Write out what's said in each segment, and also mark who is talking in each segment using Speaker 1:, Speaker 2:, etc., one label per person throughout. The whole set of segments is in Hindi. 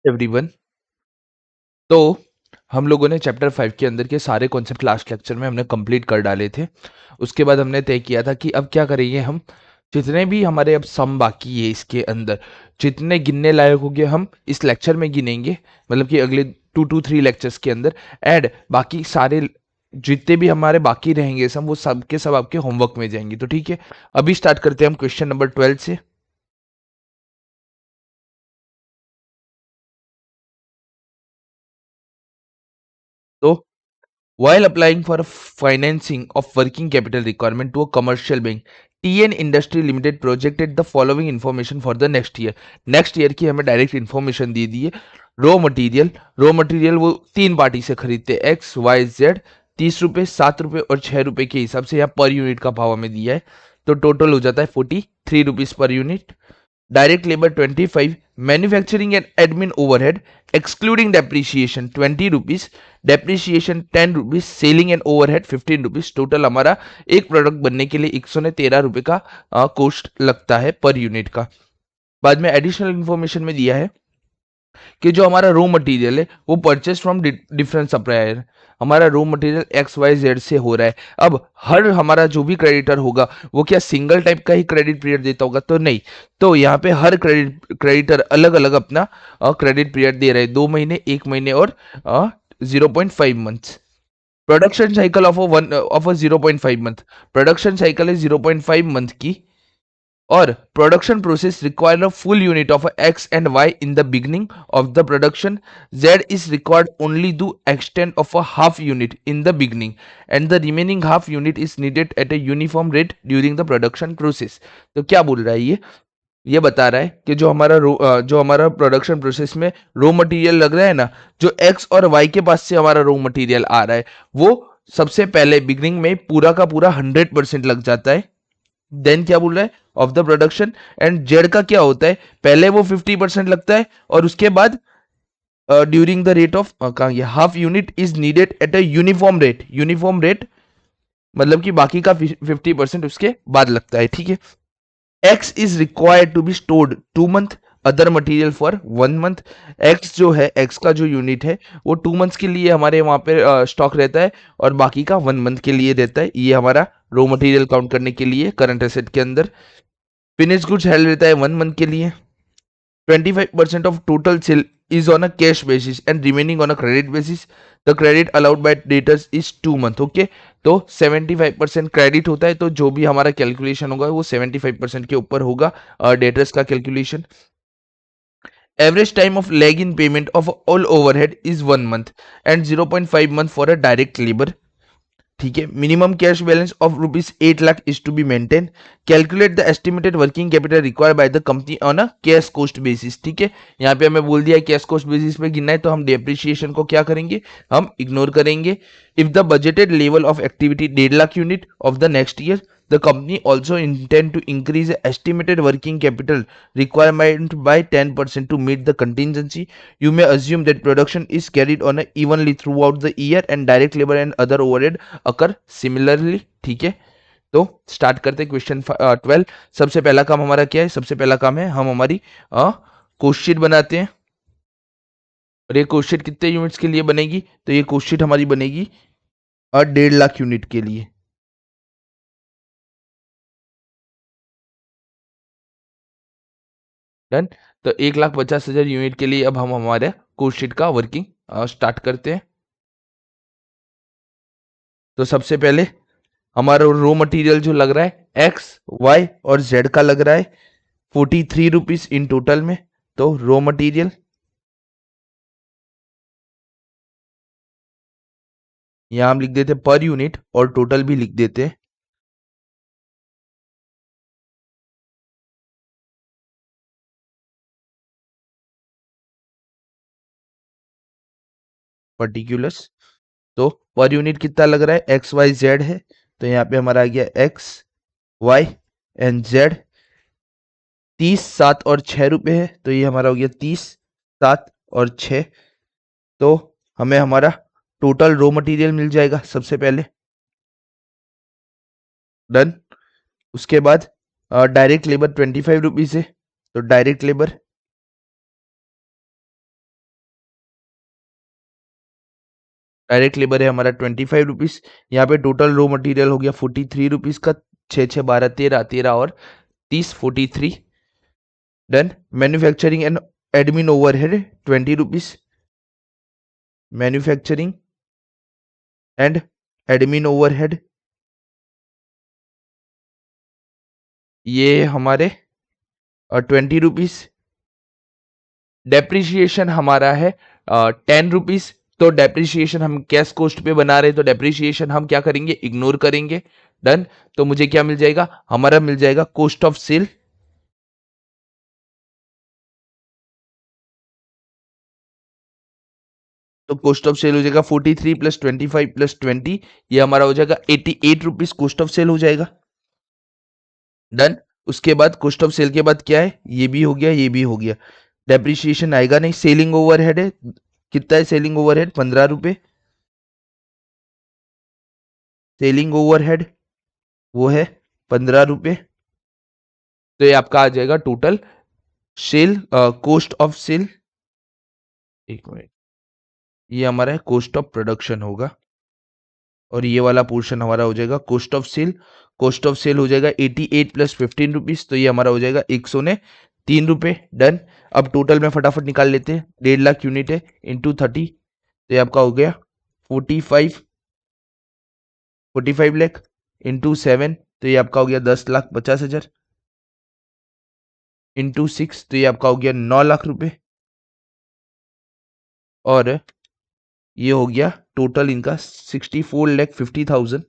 Speaker 1: एवरीवन। तो हम लोगों ने चैप्टर 5 के अंदर के सारे कॉन्सेप्ट लास्ट लेक्चर में हमने कंप्लीट कर डाले थे। उसके बाद हमने तय किया था कि अब क्या करेंगे हम, जितने भी हमारे अब सम बाकी है इसके अंदर, जितने गिनने लायक होंगे हम इस लेक्चर में गिनेंगे, मतलब कि अगले 2 to 3 लेक्चर्स के अंदर। एंड बाकी सारे जितने भी हमारे बाकी रहेंगे सम, वो सब के सब आपके होमवर्क में जाएंगे। तो ठीक है, अभी स्टार्ट करते हैं हम क्वेश्चन नंबर 12 से। तो while applying for financing of working capital requirement to a commercial bank, TN Industry Limited projected the following information for the next year. Next year की हमें डायरेक्ट इन्फॉर्मेशन दे दी है। रॉ मटेरियल वो तीन पार्टी से खरीदते हैं, एक्स वाई जेड। 30 रुपये, 7 रुपये और 6 रुपये के हिसाब से यहाँ पर यूनिट का भाव हमें दिया है। तो टोटल हो जाता है 43 rupees per unit. Direct labour 25, manufacturing and admin overhead excluding depreciation 20 rupees, depreciation 10 rupees, selling and overhead 15 rupees. Total हमारा एक प्रोडक्ट बनने के लिए 113 रुपये का कॉस्ट लगता है पर यूनिट का। बाद में एडिशनल इंफॉर्मेशन में दिया है कि जो हमारा रॉ मटेरियल है वो परचेस फ्रॉम डिफरेंट सप्लायर। हमारा raw material X Y Z से हो रहा है। अब हर हमारा जो भी क्रेडिटर होगा वो क्या सिंगल टाइप का ही क्रेडिट पीरियड देता होगा? तो नहीं। तो यहाँ पे हर क्रेडिटर अलग अलग अपना क्रेडिट पीरियड दे रहे हैं, 2 महीने, 1 महीने और 0.5 months. Production cycle of a 0.5 month, production cycle है 0.5 मंथ की। or production process require a full unit of x and y in the beginning of the production. Z is required only to extent of a half unit in the beginning and the remaining half unit is needed at a uniform rate during the production process. तो क्या बोल रहा है ये बता रहा है कि जो हमारा प्रोडक्शन प्रोसेस में रो मटेरियल लग रहा है ना, जो एक्स और वाई के पास से हमारा रो मटेरियल आ रहा है, वो सबसे पहले बिगनिंग में पूरा का पूरा 100% लग जाता है। देन क्या बोल रहा है, of the production. And Z का क्या होता है, पहले वो 50% लगता है और उसके बाद ड्यूरिंग द रेट ऑफ कहा गया half unit is needed at a uniform rate. Uniform rate मतलब कि बाकी का 50% उसके बाद लगता है। ठीक है। X is required to be stored 2 month, other material for 1 month. X जो है, एक्स का जो यूनिट है वो 2 मंथ्स के लिए हमारे वहां पे स्टॉक रहता है और बाकी का 1 मंथ के लिए रहता है। ये हमारा रॉ मटेरियल काउंट करने के लिए करंट एसेट के अंदर। फिनिश गुड्स हेल्ड रहता है 1 मंथ के लिए। 25% of total sale is on a cash basis and remaining on a credit basis. The credit allowed by debtors is 2 month. Okay, तो 75% क्रेडिट होता है, तो जो भी हमारा कैलकुलेशन होगा वो 75% के ऊपर होगा डेटर्स का calculation. Average time of lag in payment of all overhead is 1 month and 0.5 month for a direct labour. ठीक है। Minimum cash balance of ₹8 lakh is to be maintain. Calculate the estimated working capital required by the company on a cash cost basis. ठीक है, यहाँ पे हमें बोल दिया है कैश कोस्ट बेसिस पे गिनना है, तो हम डेप्रिसिएशन को क्या करेंगे, हम इग्नोर करेंगे। If the budgeted level of activity 1.5 lakh unit of the next year, the company also intend to increase the estimated working capital requirement by 10% to meet the contingency. You may assume that production is carried on evenly throughout the year and direct labor and other overhead occur similarly. ठीक है, तो स्टार्ट करते हैं क्वेश्चन 12। सबसे पहला काम हमारा क्या है, सबसे पहला काम है हम हमारी कोस्टशीट बनाते हैं। और ये कोस्टशीट कितने यूनिट्स के लिए बनेगी, तो ये कोस्टशीट हमारी बनेगी 1.5 लाख यूनिट के लिए। डन। तो 1,50,000 यूनिट के लिए अब हम हमारे कोस्टशीट का वर्किंग स्टार्ट करते हैं। तो सबसे पहले हमारा रो मटेरियल जो लग रहा है एक्स वाई और जेड का लग रहा है 43 रुपीज इन टोटल में। तो रो मटेरियल यहां हम लिख देते पर यूनिट और टोटल भी लिख देते हैं। पर्टिकुलर्स। तो पर यूनिट कितना लग रहा है, एक्स वाई जेड है, तो यहाँ पे हमारा आ गया एक्स वाई एंड जेड। 30, 7 और 6 रुपए है, तो ये हमारा हो गया 30, 7 और 6। तो हमें हमारा टोटल रो मटेरियल मिल जाएगा सबसे पहले। डन। उसके बाद डायरेक्ट लेबर 25 रुपीज है, तो डायरेक्ट लेबर डायरेक्ट लेबर है हमारा 25 रुपीज़। यहाँ पे टोटल रो मटेरियल हो गया 43 रुपीज़ का, 6 6 12 13 और 30 43। Done. Manufacturing and admin overhead 20 rupees. Manufacturing and admin overhead ये हमारे 20 रुपीज़। डेप्रिसिएशन हमारा है 10 रुपीज़। तो डेप्रिसिएशन हम कैश कोस्ट पे बना रहे हैं, तो डेप्रिसिएशन हम क्या करेंगे, इग्नोर करेंगे। डन। तो मुझे क्या मिल जाएगा, हमारा मिल जाएगा कॉस्ट ऑफ सेल। तो कॉस्ट ऑफ सेल हो जाएगा 43 प्लस 25 प्लस 20, ये हमारा हो जाएगा 88 रुपीज कॉस्ट ऑफ सेल हो जाएगा। डन। उसके बाद कॉस्ट ऑफ सेल के बाद क्या है, ये भी हो गया, ये भी हो गया। डेप्रिसिएशन आएगा नहीं। सेलिंग ओवरहेड है, कितना है सेलिंग ओवरहेड, 15 रुपए। सेलिंग ओवरहेड वो है 15 रुपए। तो ये आपका आ जाएगा total sale, cost of sale. एक मिनट, ये हमारा है कॉस्ट ऑफ प्रोडक्शन होगा, और ये वाला पोर्शन हमारा हो जाएगा cost of sale. Cost of sale हो जाएगा 88 प्लस 15 रुपीज, तो ये हमारा हो जाएगा 103 रुपये। डन। अब टोटल में फटाफट निकाल लेते हैं। 1.5 लाख यूनिट है इंटू 30, तो ये आपका हो गया 45 लाख इंटू 7, तो ये आपका हो गया 10,50,000 इंटू 6, तो ये आपका हो गया 9 लाख रुपए। और ये हो गया टोटल इनका 64,50,000।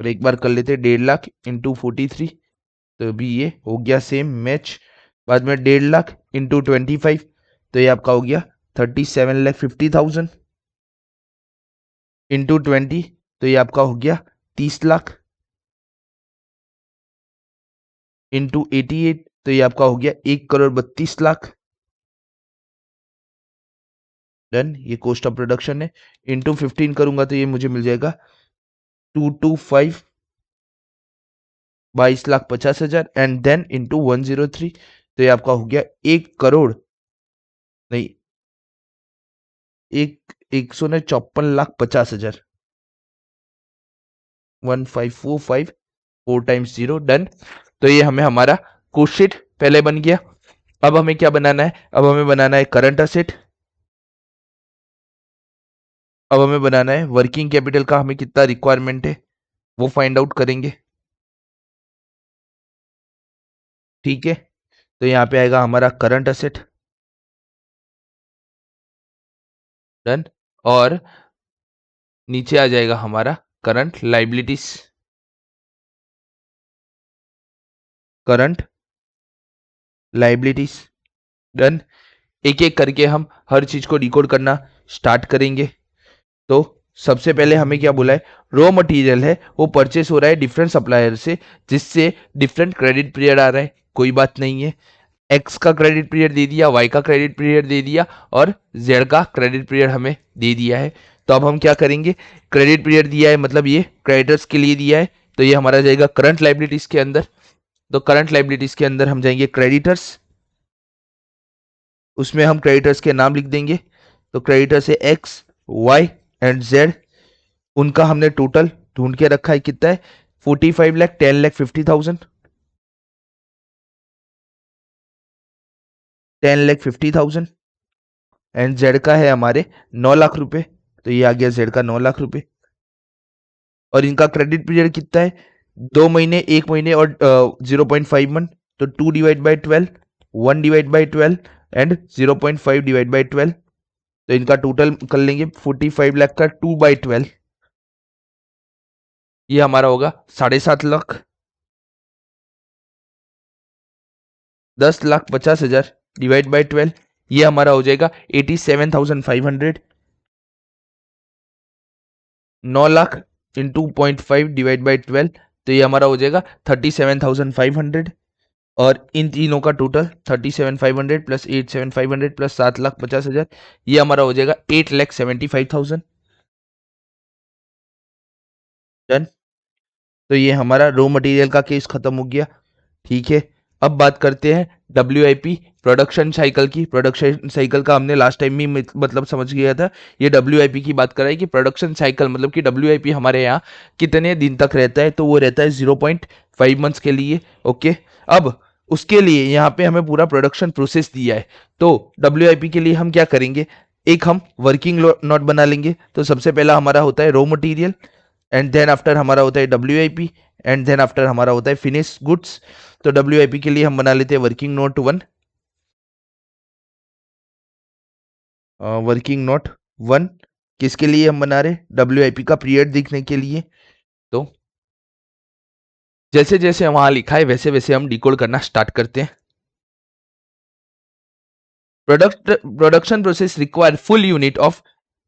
Speaker 1: और एक बार कर लेते हैं 1.5 लाख इंटू 43, तो भी ये हो गया सेम मैच। बाद में 1.5 लाख इंटू 25, तो ये आपका हो गया 37,50,000 इंटू 20, तो ये आपका हो गया 30 लाख इंटू 88, तो ये आपका हो गया 1,32,00,000। डन। ये कॉस्ट ऑफ प्रोडक्शन है। इंटू 15 करूंगा तो ये मुझे मिल जाएगा 225, 22,50,000 एंड देन इंटू 103, तो ये आपका हो गया 1 करोड़ नहीं, 154,50,000। 1545 4 टाइम्स 0। डन। तो ये हमें हमारा कोस्ट शीट पहले बन गया। अब हमें क्या बनाना है, अब हमें बनाना है करंट असेट। अब हमें बनाना है वर्किंग कैपिटल का हमें कितना रिक्वायरमेंट है, वो फाइंड आउट करेंगे। ठीक है। तो यहाँ पे आएगा हमारा करंट असेट। डन। और नीचे आ जाएगा हमारा current liabilities. Current liabilities. Done. एक एक करके हम हर चीज को डिकोड करना स्टार्ट करेंगे। तो सबसे पहले हमें क्या बोला है, रॉ मटेरियल है वो परचेस हो रहा है डिफरेंट सप्लायर से, जिससे डिफरेंट क्रेडिट पीरियड आ रहा है, कोई बात नहीं है। एक्स का क्रेडिट पीरियड दे दिया, वाई का क्रेडिट पीरियड दे दिया, और जेड का क्रेडिट पीरियड हमें दे दिया है। तो अब हम क्या करेंगे, क्रेडिट पीरियड दिया है मतलब ये क्रेडिटर्स के लिए दिया है, तो ये हमारा जाएगा करंट लाइबिलिटीज के अंदर। तो करंट लाइबिलिटीज के अंदर हम जाएंगे क्रेडिटर्स, उसमें हम क्रेडिटर्स के नाम लिख देंगे। तो क्रेडिटर्स है एक्स, वाई एंड जेड। उनका हमने टोटल ढूंढ के रखा है, कितना है, 45 लाख, 10,50,000, 10,50,000। एंड जेड का है हमारे 9 लाख रुपए, तो ये आ गया जेड का 9 लाख रुपए। और इनका क्रेडिट पीरियड कितना है, 2 महीने, 1 महीने और 0.5 मंथ। तो 2/12, 1/12 एंड 0.5/12। तो इनका टोटल कर लेंगे 45 लाख का 2/12, ये हमारा होगा 7.5 लाख। 10,50,000 डिवाइड बाई 12, ये हमारा हो जाएगा 87,500। 9 लाख इंटू 0.5 डिवाइड बाई 12, तो ये हमारा हो जाएगा 37,500। और इन तीनों का टोटल 37,500 प्लस 87,500 प्लस 7,50,000, ये हमारा हो जाएगा 8,75,000। डन। तो ये हमारा रॉ मटेरियल का केस खत्म हो गया। ठीक है। अब बात करते हैं WIP प्रोडक्शन साइकिल की। प्रोडक्शन साइकिल का हमने लास्ट टाइम ही मतलब समझ गया था। ये WIP की बात कर रहा है कि प्रोडक्शन साइकिल मतलब कि WIP हमारे यहाँ कितने दिन तक रहता है, तो वो रहता है 0.5 मंथ्स के लिए। ओके, अब उसके लिए यहाँ पे हमें पूरा प्रोडक्शन प्रोसेस दिया है। तो WIP के लिए हम क्या करेंगे, एक हम वर्किंग नोट बना लेंगे। तो सबसे पहला हमारा होता है raw material, and then after हमारा होता है WIP, एंड देन आफ्टर हमारा होता है फिनिश गुड्स। तो WIP के लिए हम बना लेते हैं वर्किंग नोट 1। वर्किंग नोट 1 किसके लिए हम बना रहे, WIP का पीरियड दिखने के लिए। तो जैसे जैसे वहां लिखा है वैसे वैसे हम डिकोड करना स्टार्ट करते हैं। Production process require full unit of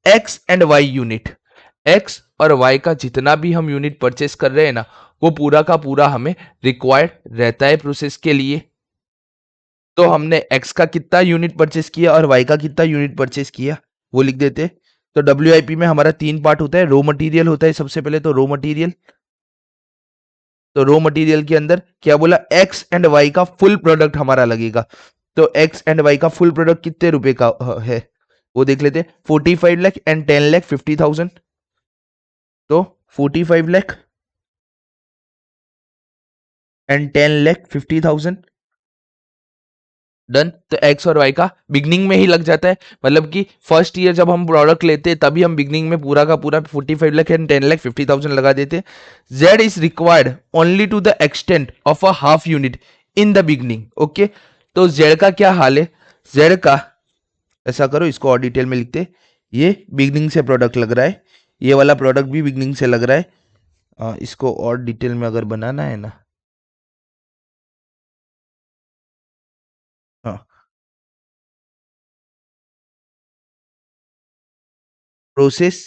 Speaker 1: X and Y unit. X और Y का जितना भी हम यूनिट परचेस कर रहे हैं ना, वो पूरा का पूरा हमें रिक्वायर्ड रहता है प्रोसेस के लिए। तो हमने X का कितना यूनिट परचेस किया और Y का कितना यूनिट परचेस किया वो लिख देते। तो WIP में हमारा 3 पार्ट होता है। रॉ मटेरियल होता है सबसे पहले, तो रॉ मटेरियल। तो रॉ मटेरियल के अंदर क्या बोला, X एंड Y का फुल प्रोडक्ट हमारा लगेगा। तो X एंड Y का फुल प्रोडक्ट कितने रुपए का है वो देख लेते हैं। 45 लाख एंड 10 लाख 50,000। तो 45 लाख एंड 10 लाख 50,000 डन। तो X और Y का बिगनिंग में ही लग जाता है, मतलब कि फर्स्ट ईयर जब हम प्रोडक्ट लेते हैं तभी हम बिगनिंग में पूरा का पूरा 45 लाख एंड 10 लाख 50,000 लगा देते। Z is required only to the extent of a half unit in the beginning. Okay, तो Z का क्या हाल है, Z का ऐसा करो, इसको और डिटेल में लिखते। ये बिगनिंग से प्रोडक्ट लग रहा है, ये वाला प्रोडक्ट भी बिगनिंग से लग रहा है। इसको और डिटेल में अगर बनाना है ना, हाँ, प्रोसेस,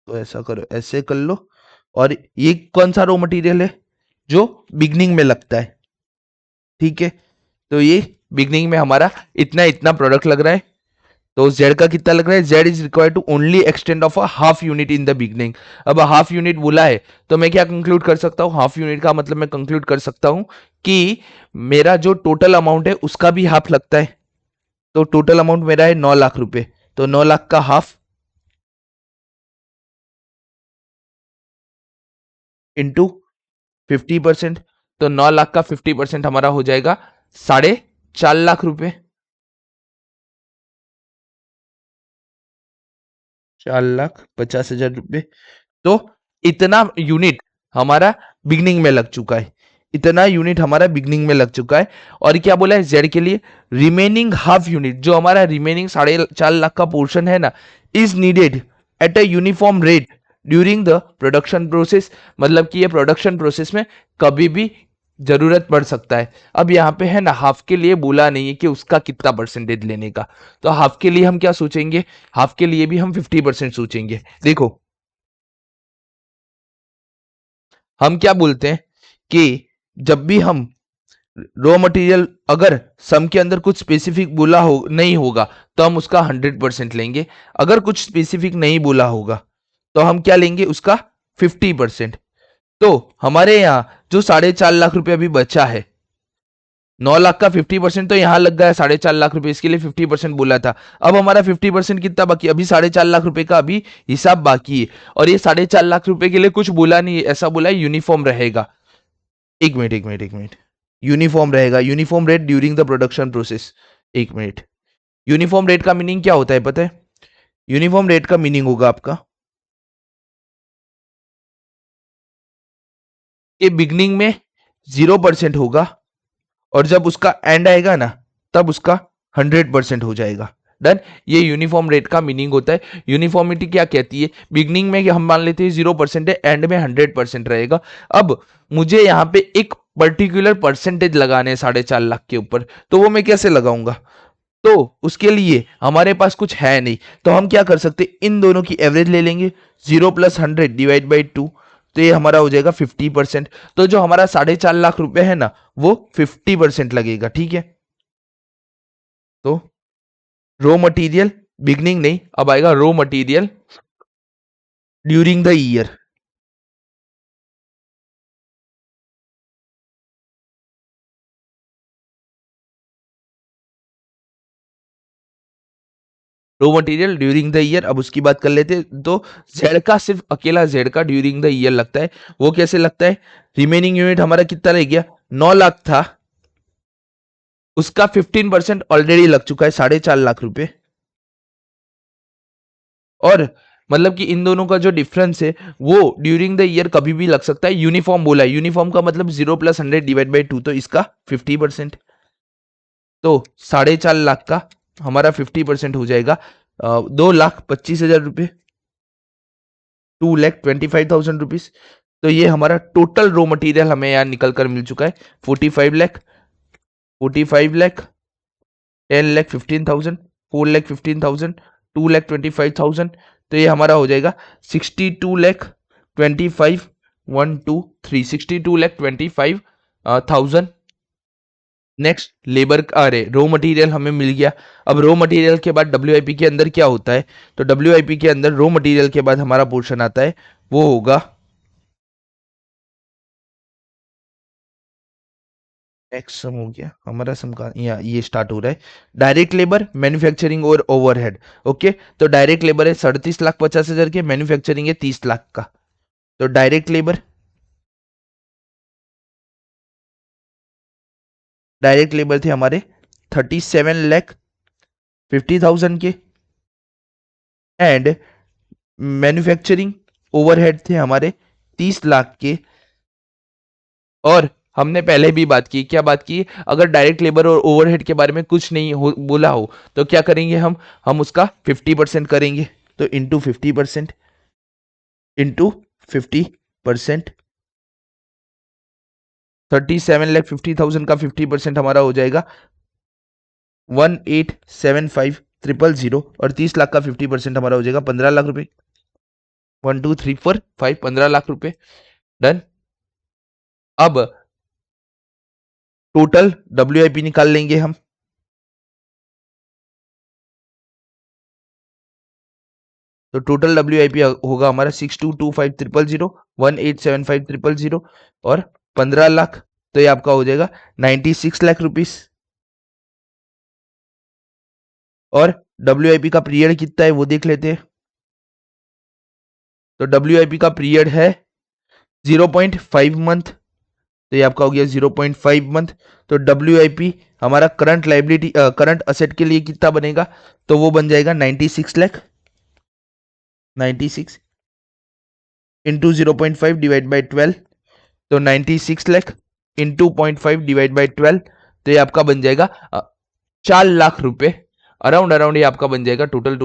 Speaker 1: तो ऐसा करो, ऐसे कर लो। और ये कौन सा रॉ मटेरियल है जो बिगनिंग में लगता है, ठीक है। तो ये बिगनिंग में हमारा इतना इतना प्रोडक्ट लग रहा है। तो Z का कितना लग रहा है, Z is required to only extend of a half unit in the beginning. अब हाफ यूनिट बोला है तो मैं क्या कंक्लूड कर सकता हूं, हाफ यूनिट का मतलब मैं कंक्लूड कर सकता हूं कि मेरा जो टोटल अमाउंट है उसका भी हाफ लगता है। तो टोटल अमाउंट मेरा है 9 लाख रुपए, तो 9 लाख का हाफ इंटू 50%। तो 9 लाख का 50% हमारा हो जाएगा 4.5 लाख रुपए। 4,50,000 रुपए। तो इतना यूनिट हमारा बिगनिंग में लग चुका है, इतना यूनिट हमारा बिगनिंग में लग चुका है। और क्या बोला है जेड के लिए, रिमेनिंग हाफ यूनिट जो हमारा रिमेनिंग 4.5 लाख का पोर्शन है ना, is needed at a uniform rate during the production process. मतलब कि ये प्रोडक्शन प्रोसेस में कभी भी जरूरत पड़ सकता है। अब यहाँ पे है ना, हाफ के लिए बोला नहीं है कि उसका कितना परसेंटेज लेने का। तो हाफ के लिए हम क्या सोचेंगे, हाफ के लिए भी हम 50% सोचेंगे। देखो हम क्या बोलते हैं कि जब भी हम रॉ मटेरियल अगर सम के अंदर कुछ स्पेसिफिक बोला हो नहीं होगा तो हम उसका 100% लेंगे। अगर कुछ स्पेसिफिक नहीं बोला होगा तो हम क्या लेंगे, उसका 50%। तो हमारे यहाँ जो 4.5 लाख रुपए अभी बचा है, 9 लाख का 50% तो यहाँ लग गया 4.5 लाख रुपए, इसके लिए 50% बोला था। अब हमारा 50% कितना बाकी, अभी 4.5 लाख रुपए का अभी हिसाब बाकी है। और ये 4.5 लाख रुपए के लिए कुछ बोला नहीं है, ऐसा बोला है यूनिफॉर्म रहेगा। एक मिनट एक मिनट एक मिनट, यूनिफॉर्म रहेगा, uniform rate during the production process. एक मिनट, यूनिफॉर्म रेट का मीनिंग क्या होता है पता है, यूनिफॉर्म रेट का मीनिंग होगा आपका कि बिगनिंग में 0% होगा और जब उसका एंड आएगा ना तब उसका 100% हो जाएगा। डन, ये यूनिफॉर्म रेट का मीनिंग होता है। यूनिफॉर्मिटी क्या कहती है, बिगनिंग में हम मान लेते हैं 0% है, एंड में 100% रहेगा। अब मुझे यहाँ पे एक पर्टिकुलर परसेंटेज लगाने हैं 4.5 लाख के ऊपर, तो वो मैं कैसे लगाऊंगा, तो उसके लिए हमारे पास कुछ है नहीं। तो हम क्या कर सकते, इन दोनों की एवरेज ले लेंगे, 0+100 डिवाइड बाई 2, तो ये हमारा हो जाएगा 50%। तो जो हमारा 4.5 लाख रुपए है ना वो 50% लगेगा, ठीक है। तो रॉ मटेरियल बिगनिंग नहीं, अब आएगा raw material during the year. Raw material during the year. अब उसकी बात कर लेते हैं। तो जेड का, सिर्फ अकेला जेड का ड्यूरिंग द ईयर लगता है। वो कैसे लगता है? रिमेनिंग यूनिट हमारा कितना रह गया? 9 लाख था, उसका 15% ऑलरेडी लग चुका है, 4.5 लाख रुपए। और मतलब कि इन दोनों का जो डिफरेंस है वो ड्यूरिंग द ईयर कभी भी लग सकता है। यूनिफॉर्म बोला है, यूनिफॉर्म का मतलब 0 + 100 डिवाइड बाई 2, तो इसका 50%। तो 4.5 लाख का हमारा 50% हो जाएगा 2,25,000 रुपये, 2,25,000 रुपीज। तो ये हमारा टोटल रॉ मटेरियल हमें यहाँ निकल कर मिल चुका है 45 लाख, 45 लाख, 10,15,000, 4,15,000, 2,25,000। तो ये हमारा हो जाएगा 62,25,000, 1 2 3, 62,25,000। नेक्स्ट लेबर, अरे रॉ मटेरियल हमें मिल गया। अब रॉ मटेरियल के बाद डब्ल्यूआईपी के अंदर क्या होता है? तो डब्ल्यूआईपी के अंदर रॉ मटेरियल के बाद हमारा पोर्शन आता है, वो होगा नेक्स्ट सम हो गया हमारा। सम का ये स्टार्ट हो रहा है डायरेक्ट लेबर, मैन्युफैक्चरिंग और ओवरहेड। ओके, तो डायरेक्ट लेबर है 37,50,000 के, मैन्युफैक्चरिंग है 30 लाख का। तो डायरेक्ट लेबर थे हमारे 37,50,000 के, एंड मैन्युफैक्चरिंग ओवरहेड थे हमारे 30 लाख के। और हमने पहले भी बात की, क्या बात की? अगर डायरेक्ट लेबर और ओवरहेड के बारे में कुछ नहीं हो बोला हो तो क्या करेंगे हम उसका 50% करेंगे। तो इंटू 50%, इंटू 50%, 37,50,000 का 50% हमारा हो जाएगा 1,875,000, और 30 लाख का 50% हमारा हो जाएगा 15 लाख रुपए। 1 2 3 4 5, 15 लाख रुपए। डन। अब टोटल डब्ल्यूआईपी निकाल लेंगे हम। तो टोटल डब्ल्यूआईपी होगा हमारा 6225,000, 1,875,000 और 15 लाख। तो ये आपका हो जाएगा 96 लाख रुपीस। और डब्ल्यूआईपी का पीरियड कितना है वो देख लेते हैं। तो डब्ल्यूआईपी का पीरियड है 0.5 मंथ। तो ये आपका हो गया 0.5 मंथ। तो डब्ल्यूआईपी हमारा करंट लाइबिलिटी, करंट असेट के लिए कितना बनेगा? तो वो बन जाएगा 96 लाख, 96 इंटू 0.5 डिवाइड बाई 12। तो 96 लाख इंटू 0.5 डिवाइड बाई 12। तो ये आपका बन जाएगा 4 लाख रुपए। अराउंड अराउंड ये आपका बन जाएगा टोटल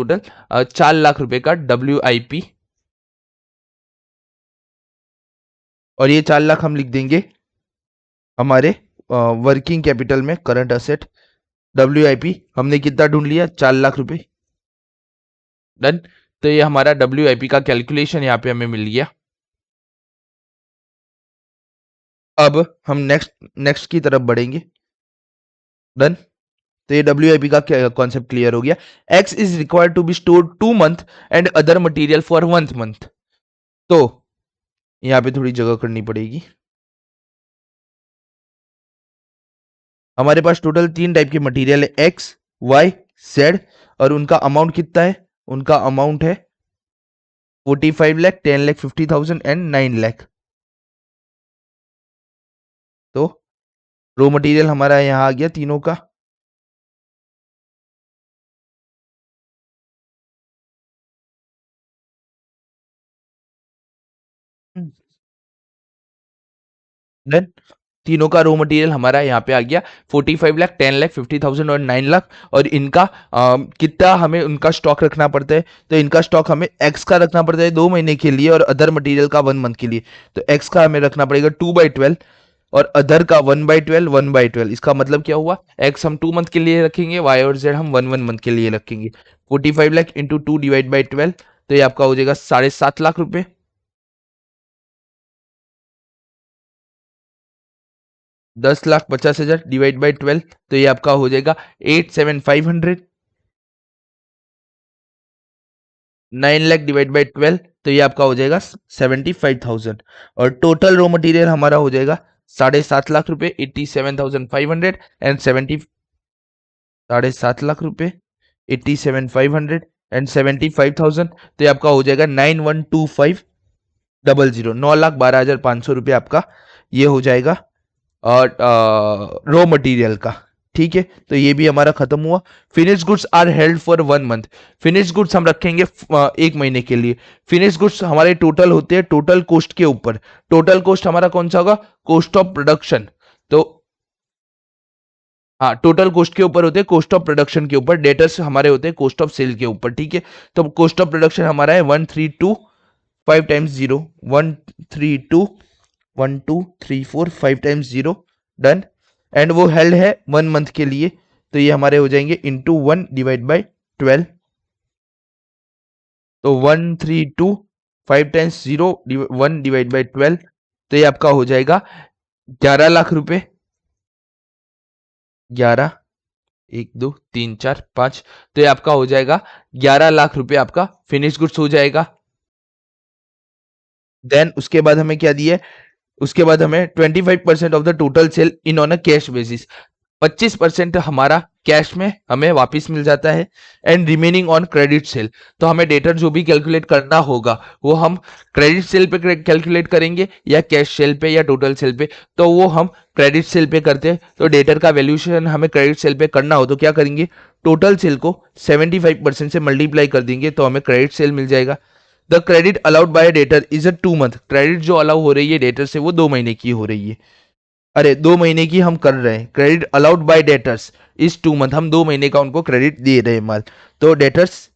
Speaker 1: 4 लाख रुपए का डब्ल्यूआईपी। और ये 4 लाख हम लिख देंगे हमारे वर्किंग कैपिटल में, करंट असेट। डब्ल्यूआईपी हमने कितना ढूंढ लिया? 4 लाख रुपए। डन। तो ये हमारा डब्ल्यूआईपी का कैलकुलेशन यहाँ पे हमें मिल गया। अब हम नेक्स्ट की तरफ बढ़ेंगे। डन। तो ये डब्ल्यूआईपी का कॉन्सेप्ट क्लियर हो गया। X is required to be stored 2 month and other material for 1 month. तो यहाँ पे थोड़ी जगह करनी पड़ेगी। हमारे पास टोटल 3 टाइप के मटेरियल है, एक्स, वाई, जेड। और उनका अमाउंट कितना है? उनका अमाउंट है 45 लाख, 10 लाख 50,000 एंड 9 लाख। तो रॉ मटेरियल हमारा यहाँ आ गया तीनों का। देन तीनों का रॉ मटेरियल हमारा यहाँ पे आ गया 45 लाख, 10 लाख 50,000 और 9 लाख। और इनका कितना हमें उनका स्टॉक रखना पड़ता है? तो इनका स्टॉक हमें एक्स का रखना पड़ता है 2 महीने के लिए, और अदर मटेरियल का 1 मंथ के लिए। तो एक्स का हमें रखना पड़ेगा 2/12, और अदर का 1/12, 1/12। इसका मतलब क्या हुआ? एक्स हम 2 मंथ के लिए रखेंगे, वाई और जेड हम 1 मंथ के लिए रखेंगे। 45 लाख इंटू 2 डिवाइड बाई 12। तो ये आपका हो जाएगा 7.5 लाख रुपए। 10,50,000 डिवाइड बाई 12। तो ये आपका हो जाएगा 8,7,500। 9 लाख डिवाइड बाई 12। तो ये आपका हो जाएगा 75,000। और टोटल रॉ मटेरियल हमारा हो जाएगा 7.5 लाख रुपए, 87,500 एंड 70, 7.5 लाख रुपए, 87,500 एंड 75,000, तो ये आपका हो जाएगा 912500, 9,12,500 रुपये आपका ये हो जाएगा और रॉ मटेरियल का। ठीक है, तो ये भी हमारा खत्म हुआ। Finish goods are held for 1 month. Finish goods हम रखेंगे 1 महीने के लिए। फिनिश गुड्स हमारे टोटल होते हैं टोटल कॉस्ट के ऊपर। टोटल कॉस्ट हमारा कौन सा होगा? Cost of production. तो हाँ, टोटल कॉस्ट के ऊपर होते हैं कॉस्ट ऑफ प्रोडक्शन के ऊपर। डेटर्स हमारे होते हैं कॉस्ट ऑफ सेल के ऊपर। ठीक है, तो कॉस्ट ऑफ प्रोडक्शन हमारा है 1325 टाइम्स 0, 132 1234 टाइम्स 0, डन। एंड वो हेल्ड है 1 मंथ के लिए, तो ये हमारे हो जाएंगे इंटू 1/12। तो 1325 टाइम्स 0 1/12, तो ये आपका हो जाएगा 11 लाख रुपए। 11, 1 2 3 4 5, तो ये आपका हो जाएगा 11 लाख रुपए आपका फिनिश गुड्स हो जाएगा। देन उसके बाद हमें क्या दिया है? उसके बाद हमें 25% of the total sale in on a cash basis. 25% हमारा कैश में हमें वापस मिल जाता है। And remaining on credit sale, तो हमें डेटर जो भी कैलकुलेट करना होगा वो हम क्रेडिट सेल पे कैलकुलेट करेंगे या कैश सेल पे या टोटल सेल पे। तो वो हम क्रेडिट सेल पे करते हैं, तो डेटर का वैल्यूएशन हमें क्रेडिट सेल पे करना हो तो क्या करेंगे? टोटल सेल को 75% से मल्टीप्लाई कर देंगे तो हमें क्रेडिट सेल मिल जाएगा। The credit allowed by debtor is a 2 month. Credit जो अलाउ हो रही है डेटर से वो 2 महीने की हो रही है। अरे 2 महीने की हम कर रहे हैं। Credit allowed by debtors is 2 month, हम 2 महीने का उनको क्रेडिट दे रहे हैं माल। तो डेटर्स,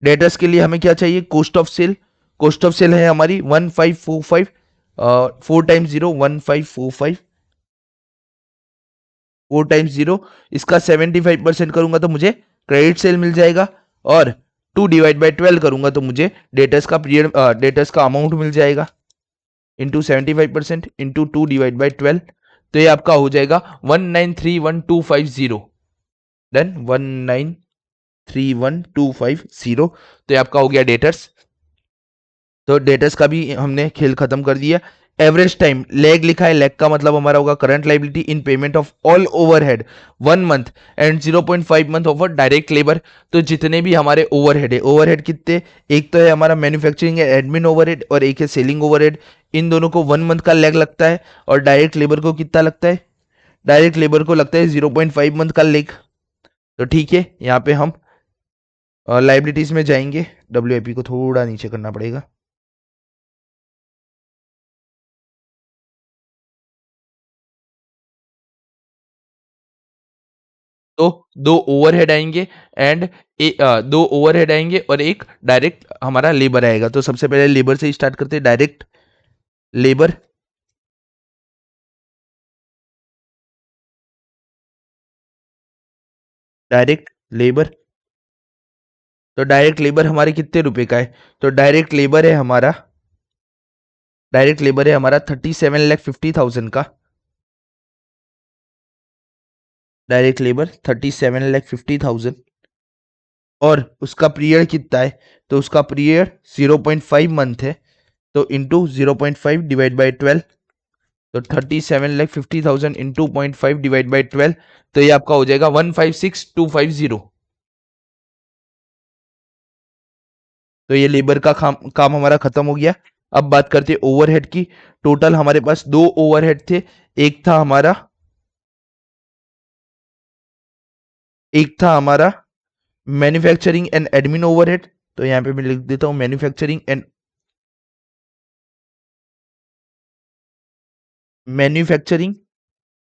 Speaker 1: डेटर्स के लिए हमें क्या चाहिए? Cost of sale. Cost of sale है हमारी 1545, 4 टाइम्स 0 1545, 4 टाइम्स 0, इसका 75% करूंगा तो मुझे क्रेडिट सेल मिल जाएगा। और 2/12 करूंगा तो मुझे डेटर्स का पीरियड, डेटर्स का अमाउंट मिल जाएगा। इंटू 75% इंटू 2/12, तो ये आपका हो जाएगा 1931250। डन, 1931250, तो ये आपका हो गया डेटर्स। तो डेटर्स का भी हमने खेल खत्म कर दिया। एवरेज टाइम लैग लिखा है, लैग का मतलब हमारा होगा current liability in payment of all overhead 1 month and 0.5 month of direct labour. तो जितने भी हमारे ओवरहेड है, ओवरहेड कितने? एक तो है हमारा मैन्युफैक्चरिंग एडमिन ओवरहेड और एक है सेलिंग ओवरहेड। इन दोनों को 1 मंथ का लैग लगता है। और डायरेक्ट लेबर को कितना लगता है? डायरेक्ट लेबर को लगता है 0.5 मंथ का लैग। तो ठीक है, यहाँ पे हम लाइबिलिटीज में जाएंगे। WIP को थोड़ा नीचे करना पड़ेगा। तो दो ओवरहेड आएंगे एंड दो ओवरहेड आएंगे और एक डायरेक्ट हमारा लेबर आएगा। तो सबसे पहले लेबर से ही स्टार्ट करते हैं। Direct labour, direct labour. तो डायरेक्ट लेबर हमारे कितने रुपए का है? तो डायरेक्ट लेबर है हमारा 37,50,000 का। Direct labour 37,50,000। और उसका पीरियड कितना है? तो उसका पीरियड 0.5 मंथ है। तो इंटू 0.5 डिवाइड बाई 12, तो 37,50,000 इंटू 0.5 डिवाइड बाई 12, तो ये आपका हो जाएगा 156,250। तो ये लेबर का काम हमारा खत्म हो गया। अब बात करते हैं ओवरहेड की। टोटल हमारे पास दो ओवरहेड थे। एक था हमारा एक था हमारा मैन्युफैक्चरिंग एंड एडमिन ओवरहेड। तो यहां पे मैं लिख देता हूं manufacturing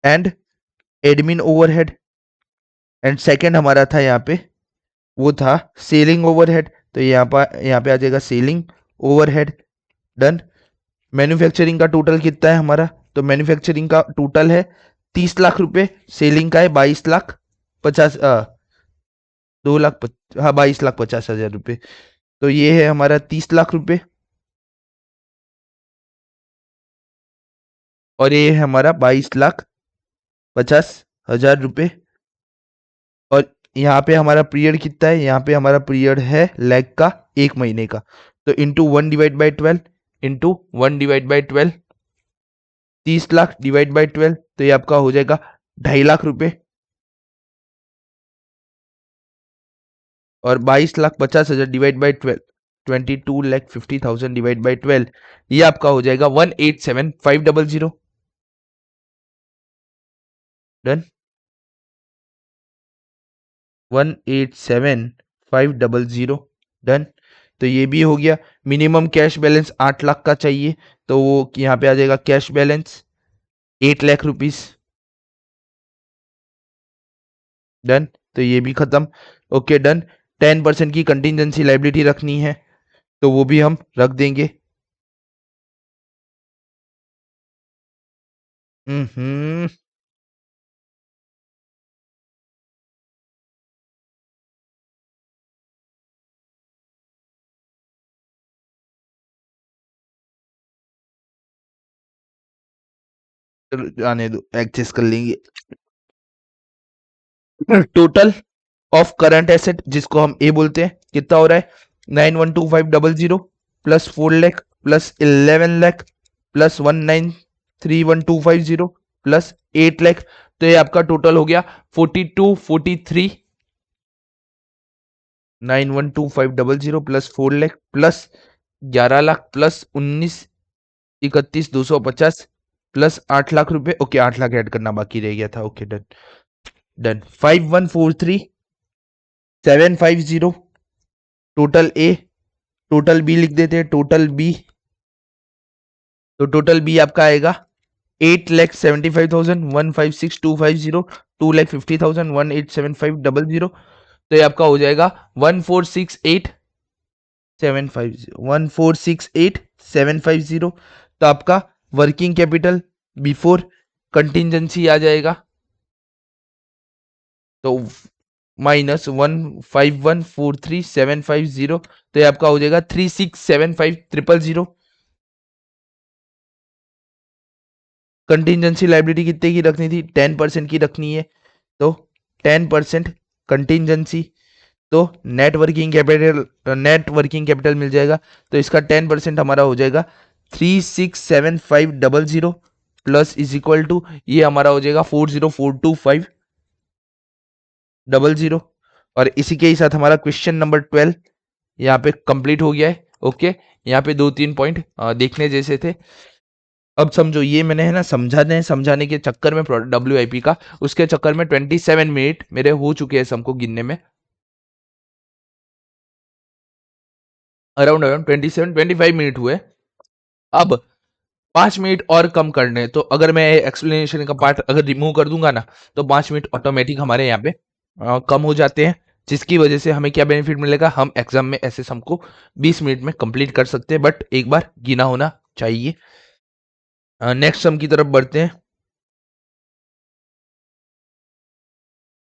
Speaker 1: and admin overhead. And second हमारा था यहाँ पे, वो था सेलिंग ओवरहेड। तो यहाँ पे आ जाएगा सेलिंग ओवरहेड। डन। मैन्युफैक्चरिंग का टोटल कितना है हमारा? तो मैन्युफैक्चरिंग का टोटल है 30 लाख रुपए। सेलिंग का है 22 लाख 50, 2 लाख, हाँ 22,50,000 रुपये। तो ये है हमारा 30 लाख रुपए और ये है हमारा 22,50,000 रुपये। और यहाँ पे हमारा पीरियड कितना है? यहाँ पे हमारा पीरियड है लैग का 1 महीने का। तो into 1/12, into 1/12, 30 lakh divide by 12, तो ये आपका हो जाएगा 2.5 लाख रुपए। और 22,50,000 डिवाइड बाई 12, 22,50,000 डिवाइड बाई 12, ये आपका हो जाएगा 187,500। डन। 187,500। डन। तो ये भी हो गया। मिनिमम कैश बैलेंस 8 लाख का चाहिए, तो वो यहाँ पे आ जाएगा cash balance 8 lakh rupees. Done. तो ये भी खत्म। Okay done. 10% की कंटिजेंसी लाइबिलिटी रखनी है, तो वो भी हम रख देंगे। हम्म। चलो आने दो, एडजस्ट कर लेंगे। टोटल ऑफ करंट एसेट, जिसको हम ए बोलते हैं, कितना हो रहा है? 912500 plus 4 lakh plus 11 lakh plus 1931250 plus 8 lakh. तो ये आपका टोटल हो गया 4243। 912500 plus 4 lakh plus 11 lakh plus 19,31,250 plus 8 lakh रुपए। ओके 8 लाख ऐड करना बाकी रह गया था। Okay done. Done. 5143,750 total A. Total B लिख देते हैं, टोटल बी। तो टोटल बी आपका आएगा 8,75,156,250, 2,50,000, 1,875,000। तो ये आपका हो जाएगा 1,468,750। तो आपका वर्किंग कैपिटल बिफोर कंटिजेंसी आ जाएगा, तो -151,43750। तो ये आपका हो जाएगा 3,675,000। कंटिजेंसी लाइबिलिटी कितने की रखनी थी? 10% की रखनी है, तो 10% कंटिजेंसी। तो नेट वर्किंग कैपिटल मिल जाएगा। तो इसका 10% हमारा हो जाएगा 3,675,000 प्लस इज इक्वल टू, ये हमारा हो जाएगा 40,425,000। और इसी के ही साथ हमारा क्वेश्चन नंबर 12 यहाँ पे कंप्लीट हो गया है। ओके, यहाँ पे 2-3 पॉइंट देखने जैसे थे। अब समझो, ये मैंने है ना समझाने के चक्कर में WIP का, उसके चक्कर में 27 मिनट मेरे हो चुके हैं सबको गिनने में। अराउंड 27-25 मिनट हुए। अब 5 मिनट और कम करने, तो अगर मैं एक्सप्लेनेशन का पार्ट अगर रिमूव कर दूंगा ना, तो 5 मिनट ऑटोमेटिक हमारे यहाँ पे कम हो जाते हैं। जिसकी वजह से हमें क्या बेनिफिट मिलेगा? हम एग्जाम में ऐसे सम को 20 मिनट में कंप्लीट कर सकते हैं, बट एक बार गिना होना चाहिए। नेक्स्ट सम की तरफ बढ़ते हैं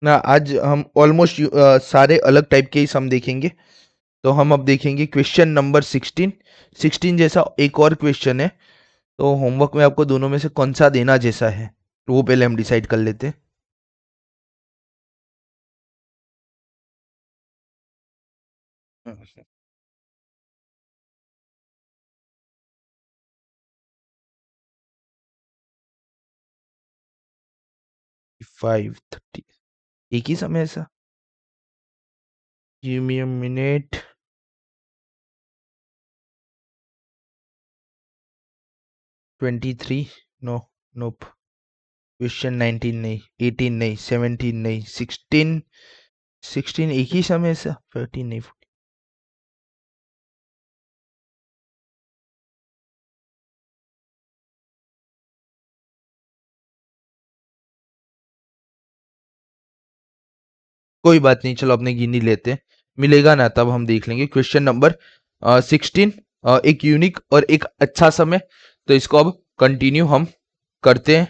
Speaker 1: ना। आज हम ऑलमोस्ट सारे अलग टाइप के ही सम देखेंगे। तो हम अब देखेंगे क्वेश्चन नंबर 16 जैसा एक और क्वेश्चन है। तो होमवर्क में आपको दोनों में से कौन सा देना जैसा है, वो पहले हम डिसाइड कर लेते हैं। 5:30 एक ही समय ऐसा? Give me a minute. 23। No. Nope. Question 19 नहीं, 18 नहीं, 17 नहीं, 16 एक ही समय ऐसा? 13 नहीं। कोई बात नहीं, चलो अपने गिन ही लेते हैं। मिलेगा ना तब हम देख लेंगे। क्वेश्चन नंबर 16, एक यूनिक और एक अच्छा समय। तो इसको अब कंटिन्यू हम करते हैं।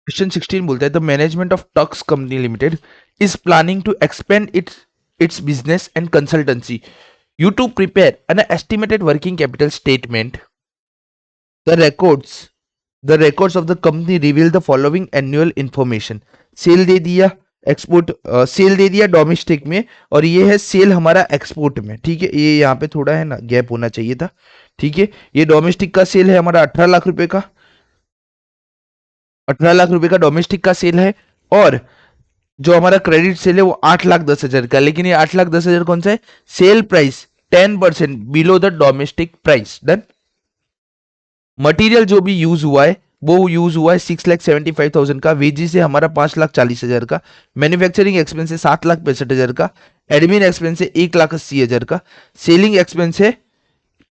Speaker 1: क्वेश्चन 16 बोलता है, the management of Tux company limited is planning to expand its business and consultancy. You to prepare an estimated working capital statement. The records, the records of the company reveal the following annual information. Sale दे दिया, एक्सपोर्ट सेल दे दिया डोमेस्टिक में, और ये है सेल हमारा एक्सपोर्ट में। ठीक है, ये यहाँ पे थोड़ा है ना गैप होना चाहिए था। ठीक है, ये डोमेस्टिक का सेल है हमारा 18 लाख रुपए का। 18 लाख रुपए का डोमेस्टिक का सेल है। और जो हमारा क्रेडिट सेल है वो 8,10,000 का, लेकिन ये 8,10,000 कौन सा है? Sale price 10% below the domestic price. Done. Material जो भी यूज हुआ है वो यूज हुआ है 6,75,000 का, वेजिस है हमारा 5,40,000 का, मैन्युफैक्चरिंग एक्सपेंस है 7,65,000 का, एडमिन एक्सपेंस है 1,80,000 का, सेलिंग एक्सपेंस है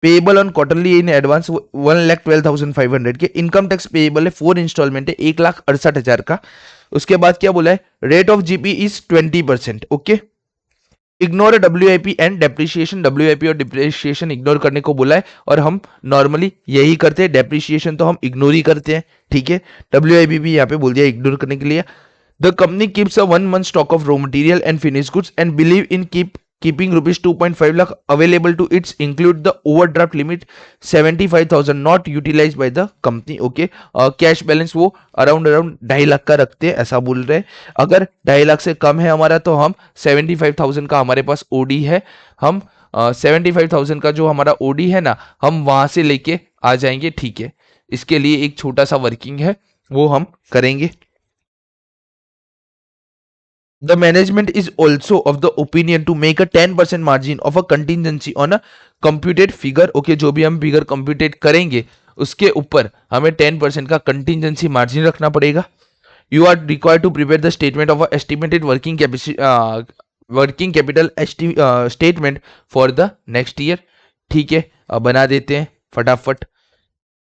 Speaker 1: payable on quarterly in advance 1,12,500 के, इनकम टैक्स पेएबल है 4 इंस्टॉलमेंट है 1,68,000 का। उसके बाद क्या बोला है? Rate of GP is 20%। Okay, ignore WIP and depreciation, WIP और डिप्रिसिएशन इग्नोर करने को बोला है, और हम नॉर्मली यही करते हैं, डेप्रिसिएशन तो हम इग्नोर ही करते हैं, ठीक है। डब्ल्यूआईपी भी यहाँ पे बोल दिया इग्नोर करने के लिए। The company keeps a 1 month stock of raw material and finish goods and believe in keeping rupees 2.5 lakh available to its include the overdraft limit 75,000 not utilized by the company। Okay, cash balance वो अराउंड 2.5 लाख का रखते हैं ऐसा बोल रहे हैं। अगर 2.5 लाख से कम है हमारा तो हम 75,000 का हमारे पास ओडी है, हम 75,000 का जो हमारा ओडी है ना, हम वहां से लेके आ जाएंगे, ठीक है। इसके लिए एक छोटा सा वर्किंग है वो हम करेंगे। The management is also of the opinion to make a 10% margin of a contingency on a computed figure। Okay, जो भी हम फिगर कंप्यूटेट करेंगे उसके ऊपर हमें 10% का कंटिजेंसी मार्जिन रखना पड़ेगा। You are required to prepare the statement of estimated working capital statement for the next year. ठीक है, अब बना देते हैं फटाफट।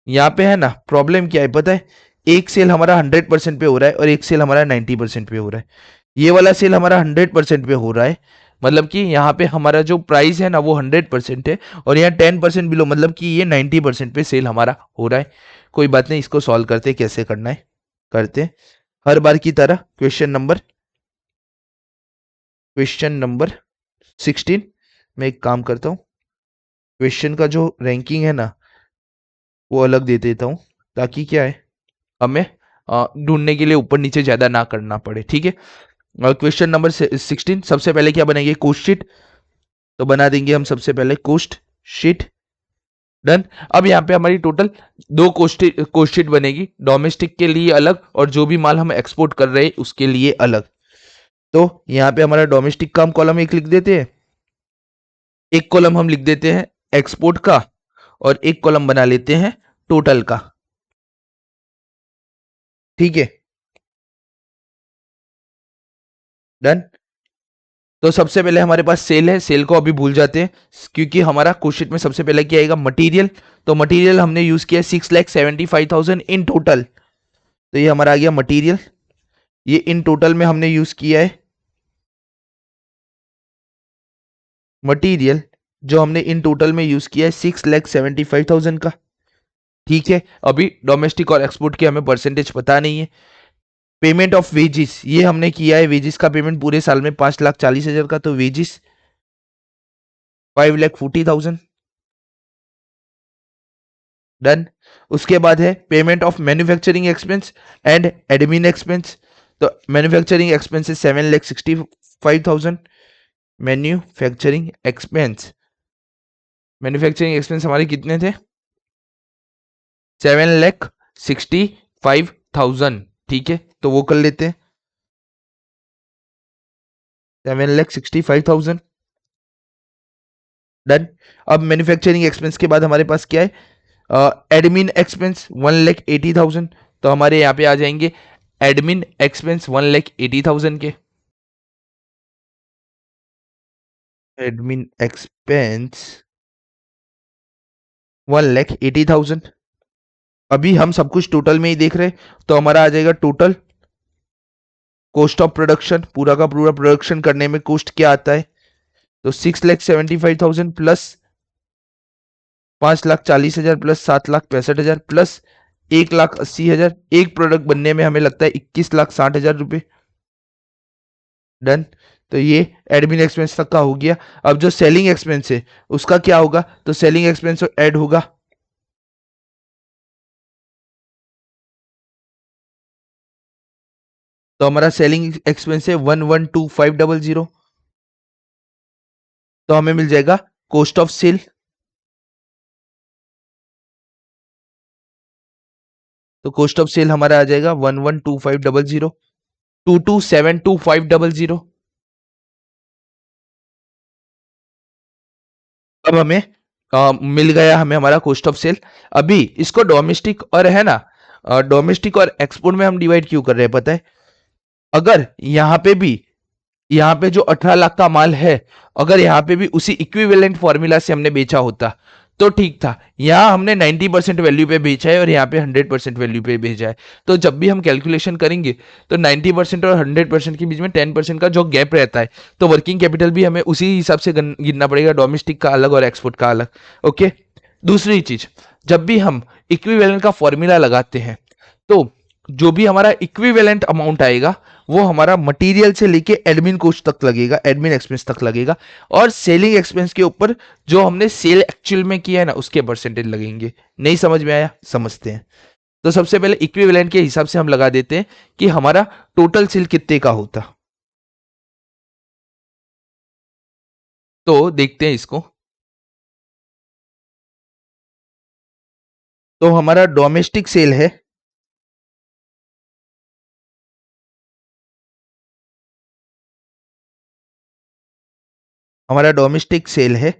Speaker 1: यहाँ पे है ना प्रॉब्लम क्या है पता है? एक सेल हमारा 100% पे हो रहा है और एक सेल हमारा 90% पे हो रहा है। ये वाला सेल हमारा 100% पे हो रहा है, मतलब कि यहाँ पे हमारा जो प्राइस है ना वो 100% है, और यहाँ 10% बिलो, मतलब कि ये 90% पे सेल हमारा हो रहा है। कोई बात नहीं, इसको सॉल्व करते हैं, कैसे करना है करते हैं। हर बार की तरह क्वेश्चन नंबर 16 मैं एक काम करता हूँ, क्वेश्चन का जो रैंकिंग है ना वो अलग दे देता हूँ, ताकि क्या है हमें ढूंढने के लिए ऊपर नीचे ज्यादा ना करना पड़े, ठीक है। और क्वेश्चन नंबर 16 सबसे पहले क्या बनेगी? Cost sheet. तो बना देंगे हम सबसे पहले कोस्ट शीट। डन। अब यहाँ पे हमारी टोटल 2 कोस्ट शीट बनेगी, डोमेस्टिक के लिए अलग और जो भी माल हम एक्सपोर्ट कर रहे हैं उसके लिए अलग। तो यहाँ पे हमारा डोमेस्टिक का हम कॉलम एक लिख देते हैं, एक कॉलम हम लिख देते हैं एक्सपोर्ट का, और एक कॉलम बना लेते हैं टोटल का, ठीक है। डन। तो सबसे पहले हमारे पास सेल है, सेल को अभी भूल जाते हैं क्योंकि हमारा क्वेश्चन में सबसे पहले क्या आएगा? मटेरियल। तो मटेरियल हमने यूज किया 6,75,000 इन टोटल, तो ये हमारा आ गया मटेरियल। ये इन टोटल में हमने यूज किया है मटेरियल, जो हमने इन टोटल में यूज किया है 6,75,000 का, ठीक है। अभी डोमेस्टिक और एक्सपोर्ट की हमें परसेंटेज पता नहीं है। पेमेंट ऑफ वेजिस ये हमने किया है, वेजिस का पेमेंट पूरे साल में 5,40,000 का, तो वेजिस 5,40,000। डन। उसके बाद है payment of manufacturing expense and admin expense. तो मैन्युफैक्चरिंग एक्सपेंस है 7,65,000। मैन्युफैक्चरिंग एक्सपेंस हमारे कितने थे? 7,65,000, ठीक है। तो वो कर लेते हैं 7,65,000। डन। अब मैन्युफैक्चरिंग एक्सपेंस के बाद हमारे पास क्या है? Admin expense 1,80,000। तो हमारे यहाँ पे आ जाएंगे एडमिन एक्सपेंस 1,80,000 के। Admin expense 1,80,000। अभी हम सब कुछ टोटल में ही देख रहे हैं, तो हमारा आ जाएगा टोटल कॉस्ट ऑफ प्रोडक्शन, पूरा का पूरा प्रोडक्शन करने में कॉस्ट क्या आता है? तो 6,75,000 प्लस 5,40,000 प्लस 7,65,000 प्लस 1,80,000, एक प्रोडक्ट बनने में हमें लगता है 21,60,000 रुपए। डन। तो ये एडमिन एक्सपेंस तक का हो गया। अब जो सेलिंग एक्सपेंस है उसका क्या होगा? तो सेलिंग एक्सपेंस ऐड होगा, तो हमारा सेलिंग एक्सपेंस है 1,12,500। तो हमें मिल जाएगा कॉस्ट ऑफ सेल। तो कॉस्ट ऑफ सेल हमारा आ जाएगा 1,12,500। 2272,500। अब हमें मिल गया हमें हमारा कॉस्ट ऑफ सेल। अभी इसको डोमेस्टिक और है ना, डोमेस्टिक और एक्सपोर्ट में हम डिवाइड क्यों कर रहे हैं पता है? अगर यहाँ पे भी, यहाँ पे जो 18 लाख का माल है, अगर यहाँ पे भी उसी इक्विवेलेंट फॉर्मूला से हमने बेचा होता तो ठीक था। यहाँ हमने 90% वैल्यू पे बेचा है और यहाँ पे 100% वैल्यू पे बेचा है। तो जब भी हम कैलकुलेशन करेंगे तो 90% और 100% के बीच में 10% का जो गैप रहता है, तो वर्किंग कैपिटल भी हमें उसी हिसाब से गिनना पड़ेगा, डोमेस्टिक का अलग और एक्सपोर्ट का अलग। ओके। दूसरी चीज, जब भी हम इक्विवेलेंट का फॉर्मूला लगाते हैं तो जो भी हमारा इक्विवेलेंट अमाउंट आएगा वो हमारा मटेरियल से लेके एडमिन कॉस्ट तक लगेगा, एडमिन एक्सपेंस तक लगेगा, और सेलिंग एक्सपेंस के ऊपर जो हमने सेल एक्चुअल में किया है ना उसके परसेंटेज लगेंगे। नहीं समझ में आया? समझते हैं। तो सबसे पहले इक्विवेलेंट के हिसाब से हम लगा देते हैं कि हमारा टोटल सेल कितने का होता। तो देखते हैं इसको। तो हमारा डोमेस्टिक सेल है, हमारा डोमेस्टिक सेल है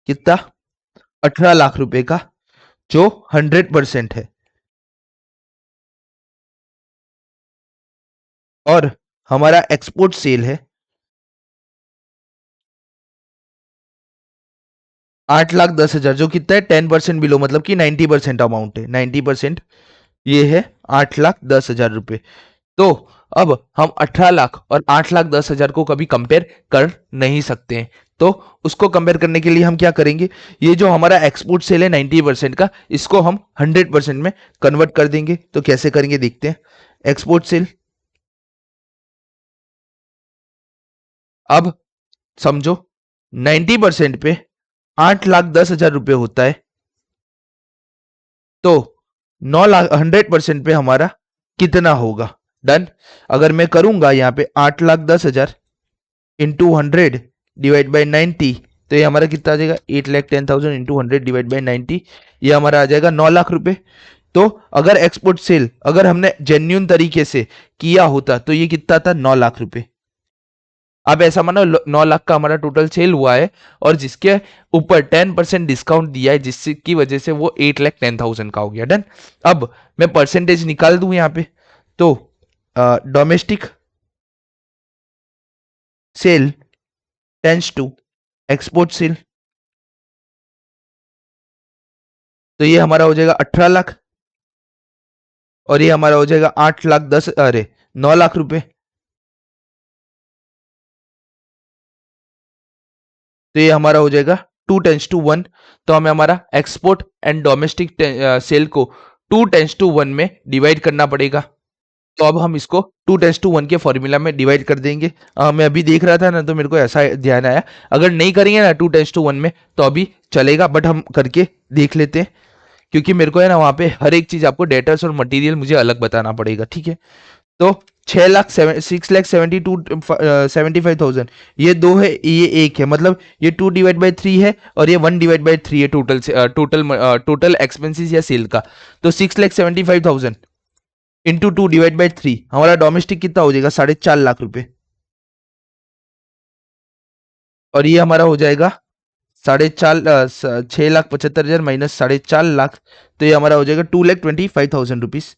Speaker 1: कितना? 18 लाख रुपए का, जो 100% है। और हमारा एक्सपोर्ट सेल है 8,10,000, जो कितना है 10% बिलो, मतलब कि 90% अमाउंट है। 90% ये है 8,10,000 रुपए। तो अब हम 18 लाख और 8,10,000 को कभी कंपेयर कर नहीं सकते हैं। तो उसको कंपेयर करने के लिए हम क्या करेंगे, ये जो हमारा एक्सपोर्ट सेल है 90% का, इसको हम 100% में कन्वर्ट कर देंगे। तो कैसे करेंगे देखते हैं। एक्सपोर्ट सेल, अब समझो 90% पे 8,10,000 रुपये होता है, तो 9 लाख 100% पे हमारा कितना होगा? डन। अगर मैं करूंगा यहाँ पे 8,10,000 इंटू 100 डिवाइड बाई 90, तो ये हमारा कितना आ जाएगा? 8,10,000 इंटू 100 डिवाइड बाई 90, ये हमारा आ जाएगा 9 लाख रुपए। तो अगर एक्सपोर्ट सेल अगर हमने जेन्यून तरीके से किया होता तो ये कितना था? 9 लाख रुपए। अब ऐसा मानो 9 लाख का हमारा टोटल सेल हुआ है और जिसके ऊपर 10% डिस्काउंट दिया है, जिसकी वजह से वो 8,10,000 का हो गया। डन। अब मैं परसेंटेज निकाल दूं यहाँ पे, तो domestic sale tends to export sale, तो ये हमारा हो जाएगा 18 लाख, और ये हमारा हो जाएगा 8,10,000, अरे 9 लाख रुपए। तो ये हमारा हो जाएगा 2:1। तो हमें हमारा एक्सपोर्ट एंड डोमेस्टिक सेल को 2:1 में डिवाइड करना पड़ेगा। तो अब हम इसको 2:1 के फॉर्मूला में डिवाइड कर देंगे। मैं अभी देख रहा था ना, तो मेरे को ऐसा ध्यान आया, अगर नहीं करेंगे ना 2:1 में तो अभी चलेगा, बट हम करके देख लेते हैं, क्योंकि मेरे को है ना वहां पे हर एक चीज आपको डेटर्स और मटेरियल मुझे अलग बताना पड़ेगा। ठीक है। तो 6,72,75,000, ये दो है, ये एक है, मतलब ये 2/3 है और ये 1/3 है टोटल से, टोटल एक्सपेंसिस या सेल का। तो 6,75,000 इंटू 2/3, हमारा डोमेस्टिक कितना हो जाएगा? 4.5 लाख रुपए। और ये हमारा हो जाएगा 6,75,000 माइनस 4.5 लाख, तो ये हमारा हो जाएगा 2,25,000 रुपीज।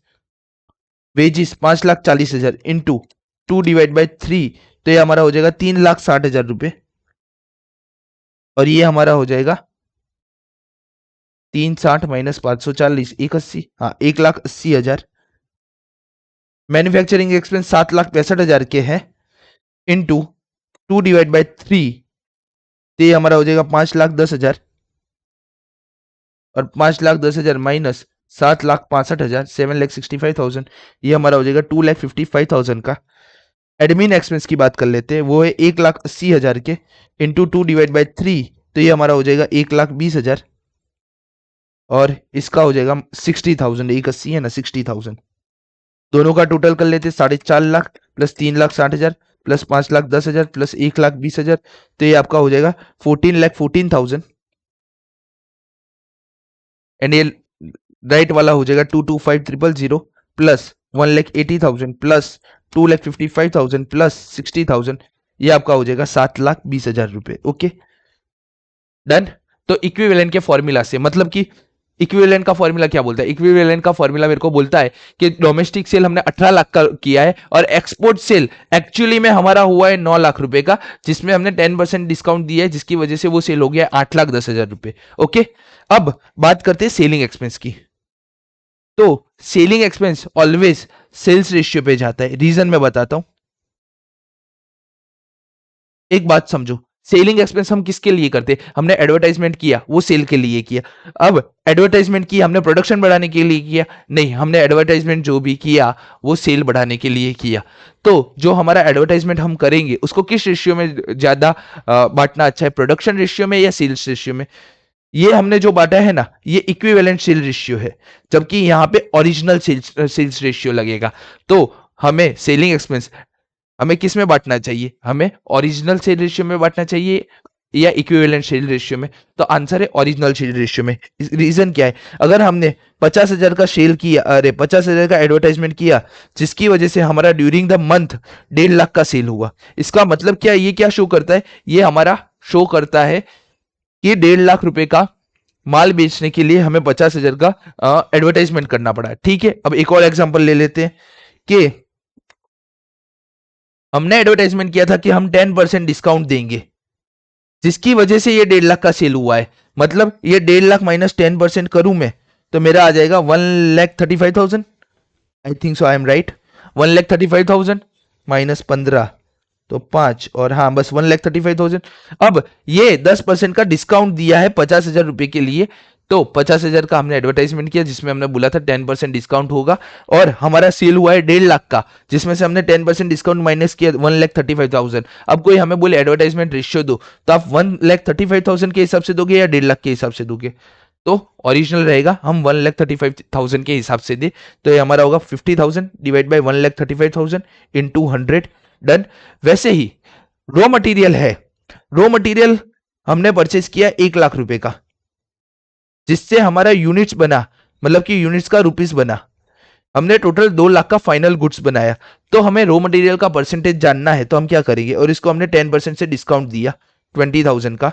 Speaker 1: वेजिस 5,40,000 इंटू 2/3, तो ये हमारा हो जाएगा 3,60,000 रुपये। और ये हमारा हो जाएगा 360 माइनस 540, 180, हाँ 1,80,000। मैन्युफैक्चरिंग एक्सपेंस 7,65,000 के हैं, इंटू 2/3, तो ये हमारा हो जाएगा 5,10,000, और 5,10,000 माइनस 7,65,000, 7,65,000, ये हमारा हो जाएगा 2,55,000 का। एडमिन एक्सपेंस की बात कर लेते हैं, वो है 1,80,000 के, इंटू 2/3, तो ये हमारा हो जाएगा 1,20,000, और इसका हो जाएगा 60,000, 1,80 है ना, 60,000। दोनों का टोटल कर लेते हैं, 4.5 लाख प्लस 3,60,000 प्लस 5,10,000 प्लस 1,20,000, तो ये आपका हो जाएगा 14,14,000। एंड ये राइट वाला हो जाएगा 225,000 प्लस 1,80,000 प्लस 2,55,000 प्लस 60,000, ये आपका हो जाएगा 7,20,000 रुपए। Okay done. तो इक्विवेलेंट के फॉर्मूला से, मतलब कि इक्विवेलेंट का फॉर्मूला क्या बोलता है? इक्विवेलेंट का फॉर्मूला मेरे को बोलता है कि डोमेस्टिक सेल हमने 18 लाख का किया है और एक्सपोर्ट सेल एक्चुअली में हमारा हुआ है 9 लाख रुपए का, जिसमें हमने 10% डिस्काउंट दिया है, जिसकी वजह से वो सेल हो गया 8,10,000 रुपए। ओके अब बात करते हैं सेलिंग एक्सपेंस की। तो selling expense always sales ratio पे जाता है। रीजन मैं बताता हूं, एक बात समझो। सेलिंग एक्सपेंस हम किसके लिए करते? हमने एडवर्टाइजमेंट किया, वो सेल के लिए किया। अब एडवर्टाइजमेंट की हमने प्रोडक्शन बढ़ाने के लिए किया? नहीं, हमने एडवर्टाइजमेंट जो भी किया वो सेल बढ़ाने के लिए किया। तो जो हमारा एडवर्टाइजमेंट हम करेंगे उसको किस रेशियो में ज्यादा बांटना अच्छा है, प्रोडक्शन रेशियो में या सेल्स रेशियो में? ये हमने जो बांटा है ना, ये इक्विवेलेंट सेल रेशियो है, जबकि यहाँ पे ओरिजिनल सेल्स रेशियो लगेगा। तो हमें सेलिंग एक्सपेंस हमें किस में बांटना चाहिए? हमें ओरिजिनल सेल रेशियो में बांटना चाहिए या इक्विवेलेंट सेल रेशियो में? तो आंसर है ओरिजिनल सेल रेशियो में। रीजन क्या है? अगर हमने 50,000 का सेल किया, अरे 50,000 का एडवर्टाइजमेंट किया, जिसकी वजह से हमारा ड्यूरिंग द मंथ 1.5 लाख का सेल हुआ, इसका मतलब क्या? ये क्या शो करता है? ये हमारा शो करता है कि 1.5 लाख रुपए का माल बेचने के लिए हमें 50,000 का एडवर्टाइजमेंट करना पड़ा। ठीक है, अब एक और एग्जांपल ले लेते हैं कि हमने एडवर्टाइजमेंट किया था कि हम 10% डिस्काउंट देंगे, जिसकी वजह से ये 1.5 लाख का सेल हुआ है। मतलब ये 1.5 लाख माइनस 10% करूं मैं, तो मेरा आ जाएगा 1,35,000। I think so I am right. 1,35,000 minus 15 तो 5, और हाँ बस 1,35,000। अब ये 10% का डिस्काउंट दिया है 50,000 रुपए के लिए। तो 50,000 का हमने एडवर्टाइजमेंट किया, जिसमें हमने बोला था 10% डिस्काउंट होगा, और हमारा सेल हुआ है 1.5 लाख का, जिसमें से हमने 10% डिस्काउंट माइनस किया 1,35,000। अब कोई हमें बोले एडवर्टाइजमेंट रेशियो दो, तो आप 1,35,000 के हिसाब से दोगे या 1.5 लाख के हिसाब से दोगे? तो ओरिजिनल रहेगा, हम 1,35,000 के हिसाब से दे, तो ये हमारा होगा 50,000 डिवाइड बाई 1,35,000 इंटू 100। डन। वैसे ही रॉ मटेरियल है, रॉ मटेरियल हमने परचेज किया 1 लाख रुपए का, जिससे हमारा यूनिट्स बना, मतलब कि यूनिट्स का रुपीस बना। हमने टोटल 2 लाख का फाइनल गुड्स बनाया। तो हमें रॉ मटेरियल का परसेंटेज जानना है, तो हम क्या करेंगे? और इसको हमने 10% से डिस्काउंट दिया 20,000 का,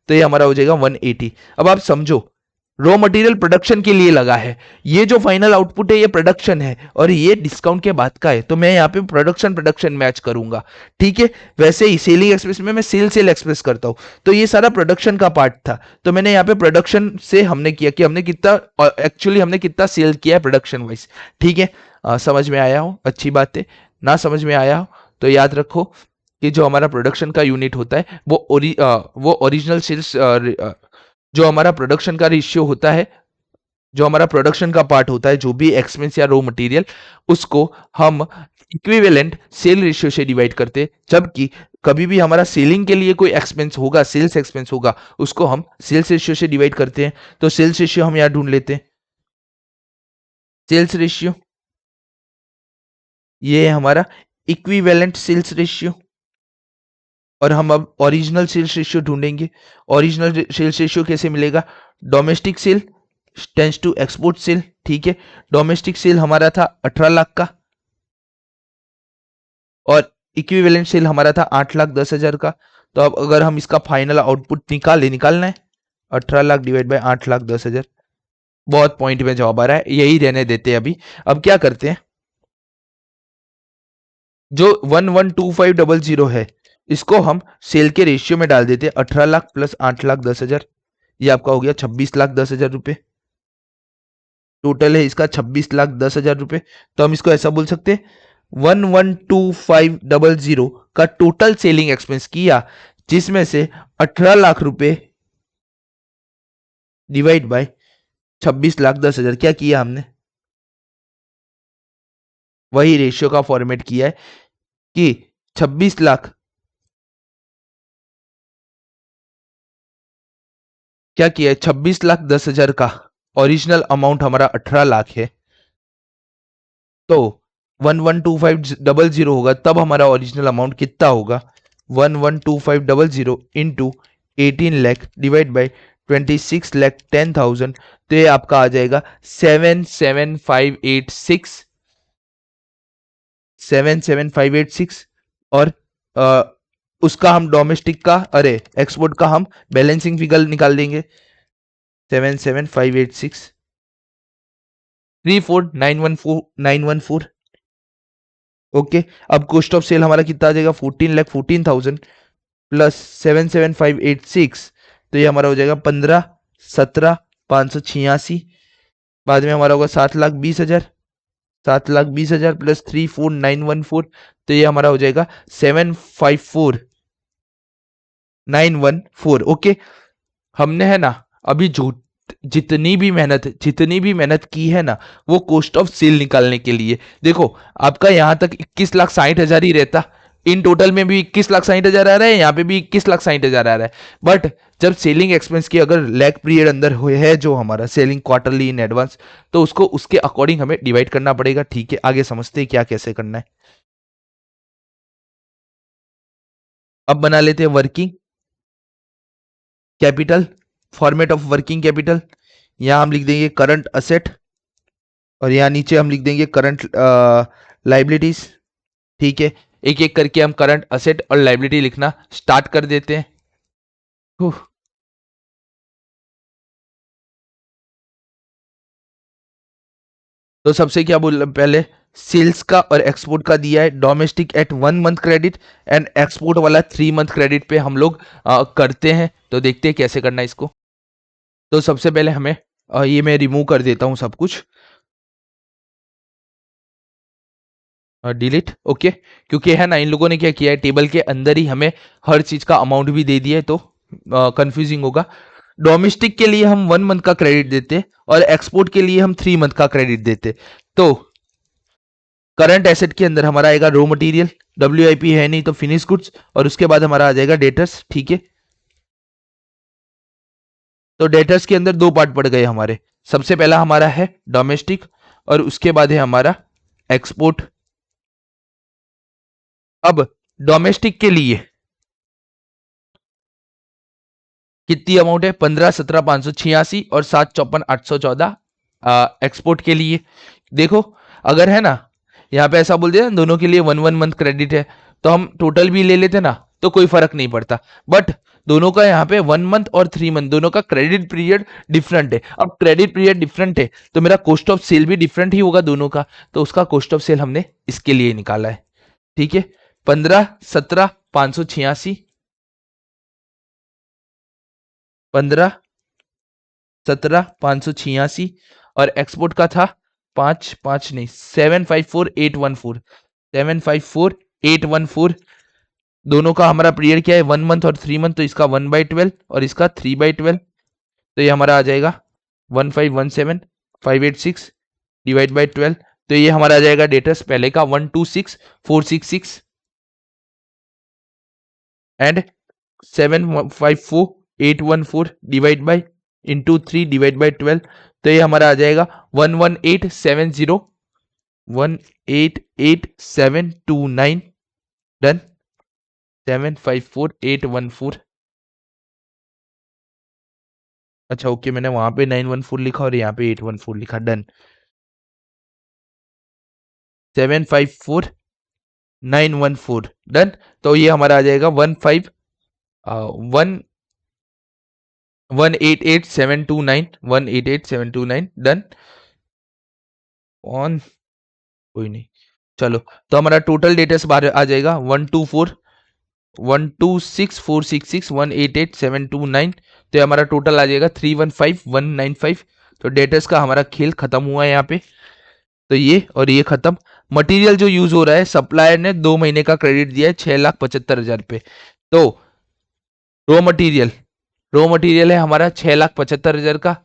Speaker 1: तो ये हमारा हो जाएगा 180। अब आप समझो, रॉ मटेरियल प्रोडक्शन के लिए लगा है, ये जो फाइनल आउटपुट है ये प्रोडक्शन है, और ये डिस्काउंट के बाद का है, तो मैं यहाँ पे प्रोडक्शन मैच करूंगा। ठीक है, वैसे ही सेलिंग एक्सप्रेस में मैं सेल एक्सप्रेस करता हूँ, तो ये सारा प्रोडक्शन का पार्ट था, तो मैंने यहाँ पे प्रोडक्शन से हमने किया कि हमने कितना एक्चुअली हमने कितना सेल किया है प्रोडक्शन वाइज। ठीक है, समझ में आया हो? अच्छी बात है। ना समझ में आया हो तो याद रखो कि जो हमारा प्रोडक्शन का यूनिट होता है वो ओरिजिनल सेल्स, जो हमारा प्रोडक्शन का रेशियो होता है, जो हमारा प्रोडक्शन का पार्ट होता है, जो भी एक्सपेंस या रॉ मटेरियल, उसको हम इक्विवेलेंट सेल रेशियो से डिवाइड करते हैं। जबकि कभी भी हमारा सेलिंग के लिए कोई एक्सपेंस होगा, सेल्स एक्सपेंस होगा, उसको हम सेल्स रेशियो से डिवाइड करते हैं। तो सेल्स रेशियो हम यहां ढूंढ लेते हैं। सेल्स रेशियो ये है हमारा इक्विवेलेंट सेल्स रेशियो, और हम अब ओरिजिनल सेल्स रेशियो ढूंढेंगे। ओरिजिनल सेल्स रेशियो कैसे मिलेगा? Domestic sale tends to export sale. ठीक है, डोमेस्टिक सेल हमारा था 18 लाख का, और इक्विवेलेंट सेल हमारा था 8,10,000 का। तो अब अगर हम इसका फाइनल आउटपुट निकालना है, 18 लाख डिवाइड बाय 8,10,000। बहुत पॉइंट में जवाब आ रहा है, यही रहने देते हैं अभी। अब क्या करते हैं, जो 112500 है, इसको हम सेल के रेशियो में डाल देते हैं। 18 लाख प्लस 8,10,000, ये आपका हो गया 26,10,000 रुपए। टोटल है इसका 26,10,000 रुपए। तो हम इसको ऐसा बोल सकते हैं, 112500 का टोटल सेलिंग एक्सपेंस किया, जिसमें से 18 लाख रुपए डिवाइड बाय 26,10,000 क्या किया हमने? वही रेशियो का फॉर्मेट किया है कि 26 लाख क्या किया है, 26,10,000 का ओरिजिनल अमाउंट हमारा 18 लाख है, तो 112500 होगा, तब हमारा ओरिजिनल अमाउंट कितना होगा? 112500 इंटू 18 लाख डिवाइड बाई 26,10,000, तो ये आपका आ जाएगा 77586 77586 और उसका हम डोमेस्टिक का अरे एक्सपोर्ट का हम बैलेंसिंग फिगर निकाल देंगे 77586 34914 ओके। अब कॉस्ट ऑफ सेल हमारा कितना आ जाएगा 14,14,000 प्लस 77586 तो ये हमारा हो जाएगा 15,17,586। बाद में हमारा होगा 7,20,000 7,20,000 प्लस 34914 तो ये हमारा हो जाएगा 754,914 ओके। हमने है ना अभी जितनी भी मेहनत की है ना वो कॉस्ट ऑफ सेल निकालने के लिए। देखो आपका यहाँ तक 21,60,000 ही रहता, इन टोटल में भी 21,60,000 आ रहा है, यहाँ पे भी 21,60,000 आ रहा है। बट जब सेलिंग एक्सपेंस की अगर लैग पीरियड अंदर हुए है जो हमारा सेलिंग क्वार्टरली इन एडवांस तो उसको उसके अकॉर्डिंग हमें डिवाइड करना पड़ेगा। ठीक है, आगे समझते हैं क्या कैसे करना है। अब बना लेते हैं working capital, format of working capital. यहां हम लिख देंगे करंट असेट और यहाँ नीचे हम लिख देंगे करंट लाइबिलिटीज। ठीक है, एक एक करके हम करंट असेट और लाइबिलिटी लिखना स्टार्ट कर देते हैं। तो सबसे क्या बोल पहले सेल्स का और एक्सपोर्ट का दिया है domestic at 1 month credit and export वाला 3 मंथ क्रेडिट पे हम लोग करते हैं। तो देखते हैं कैसे करना है इसको। तो सबसे पहले हमें ये मैं रिमूव कर देता हूं सब कुछ, डिलीट ओके। क्योंकि है ना इन लोगों ने क्या किया है टेबल के अंदर ही हमें हर चीज का अमाउंट भी दे दिया है तो कंफ्यूजिंग होगा। डोमेस्टिक के लिए हम 1 मंथ का क्रेडिट देते और एक्सपोर्ट के लिए हम 3 मंथ का क्रेडिट देते। तो करंट एसेट के अंदर हमारा आएगा रॉ मटेरियल, WIP है नहीं तो फिनिश गुड्स, और उसके बाद हमारा आ जाएगा डेटर्स। ठीक है, तो डेटर्स के अंदर दो पार्ट पड़ गए हमारे। सबसे पहला हमारा है डोमेस्टिक और उसके बाद है हमारा एक्सपोर्ट। अब डोमेस्टिक के लिए कितनी अमाउंट है 15,17,586 और 7,54,814 एक्सपोर्ट के लिए। देखो अगर है ना यहाँ पे ऐसा बोल दिया दोनों के लिए 1 मंथ क्रेडिट है तो हम टोटल भी ले लेते ना तो कोई फर्क नहीं पड़ता। बट दोनों का यहाँ पे 1 मंथ और 3 मंथ दोनों का क्रेडिट पीरियड डिफरेंट है। अब क्रेडिट पीरियड डिफरेंट है तो मेरा कॉस्ट ऑफ सेल भी डिफरेंट ही होगा दोनों का, तो उसका कॉस्ट ऑफ सेल हमने इसके लिए निकाला है। ठीक है, 15,17,586 15,17,586 और एक्सपोर्ट का था 754,814 दोनों का हमारा पीरियड क्या है 1 मंथ और 3 मंथ, तो इसका 1/12 और इसका 3/12 तो ये हमारा आ जाएगा 15,17,586 डिवाइड बाई 12 तो ये हमारा आ जाएगा डेटर्स पहले का 126,466 and 754,814 divide by into 3 divide by 12 तो ये हमारा आ जाएगा 118,701 188,729 डन 754,814। अच्छा ओके, मैंने वहां पे 914 लिखा और यहाँ पे 814 लिखा, डन 754,914 डन। तो ये हमारा आ जाएगा 188,729 डन ऑन कोई नहीं। चलो तो हमारा टोटल डेटर्स बाहर आ जाएगा 124,186,466,188,729 तो हमारा टोटल आ जाएगा 315,195। तो डेटर्स का हमारा खेल खत्म हुआ है यहाँ पे। तो ये और ये खत्म। मटेरियल जो यूज हो रहा है सप्लायर ने 2 महीने का क्रेडिट दिया है 6,75,000 पे। तो रॉ मटेरियल है हमारा 6,75,000 का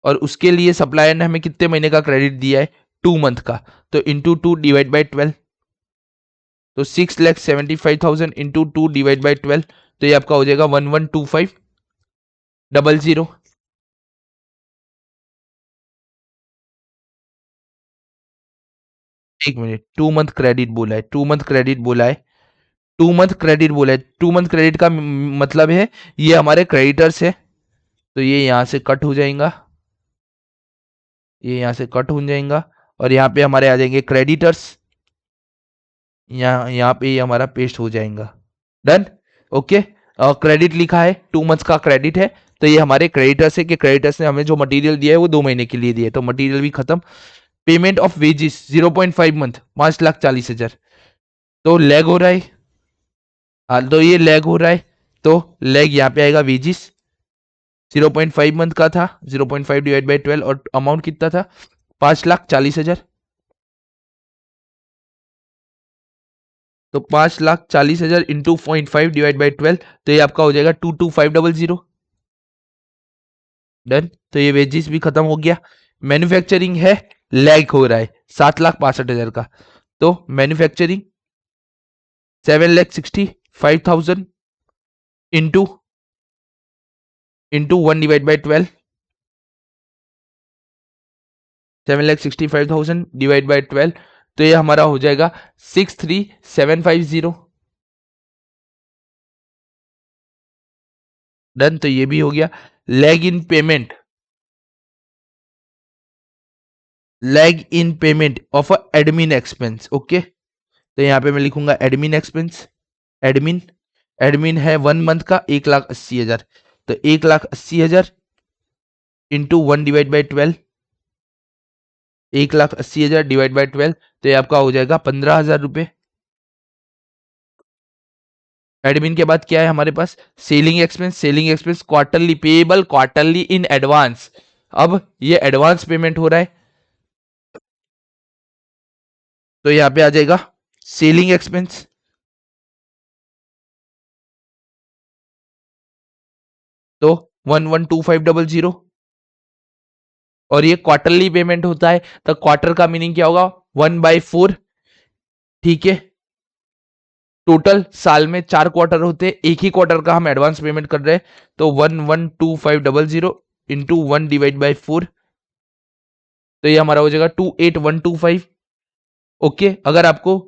Speaker 1: और उसके लिए सप्लायर ने हमें कितने महीने का क्रेडिट दिया है 2 मंथ का, तो इंटू 2 डिवाइड बाई 12 तो 6,75,000 इंटू 2 डिवाइड बाई 12 तो ये आपका हो जाएगा 1125,000। एक मिनट, 2 मंथ क्रेडिट बोला है 2 मंथ क्रेडिट बोला है 2 मंथ क्रेडिट बोला है 2 मंथ क्रेडिट का मतलब है ये हमारे क्रेडिटर्स है तो ये यहां से कट हो जाएगा, ये यहाँ से कट हो जाएगा और यहाँ पे हमारे आ जाएंगे क्रेडिटर्स, यहाँ पे ये हमारा पेस्ट हो जाएगा। डन। ओके। क्रेडिट लिखा है, 2 मंथ्स का क्रेडिट है, तो ये हमारे क्रेडिटर्स है कि क्रेडिटर्स ने हमें जो मटेरियल दिया है वो 2 महीने के लिए दिया है, तो मटेरियल भी खत्म। पेमेंट ऑफ वेजेस 0.5 मंथ 5,40,000, तो लैग हो रहा है। हाँ, तो ये लैग हो रहा है, तो लैग यहाँ पे आएगा वेजिस 0.5 मंथ का था, 0.5 डिवाइड बाई 12 और अमाउंट कितना था 5,40,000, तो 5,40,000 इंटू 0.5 डिवाइड बाई 12, तो ये आपका हो जाएगा 22500। डन। तो ये वेजिस भी खत्म हो गया। मैन्युफैक्चरिंग है, लैग हो रहा है 7,65,000 का, तो manufacturing 7,65,000 into 1 divide by 12, 7,65,000 divide by 12, तो ये हमारा हो जाएगा 63750। डन। तो ये भी हो गया। Lag in payment, lag in payment of a admin expense. Okay, तो यहाँ पे मैं लिखूंगा एडमिन एक्सपेंस। एडमिन, एडमिन है 1 मंथ का 1,80,000, तो 1,80,000 into 1 divide by 12, 1,80,000 divide by 12, तो ये आपका हो जाएगा 15,000 रुपए। एडमिन के बाद क्या है हमारे पास, selling expense. Selling expense quarterly payable, quarterly in advance. अब ये एडवांस पेमेंट हो रहा है, तो यहां पे आ जाएगा सेलिंग एक्सपेंस, तो 112500, और ये क्वार्टरली पेमेंट होता है, तो क्वार्टर का मीनिंग क्या होगा 1/4। ठीक है, टोटल साल में 4 क्वार्टर होते हैं, एक ही क्वार्टर का हम एडवांस पेमेंट कर रहे हैं, तो 112500 इंटू 1 डिवाइड बाई 4, तो ये हमारा हो जाएगा 28125। ओके, अगर आपको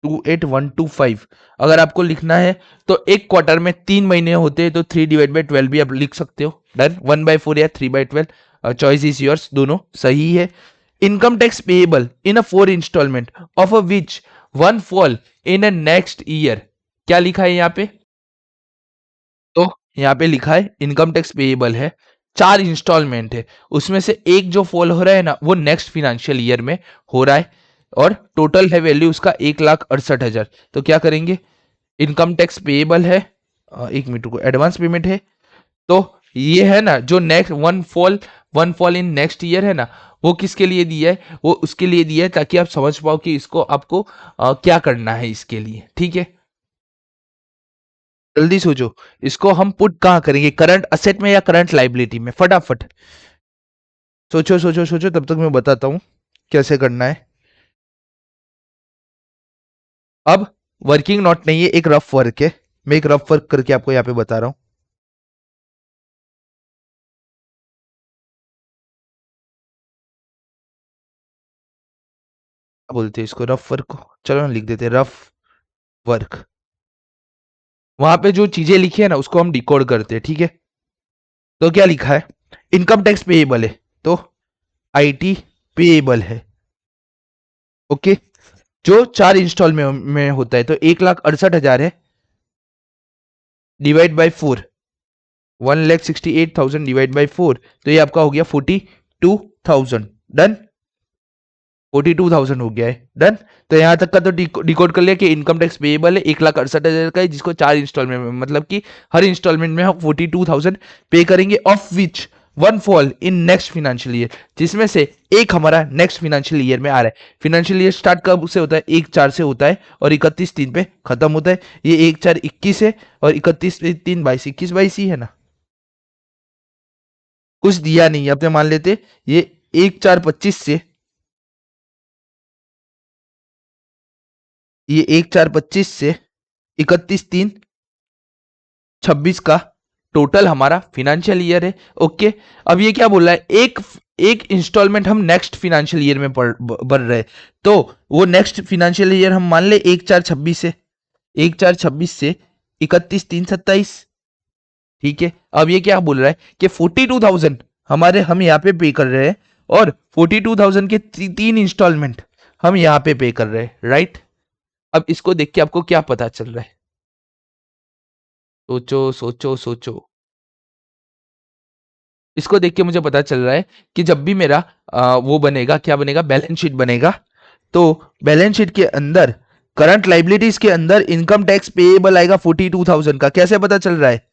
Speaker 1: 28125 अगर आपको लिखना है तो एक क्वार्टर में 3 महीने होते हैं, तो 3 डिवाइड बाई 12 भी आप लिख सकते हो। डन। 1/4 या 3/12, चॉइस इज योर्स, दोनों सही है। Income tax payable in a 4 instalment of a which 1 fall in a next year, क्या लिखा है यहाँ पे, तो यहाँ पे लिखा है इनकम टैक्स पेएबल है, 4 इंस्टॉलमेंट है, उसमें से एक जो फॉल हो रहा है ना वो नेक्स्ट फिनेंशियल ईयर में हो रहा है, और टोटल है वैल्यू उसका 1,68,000। तो क्या करेंगे, इनकम टैक्स पेएबल है, एक मिनट को, एडवांस पेमेंट है, तो ये है ना जो next one fall in next year है ना, वो किसके लिए दिया है, वो उसके लिए दिया है ताकि आप समझ पाओ कि इसको आपको क्या करना है इसके लिए। ठीक है, जल्दी सोचो, इसको हम पुट कहाँ करेंगे, करंट असेट में या करंट लाइबिलिटी में, फटाफट सोचो सोचो सोचो, तब तक मैं बताता हूं कैसे करना है। अब वर्किंग नोट नहीं है, एक रफ वर्क है, मैं एक रफ वर्क करके आपको यहाँ पे बता रहा हूं। क्या बोलते हैं इसको, रफ वर्क को, चलो ना लिख देते हैं रफ वर्क। वहां पे जो चीजें लिखी है ना उसको हम डिकोड करते हैं। ठीक है, तो क्या लिखा है, इनकम टैक्स पेएबल है, तो आईटी पेएबल है। ओके, जो 4 इंस्टॉल में होता है, तो 1,68,000 है, डिवाइड बाई 4, 1,68,000 डिवाइड बाई 4, तो ये आपका हो गया 42,000। डन। 42,000 हो गया है। डन। तो यहां तक का तो डिकोड कर लिया कि इनकम टैक्स पेएबल है 1,68,000 का है, जिसको 4 इंस्टॉलमेंट में, मतलब कि हर इंस्टॉलमेंट में हम 42,000 पे करेंगे, of which 1 fall in next financial year, जिसमें से एक हमारा नेक्स्ट फिनेंशियल ईयर में आ रहा है। फिनेंशियल ईयर स्टार्ट कब से होता है, 1/4 से होता है और 31/3 पे खत्म होता है। ये 1/4 21 है और 31/3 22, 21-22 ही है ना, कुछ दिया नहीं, अपने मान लेते ये 1/4 25 से, ये 1/4 25 से 31/3/26 का टोटल हमारा फिनेंशियल ईयर है। ओके, अब ये क्या बोल रहा है, एक एक इंस्टॉलमेंट हम नेक्स्ट फिनेंशियल ईयर में भर रहे हैं, तो वो नेक्स्ट फिनेंशियल ईयर हम मान ले 1/4/26 से, 1/4/26 से 31/3/27। ठीक है, अब ये क्या बोल रहा है कि 42,000 हमारे हम यहाँ पे पे कर रहे हैं, और 42,000 के 3 इंस्टॉलमेंट हम यहाँ पे कर रहे हैं, राइट। अब इसको देख के आपको क्या पता चल रहा है? सोचो सोचो सोचो। इसको देख के मुझे पता चल रहा है कि जब भी मेरा वो बनेगा, क्या बनेगा, बैलेंस शीट बनेगा, तो बैलेंस शीट के अंदर करंट लाइबिलिटीज के अंदर इनकम टैक्स पेएबल आएगा 42,000 का। कैसे पता चल रहा है?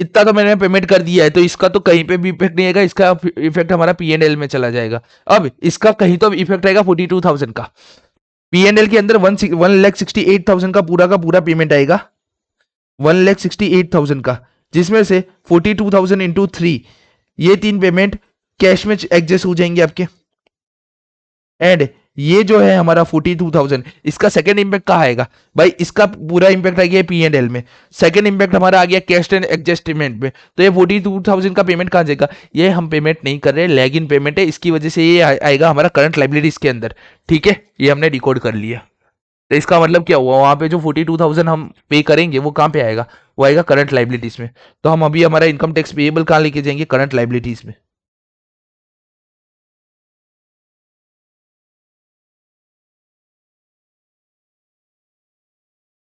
Speaker 1: इतना तो मैंने पेमेंट कर दिया है, तो इसका तो कहीं पे भी इफेक्ट नहीं आएगा, इसका इफेक्ट हमारा पीएनएल में चला जाएगा। अब इसका कहीं तो इफेक्ट आएगा 42,000 का। पीएनएल के अंदर 1,68,000 का पूरा पेमेंट आएगा, 1,68,000 का, जिसमें से 42,000 इंटू 3, ये 3 पेमेंट कैश में एडजस्ट हो जाएंगे आपके। एंड ये जो है हमारा 42,000, इसका सेकंड इंपैक्ट कहाँ आएगा भाई? इसका पूरा इंपैक्ट आ गया पीएनएल में, सेकंड इंपैक्ट हमारा आ गया कैश एंड एडजस्टमेंट में। तो ये 42,000 का पेमेंट कहाँ जाएगा? ये हम पेमेंट नहीं कर रहे, लैग इन पेमेंट है, इसकी वजह से ये आएगा हमारा करंट लाइबिलिटीज के अंदर। ठीक है, ये हमने डिकोड कर लिया। तो इसका मतलब क्या हुआ? वहां पे जो 42,000 हम पे करेंगे वो कहाँ पे आएगा? वो आएगा करंट लाइबिलिटीज में। तो हम अभी हमारा इनकम टैक्स पेएबल कहाँ लेके जाएंगे? करंट लाइबिलिटीज में।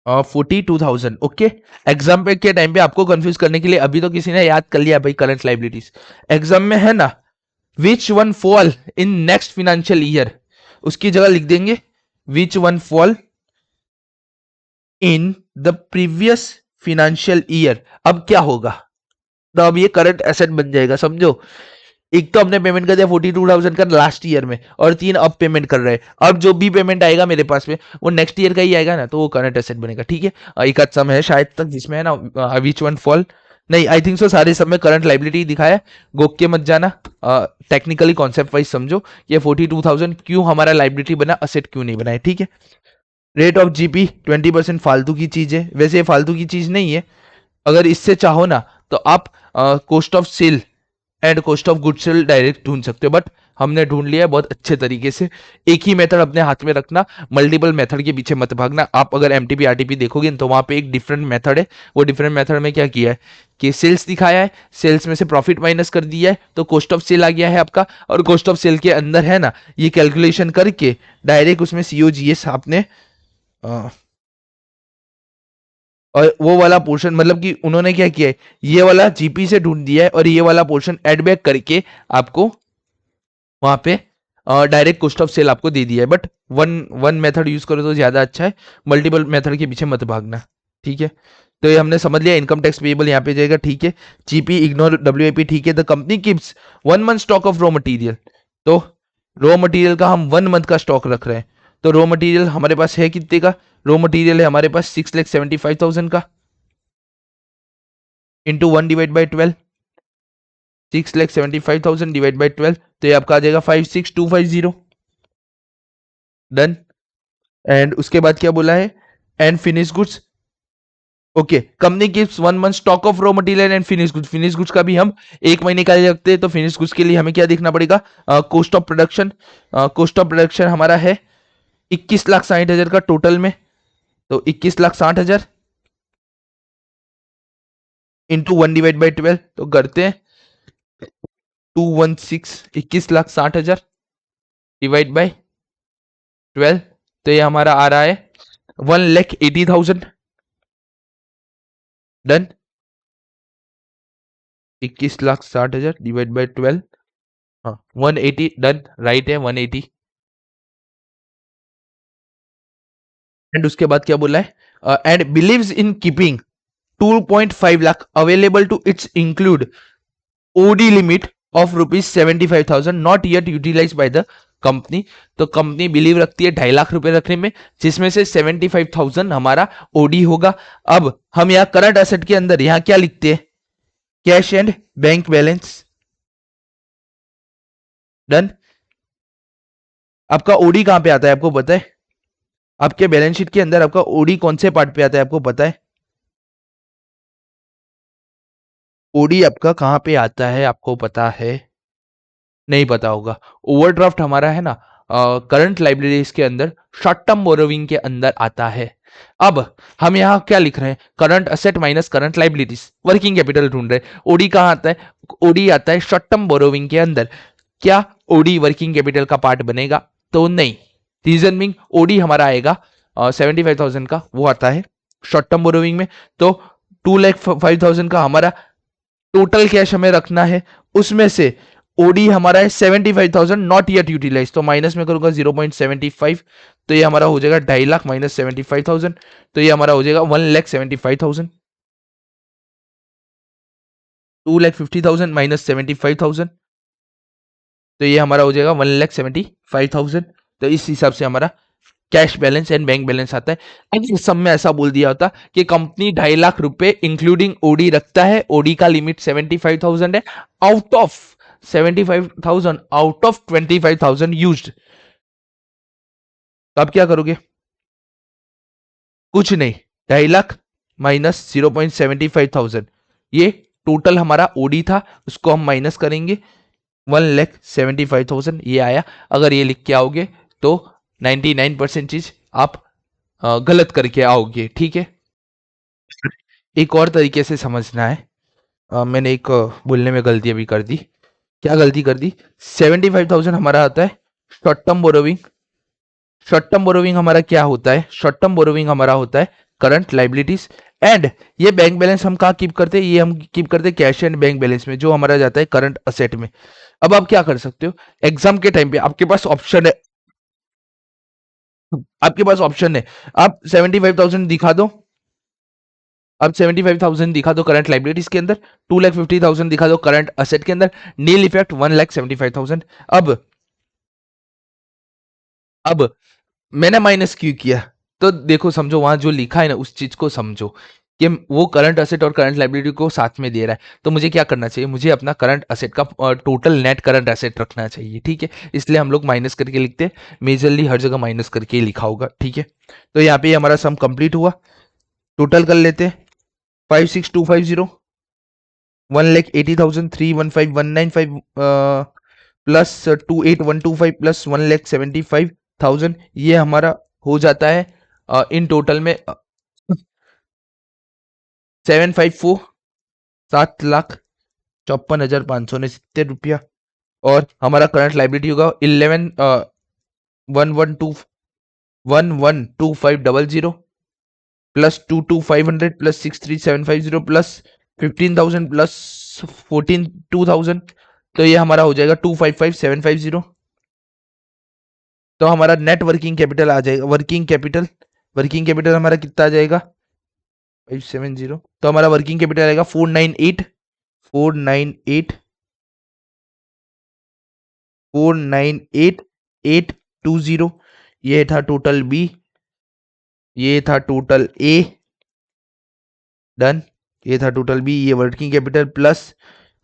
Speaker 1: 42,000, ओके। एग्जाम पे के टाइम पे आपको कंफ्यूज करने के लिए अभी तो किसी ने याद कर लिया भाई करंट लाइबिलिटीज, एग्जाम में है ना, which one fall in next financial year, उसकी जगह लिख देंगे which one fall in the previous financial year. अब क्या होगा? तो अब ये करंट एसेट बन जाएगा, समझो। एक तो हमने पेमेंट कर दिया 42,000 का लास्ट ईयर में, और 3 अब पेमेंट कर रहे हैं। अब जो भी पेमेंट आएगा मेरे पास में वो नेक्स्ट ईयर का ही आएगा ना, तो वो करंट एसेट बनेगा। ठीक है, एक आध सम है शायद तक जिसमें है ना विच वन फॉल, नहीं आई थिंक सो सारे सब में करंट लाइबिलिटी दिखाया है, गोक के मत जाना। टेक्निकली कॉन्सेप्ट वाइज समझो, ये 42,000 क्यों हमारा लाइबिलिटी बना, असेट क्यों नहीं बना है। ठीक है, रेट ऑफ जीपी 20% फालतू की चीज है, वैसे ये फालतू की चीज नहीं है। अगर इससे चाहो ना तो आप cost of sale and cost of good sale direct ढूंढ सकते हो, बट हमने ढूंढ लिया है बहुत अच्छे तरीके से। एक ही मेथड अपने हाथ में रखना, मल्टीपल मेथड के पीछे मत भागना। आप अगर एमटीपी आरटीपी देखोगे तो वहां पे एक डिफरेंट मेथड है, वो डिफरेंट मेथड में क्या किया है कि सेल्स दिखाया है, सेल्स में से प्रॉफिट माइनस कर दिया है, तो कॉस्ट ऑफ सेल आ गया है आपका, और कॉस्ट ऑफ सेल के अंदर है ना ये कैलकुलेशन करके डायरेक्ट उसमें सीओजीएस आपने और वो वाला पोर्शन, मतलब कि उन्होंने क्या किया है, ये वाला जीपी से ढूंढ दिया है और ये वाला पोर्शन एड बैक करके आपको वहां पे डायरेक्ट कॉस्ट ऑफ सेल आपको दे दिया है। But one one method use करो तो ज्यादा अच्छा है, मल्टीपल मेथड के पीछे मत भागना। ठीक है, तो ये हमने समझ लिया, इनकम टैक्स पेएबल यहाँ पे जाएगा। ठीक है, जीपी इग्नोर डब्ल्यूआईपी। ठीक है, the company keeps 1 month stock of raw material, तो रॉ मटेरियल का हम 1 मंथ का स्टॉक रख रहे हैं। तो रॉ मटेरियल हमारे पास है कितने का? रॉ मटेरियल है हमारे पास 6,75,000 का, इंटू 1/12, 6,75,000 डिवाइड बाई 12, तो ये आपका आ जाएगा 56,250। डन। एंड उसके बाद क्या बोला है? And finish goods, okay. Company keeps 1 month stock of raw material and finish goods, finish goods का भी हम 1 महीने का रखते हैं, तो फिनिश गुड्स के लिए हमें क्या देखना पड़ेगा? Cost of production, cost of production हमारा है 21,60,000 का टोटल में, तो 21,60,000 इंटू 1/12, तो करते हैं 216, 21,60,000 डिवाइड बाई 12, तो ये हमारा आ रहा है 1,80,000। डन। 21,60,000 डिवाइड बाई 12, हाँ 180, डन, राइट है 180। एंड उसके बाद क्या बोला है? And believes in keeping 2.5 lakh available to its include OD limit of ₹75,000 not yet utilize by the company. तो कंपनी बिलीव रखती है 2.5 लाख रुपए रखने में, जिसमें से 75,000 हमारा ओडी होगा। अब हम यहाँ करंट एसेट के अंदर यहाँ क्या लिखते हैं? Cash and bank balance. Done. आपका ओडी कहां पे आता है आपको पता है? आपके बैलेंस शीट के अंदर आपका ओडी कौन से पार्ट पे आता है आपको पता है? ओडी आपका कहां पे आता है आपको पता है? नहीं पता होगा। ओवरड्राफ्ट हमारा है ना, करंट लाइबिलिटीज के अंदर, शॉर्ट टर्म बोरोविंग के अंदर आता है। अब हम यहाँ क्या लिख रहे हैं, current asset minus current liabilities, working capital ढूंढ रहे हैं। ओडी कहाँ आता है, ओडी आता है शॉर्ट टर्म बोरोविंग के अंदर। क्या ओडी वर्किंग कैपिटल का पार्ट बनेगा, तो नहीं। रीजन बिंग ओडी हमारा आएगा 75,000 का, वो आता है शॉर्ट टर्म बोरोविंग में। तो 2,05,000 का हमारा टोटल कैश हमें रखना है, उसमें से ओडी हमारा है 75,000 नॉट येट यूटिलाइज, तो माइनस में करूंगा 0.75, तो ये हमारा हो जाएगा 2.5 लाख माइनस 75,000, तो ये हमारा हो जाएगा 1,75,000। 2,50,000 माइनस 75,000, तो ये हमारा हो जाएगा 1,75,000। तो इस हिसाब से हमारा cash balance and bank balance आता है। अगर इस सब में ऐसा बोल दिया होता कि कंपनी 2.5 लाख रुपए इंक्लूडिंग ओडी रखता है, ओडी का लिमिट 75,000 है, out of 75,000 out of 25,000 used, तो आप क्या करोगे, कुछ नहीं, 2.5 लाख माइनस 0.75,000, ये टोटल हमारा ओडी था, उसको हम माइनस करेंगे 1,75,000, ये आया। अगर ये लिख के आओगे तो 99% चीज आप गलत करके आओगे, ठीक है। एक और तरीके से समझना है, मैंने एक बोलने में गलती अभी कर दी। क्या गलती कर दी, 75,000 हमारा आता है short term borrowing. Short term borrowing हमारा क्या होता है, शॉर्ट टर्म बोरोविंग हमारा होता है करंट लाइबिलिटीज, एंड ये बैंक बैलेंस हम कहाँ कीप करते हैं, ये हम कीप करते हैं कैश एंड बैंक बैलेंस में, जो हमारा जाता है करंट असेट में। अब आप क्या कर सकते हो, एग्जाम के टाइम पे आपके पास ऑप्शन है, आपके पास ऑप्शन है, आप 75,000 दिखा दो, अब 75,000 दिखा दो करंट लाइबिलिटीज के अंदर, 2,50,000 दिखा दो करंट असेट के अंदर, नील इफेक्ट 1,75,000। अब मैंने माइनस क्यों किया, तो देखो समझो, वहां जो लिखा है ना उस चीज को समझो कि वो करंट असेट और करंट लाइबिलिटी को साथ में दे रहा है, तो मुझे क्या करना चाहिए, मुझे अपना करंट असेट का टोटल नेट करंट असेट रखना चाहिए, ठीक है। इसलिए हम लोग माइनस करके लिखते हैं, मेजरली हर जगह माइनस करके ही लिखा होगा, ठीक है। तो यहाँ पे हमारा सम कंप्लीट हुआ, टोटल कर लेते हैं, 56,250, 1,80,000, 315,195 प्लस 28,125 प्लस 1,75,000, ये हमारा हो जाता है इन टोटल में 754, 7,54,570 और हमारा करंट लाइबिलिटी होगा 11,112,500 प्लस 22,500 प्लस 63,750 प्लस 15,000 प्लस 14,2,000, तो ये हमारा हो जाएगा 255,750। तो हमारा नेट वर्किंग कैपिटल आ जाएगा, वर्किंग कैपिटल हमारा कितना आ जाएगा 570, तो हमारा वर्किंग कैपिटल आएगा 498,820। ये था टोटल बी, ये था टोटल ए, डन। ये था टोटल बी, ये वर्किंग कैपिटल प्लस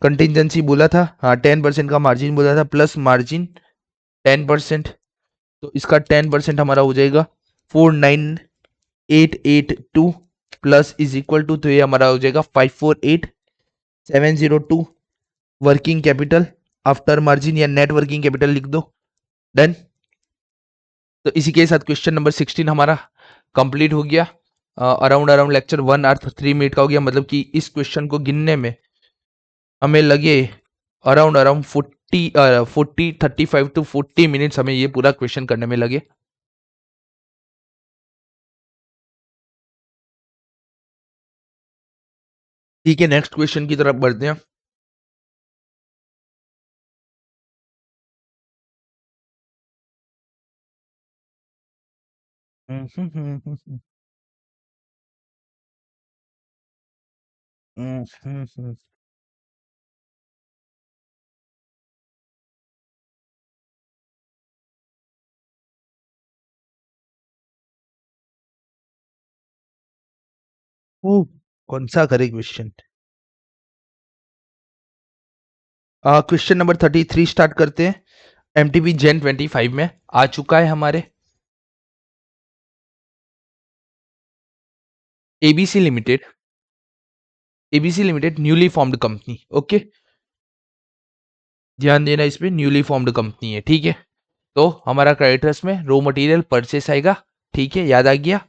Speaker 1: कंटिजेंसी बोला था, हाँ 10% का मार्जिन बोला था, प्लस मार्जिन 10%, तो इसका 10% हमारा हो जाएगा 49882 प्लस इज इक्वल टू, तो ये हमारा हो जाएगा 548,702 वर्किंग कैपिटल आफ्टर मार्जिन या नेट वर्किंग कैपिटल लिख दो, डन। तो इसी के साथ क्वेश्चन नंबर 16 हमारा कंप्लीट हो गया। अराउंड लेक्चर 1 आवर 3 मिनट का हो गया, मतलब कि इस क्वेश्चन को गिनने में हमें लगे अराउंड 35 टू 40 मिनट्स हमें ये पूरा क्वेश्चन करने में लगे। ठीक है, नेक्स्ट क्वेश्चन की तरफ बढ़ते हैं। कौन सा करे क्वेश्चन, क्वेश्चन नंबर 33 स्टार्ट करते हैं। एमटीबी जेन 25 में आ चुका है हमारे। ABC limited, newly formed company, okay, ध्यान देना, इस पे न्यूली फॉर्म्ड कंपनी है, ठीक है। तो हमारा क्रेडिटर्स में रॉ मटेरियल परचेस आएगा, ठीक है, याद आ गया।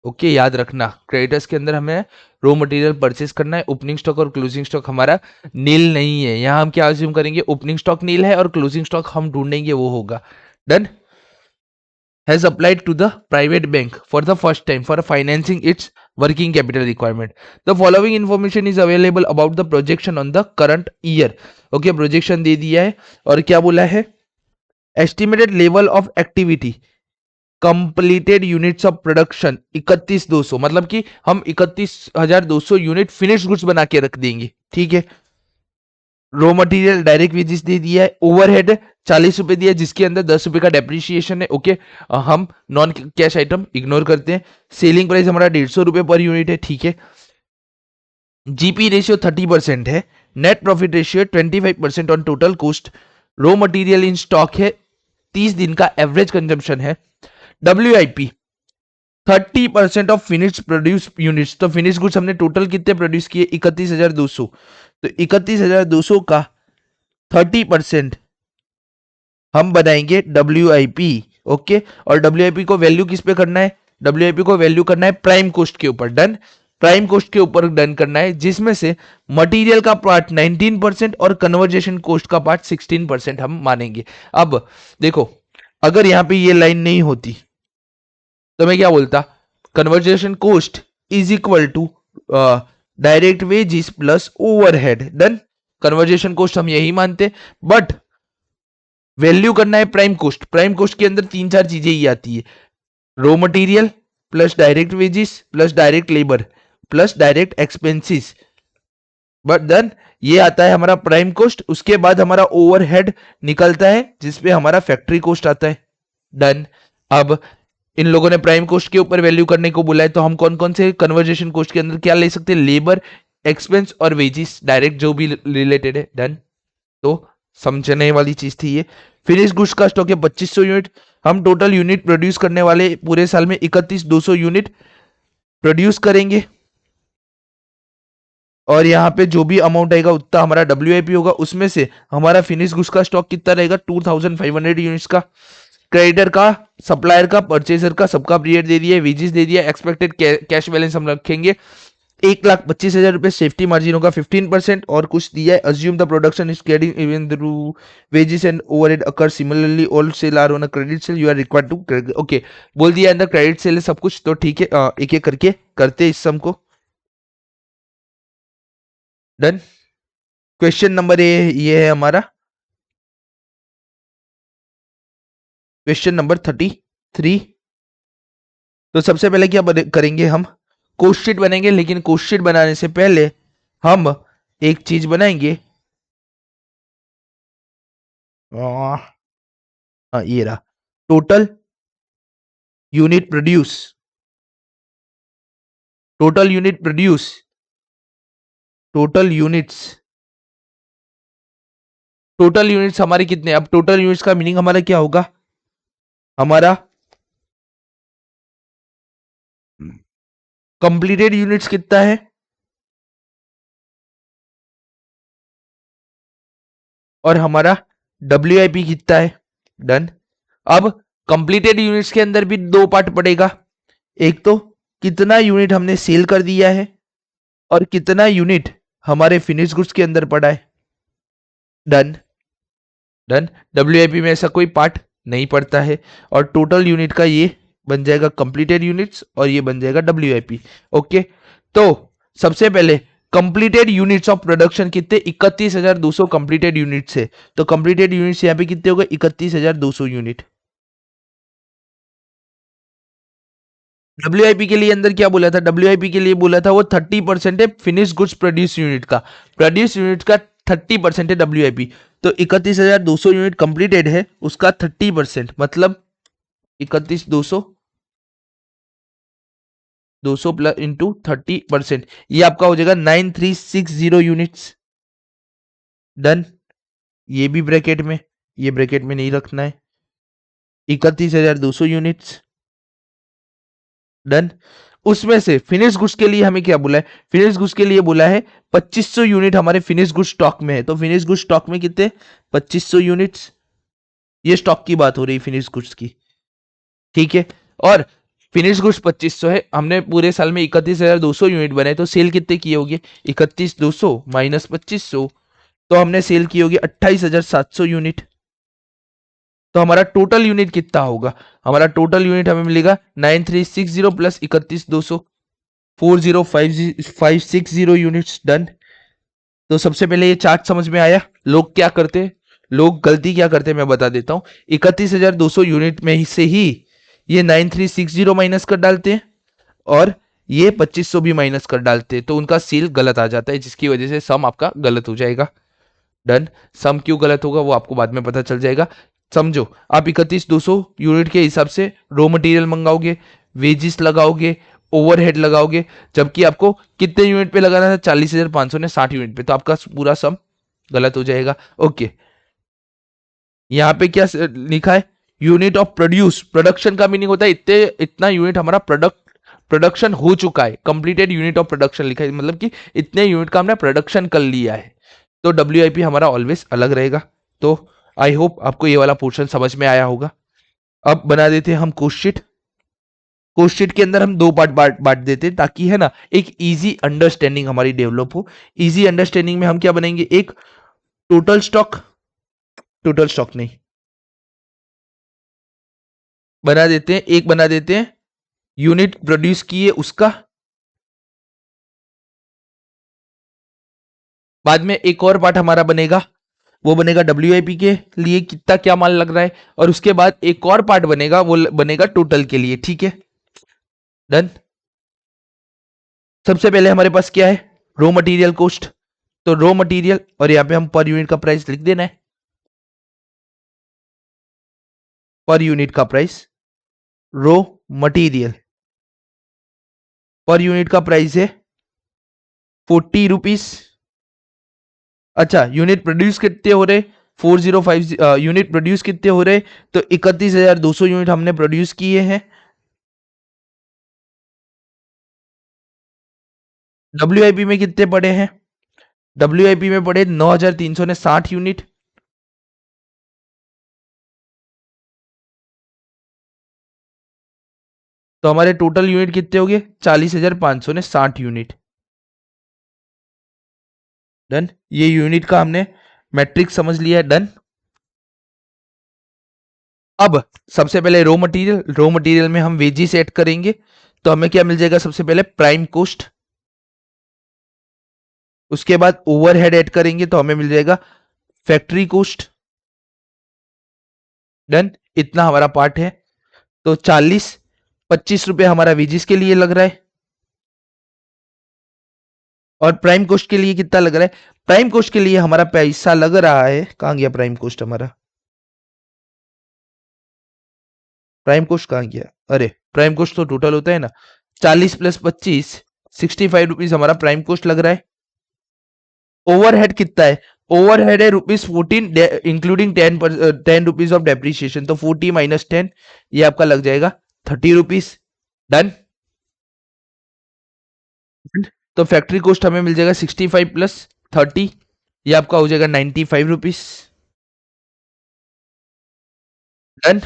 Speaker 1: ओके, याद रखना क्रेडिटर्स के अंदर हमें रॉ मटेरियल परचेस करना है। ओपनिंग स्टॉक और क्लोजिंग स्टॉक हमारा नील नहीं है, यहाँ हम क्या अज्यूम करेंगे, ओपनिंग स्टॉक नील है और क्लोजिंग स्टॉक हम ढूंढेंगे वो होगा। Done. has applied to the private bank for the first time for financing its working capital requirement. The following information is available about the projection on the current year. Okay, projection दे दिया है और क्या बोला है, estimated level of activity completed units of production 31,200, मतलब कि हम 31,200 यूनिट फिनिश गुड्स बना के रख देंगे, ठीक है। रॉ मटेरियल डायरेक्ट वेजेस दे दिया है, ओवरहेड 40 रुपए दिया है जिसके अंदर 10 रुपए का डेप्रिसिएशन है। ओके, हम नॉन कैश आइटम इग्नोर करते हैं। सेलिंग प्राइस हमारा 150 रुपए पर यूनिट है, ठीक है। जीपी रेशियो 30% है, net profit ratio 25% on total cost. Raw material in stock है, 30 दिन का एवरेज कंजम्पशन है। WIP 30% of finished produce units, तो फिनिश गुड्स हमने टोटल कितने प्रोड्यूस किए, 31,200, तो 31,200 का 30% हम बनाएंगे WIP। ओके, और WIP को वैल्यू किस पे करना है, WIP को वैल्यू करना है प्राइम कॉस्ट के ऊपर। डन, प्राइम कॉस्ट के ऊपर डन करना है, जिसमें से मटेरियल का पार्ट 19% और कन्वर्जेशन कॉस्ट का पार्ट 16% हम मानेंगे। अब देखो, अगर यहां पे ये लाइन नहीं होती तो मैं क्या बोलता, conversion cost is equal to direct wages plus overhead. Done, conversion cost हम यही मानते, बट वैल्यू करना है प्राइम कॉस्ट। प्राइम कॉस्ट के अंदर 3-4 चीजें ही आती है, raw material plus direct wages plus direct labour plus direct expenses, but then ये आता है हमारा प्राइम कॉस्ट। उसके बाद हमारा ओवरहेड निकलता है जिसपे हमारा फैक्ट्री कॉस्ट आता है। डन। अब इन लोगों ने प्राइम कॉस्ट के ऊपर वैल्यू करने को बोला है, तो हम कौन कौन से कन्वर्जेशन कॉस्ट के अंदर क्या ले सकते हैं, लेबर, एक्सपेंस और वेजेस, डायरेक्ट जो भी रिलेटेड है। डन, तो समझने वाली चीज थी ये। फिनिश गुड्स का स्टॉक है 2500 यूनिट, हम टोटल यूनिट प्रोड्यूस करने वाले पूरे साल में 31,200 यूनिट प्रोड्यूस करेंगे, और यहाँ पे जो भी अमाउंट आएगा उतना हमारा WIP होगा। उसमें से हमारा फिनिश गुड्स का स्टॉक कितना रहेगा, 2500 यूनिट्स का। क्रेडिटर का, सप्लायर का, परचेसर का, सबका पीरियड दे दिया, वेजेस दे दिया, एक्सपेक्टेड कैश बैलेंस हम रखेंगे 1,25,000 रुपए, सेफ्टी मार्जिन होगा 15% और कुछ दिया है, assume the production is carrying even through wages and overhead occur similarly all sale are on a credit sale you are required to. Okay, बोल दिया अंदर क्रेडिट सेल है सब कुछ, तो ठीक है, एक एक करके करते इस सम को। डन। क्वेश्चन नंबर ये है हमारा क्वेश्चन नंबर 33। तो सबसे पहले क्या करेंगे, हम कोस्ट शीट बनेंगे, लेकिन कोस्ट शीट बनाने से पहले हम एक चीज बनाएंगे, ये रहा, total unit produce, total unit produce, total units, total units हमारे कितने। अब टोटल यूनिट्स का मीनिंग हमारा क्या होगा, हमारा कंप्लीटेड यूनिट्स कितना है और हमारा WIP कितना है। डन। अब कंप्लीटेड यूनिट्स के अंदर भी दो पार्ट पड़ेगा, एक तो कितना यूनिट हमने सेल कर दिया है और कितना यूनिट हमारे फिनिश गुड्स के अंदर पड़ा है। डन। डन। WIP में ऐसा कोई पार्ट नहीं पड़ता है, और टोटल यूनिट का ये बन जाएगा कंप्लीटेड यूनिट्स और ये बन जाएगा WIP। ओके, तो सबसे पहले कंप्लीटेड यूनिट्स ऑफ प्रोडक्शन कितने, 31,200 कंप्लीटेड यूनिट्स है, तो कंप्लीटेड यूनिट्स यहाँ पे कितने हो गए, 31,200 यूनिट। WIP के लिए अंदर क्या बोला था, WIP के लिए बोला था वो 30% है फिनिश गुड्स प्रोड्यूस यूनिट का, प्रोड्यूस यूनिट का 30% है WIP। तो 31,200 यूनिट कंप्लीटेड है, उसका 30% मतलब 31,200, 200 प्लस इंटू 30%, ये आपका हो जाएगा 9360 यूनिट्स। डन। ये भी ब्रैकेट में, ये ब्रैकेट में नहीं रखना है, 31,200 यूनिट्स। डन। उसमें से फिनिश गुड्स के लिए हमें क्या बोला है, फिनिश गुड्स के लिए बोला है 2500 यूनिट हमारे फिनिश गुड्स स्टॉक में है, तो फिनिश गुड्स स्टॉक में कितने, 2500 यूनिट्स। ये स्टॉक की बात हो रही फिनिश गुड्स की, ठीक है। और फिनिश गुड्स 2500 है, हमने पूरे साल में 31,200 यूनिट बनाए, तो सेल कितने किए होंगे? 31,200 माइनस 2500, तो हमने सेल की होगी 28,700 यूनिट। तो हमारा टोटल यूनिट कितना होगा? हमारा टोटल यूनिट हमें मिलेगा 9360 प्लस 31,200, 40,560 यूनिट्स डन। तो सबसे पहले ये चार्ट समझ में आया? लोग क्या करते, लोग गलती क्या करते मैं बता देता हूं। 31,200 यूनिट में ही से ही ये 9360 माइनस कर डालते हैं और ये 2500 भी माइनस कर डालते हैं, तो उनका सेल गलत आ जाता है, जिसकी वजह से सम आपका गलत हो जाएगा। डन। सम क्यों गलत होगा वो आपको बाद में पता चल जाएगा। समझो, आप 31,200 यूनिट के हिसाब से रॉ मटेरियल मंगाओगे, वेजिस लगाओगे, ओवरहेड लगाओगे, जबकि आपको कितने यूनिट पे लगाना था? 40,500 ने 60 यूनिट पे, तो आपका पूरा सम गलत हो जाएगा। ओके, यहां पे क्या लिखा है? यूनिट ऑफ प्रोड्यूस, प्रोडक्शन का मीनिंग होता है इतना यूनिट हमारा प्रोडक्शन हो चुका है, कंप्लीटेड यूनिट ऑफ प्रोडक्शन लिखा है, मतलब कि इतने यूनिट का हमने प्रोडक्शन कर लिया है। तो WIP हमारा ऑलवेज अलग रहेगा। तो आई होप आपको ये वाला पोर्शन समझ में आया होगा। अब बना देते हैं हम कोस्टशीट। कोस्टशीट के अंदर हम दो पार्ट बांट देते हैं, ताकि है ना एक इजी अंडरस्टैंडिंग हमारी डेवलप हो। इजी अंडरस्टैंडिंग में हम क्या बनेंगे? एक टोटल स्टॉक, टोटल स्टॉक नहीं बना देते हैं, एक बना देते हैं यूनिट प्रोड्यूस किए उसका, बाद में एक और पार्ट हमारा बनेगा, वो बनेगा WIP के लिए कितना क्या माल लग रहा है, और उसके बाद एक और पार्ट बनेगा, वो बनेगा टोटल के लिए, ठीक है। डन। सबसे पहले हमारे पास क्या है? Raw material cost. तो रॉ मटेरियल, और यहां पे हम पर यूनिट का प्राइस लिख देना है, पर यूनिट का price. Raw material per unit का प्राइस है 40 रुपीज। अच्छा, यूनिट प्रोड्यूस कितने हो रहे? 4050 यूनिट प्रोड्यूस कितने हो रहे? तो 31,200 यूनिट हमने प्रोड्यूस किए हैं। WIP में कितने पड़े हैं? WIP में पड़े 9,360 यूनिट। तो हमारे टोटल यूनिट कितने हो गए? 40,560 यूनिट। डन। ये यूनिट का हमने मैट्रिक्स समझ लिया है। डन। अब सबसे पहले रॉ मटेरियल में हम वेजिस ऐड करेंगे, तो हमें क्या मिल जाएगा? सबसे पहले प्राइम कॉस्ट, उसके बाद ओवरहेड ऐड करेंगे तो हमें मिल जाएगा फैक्ट्री कॉस्ट। डन। इतना हमारा पार्ट है। तो 25 रुपए हमारा वेजिस के लिए लग रहा है, और प्राइम कॉस्ट के लिए कितना लग रहा है? प्राइम कॉस्ट के लिए हमारा पैसा लग रहा है, कहां गया प्राइम कॉस्ट हमारा? प्राइम कॉस्ट कहां गया? अरे, प्राइम कॉस्ट तो टोटल होता है ना, 40 प्लस 25, 65 रुपीज हमारा प्राइम कॉस्ट लग रहा है। ओवरहेड कितना है? ओवरहेड है ₹14, इंक्लूडिंग 10 रुपीज ऑफ डेप्रिसिएशन, तो 40 माइनस 10, ये आपका लग जाएगा 30 रुपीज। डन। तो फैक्ट्री कॉस्ट हमें मिल जाएगा 65 प्लस 30, ये आपका हो जाएगा 95 रुपीज। डन।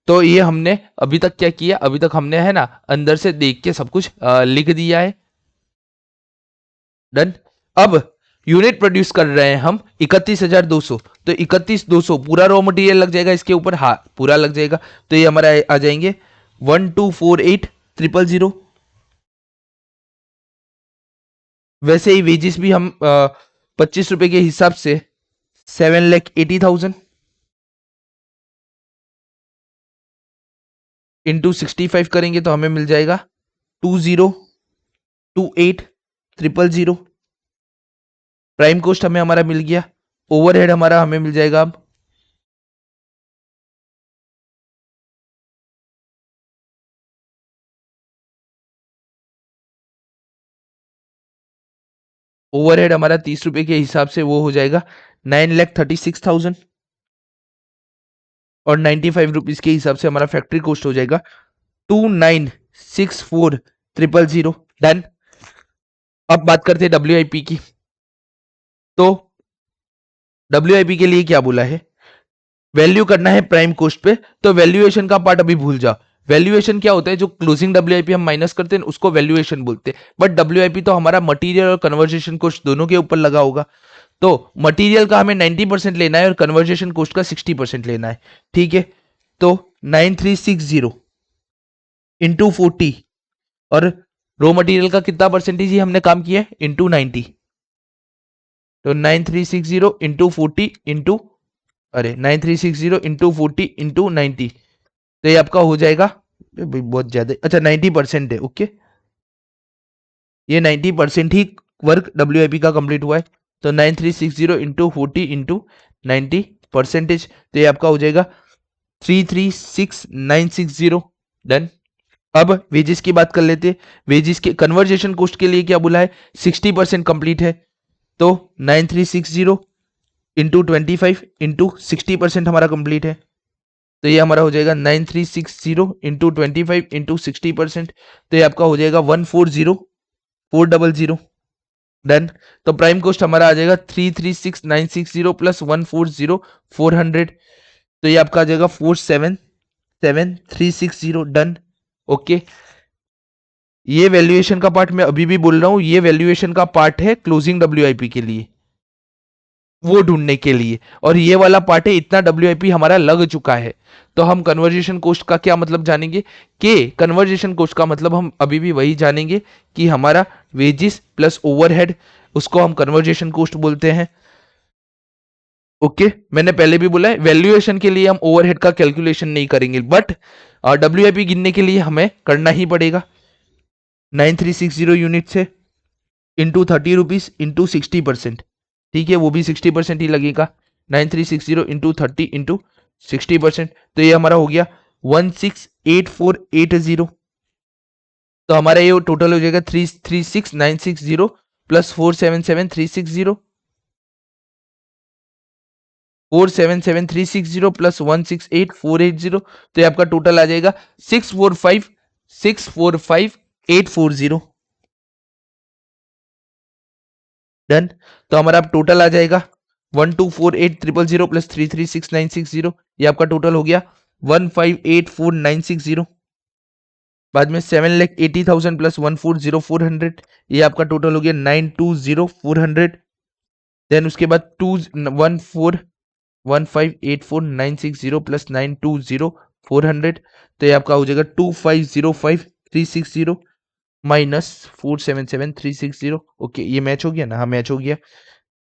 Speaker 1: तो ये हमने अभी तक क्या किया? अभी तक हमने है ना अंदर से देख के सब कुछ लिख दिया है। डन। अब यूनिट प्रोड्यूस कर रहे हैं हम 31,200, तो 31,200 पूरा रॉ मटेरियल लग जाएगा इसके ऊपर, हाँ पूरा लग जाएगा। तो ये हमारा आ जाएंगे 1248,000। वैसे ही वेजेस भी हम 25 रुपए के हिसाब से 7,80,000 इंटू 65 करेंगे तो हमें मिल जाएगा 20,28,000। प्राइम कॉस्ट हमें हमारा मिल गया। ओवरहेड हमारा हमें मिल जाएगा अब ओवरहेड हमारा 30 रुपए के हिसाब से वो हो जाएगा 9,36,000, और 95 रुपीज के हिसाब से हमारा फैक्ट्री कॉस्ट हो जाएगा 29,64,000। डन। अब बात करते हैं WIP की। तो WIP के लिए क्या बोला है? वैल्यू करना है प्राइम कोस्ट पे, तो वैल्यूएशन का पार्ट अभी भूल जाओ। वैल्यूएशन क्या होता है, जो क्लोजिंग डब्ल्यूआईपी हम माइनस करते हैं उसको वैल्यूएशन बोलते हैं। बट डब्ल्यूआईपी तो हमारा मटेरियल और कन्वर्जेशन कोस्ट दोनों के ऊपर लगा होगा, तो मटेरियल का हमें 90% लेना है और कन्वर्जेशन कोस्ट का 60% लेना है। ठीक है, तो 9360 इंटू 40, और रो मटेरियल का कितना परसेंटेज ही हमने काम किया है, इंटू 90। तो 9360 इंटू 40 इंटू, अरे 9360 इंटू 40 इंटू 90, तो ये आपका हो जाएगा बहुत ज्यादा, अच्छा 90% है। ओके, ये 90% ही वर्क डब्ल्यूआईपी का कंप्लीट हुआ है। तो 9360 इंटू 40 इंटू 90 परसेंटेज, तो ये आपका हो जाएगा 336960। डन। अब वेजेस की बात कर लेते हैं। वेजेस के कन्वर्जेशन कोस्ट के लिए क्या बोला है, 60% कंप्लीट है, तो 9360 इंटू 25 इंटू 60% हमारा कंप्लीट है, तो ये हमारा हो जाएगा 9360 इंटू 25 इंटू 60%, तो ये आपका हो जाएगा 140400। डन। तो प्राइम कोस्ट हमारा आ जाएगा 336960 प्लस 140400, तो ये आपका आ जाएगा 477360। डन। ओके, ये वैल्यूएशन का पार्ट मैं अभी भी बोल रहा हूं, ये वैल्यूएशन का पार्ट है क्लोजिंग डब्ल्यूआईपी के लिए, वो ढूंढने के लिए, और ये वाला पार्ट है इतना डब्ल्यूआईपी हमारा लग चुका है। तो हम कन्वर्जेशन कोस्ट का क्या मतलब जानेंगे, कि कन्वर्जेशन कोस्ट का मतलब हम अभी भी वही जानेंगे कि हमारा वेजिस प्लस ओवरहेड, उसको हम कन्वर्जेशन कोस्ट बोलते हैं। ओके, मैंने पहले भी बोला है वैल्यूएशन के लिए हम ओवरहेड का कैलकुलेशन नहीं करेंगे, बट डब्ल्यूआईपी गिनने के लिए हमें करना ही पड़ेगा। 9360 यूनिट से इंटू 30 रुपीज इंटू 60%, ठीक है, वो भी 60% ही लगेगा। 9360 इंटू 30 इंटू 60%, तो ये हमारा हो गया 168480। तो हमारा ये टोटल हो जाएगा 336960 प्लस 477360, 477360 प्लस 168480, तो ये आपका टोटल आ जाएगा 645840। डन। तो हमारा अब टोटल आ जाएगा 1248000 प्लस 336960, ये आपका टोटल हो गया 1584960। बाद में 7,80,000 प्लस 140,400, ये आपका टोटल हो गया 920,400। देन उसके बाद 214,1584,960 प्लस 920,400, तो ये आपका हो जाएगा 2505,360 माइनस 477,360। ओके, ये मैच हो गया ना, हाँ मैच हो गया।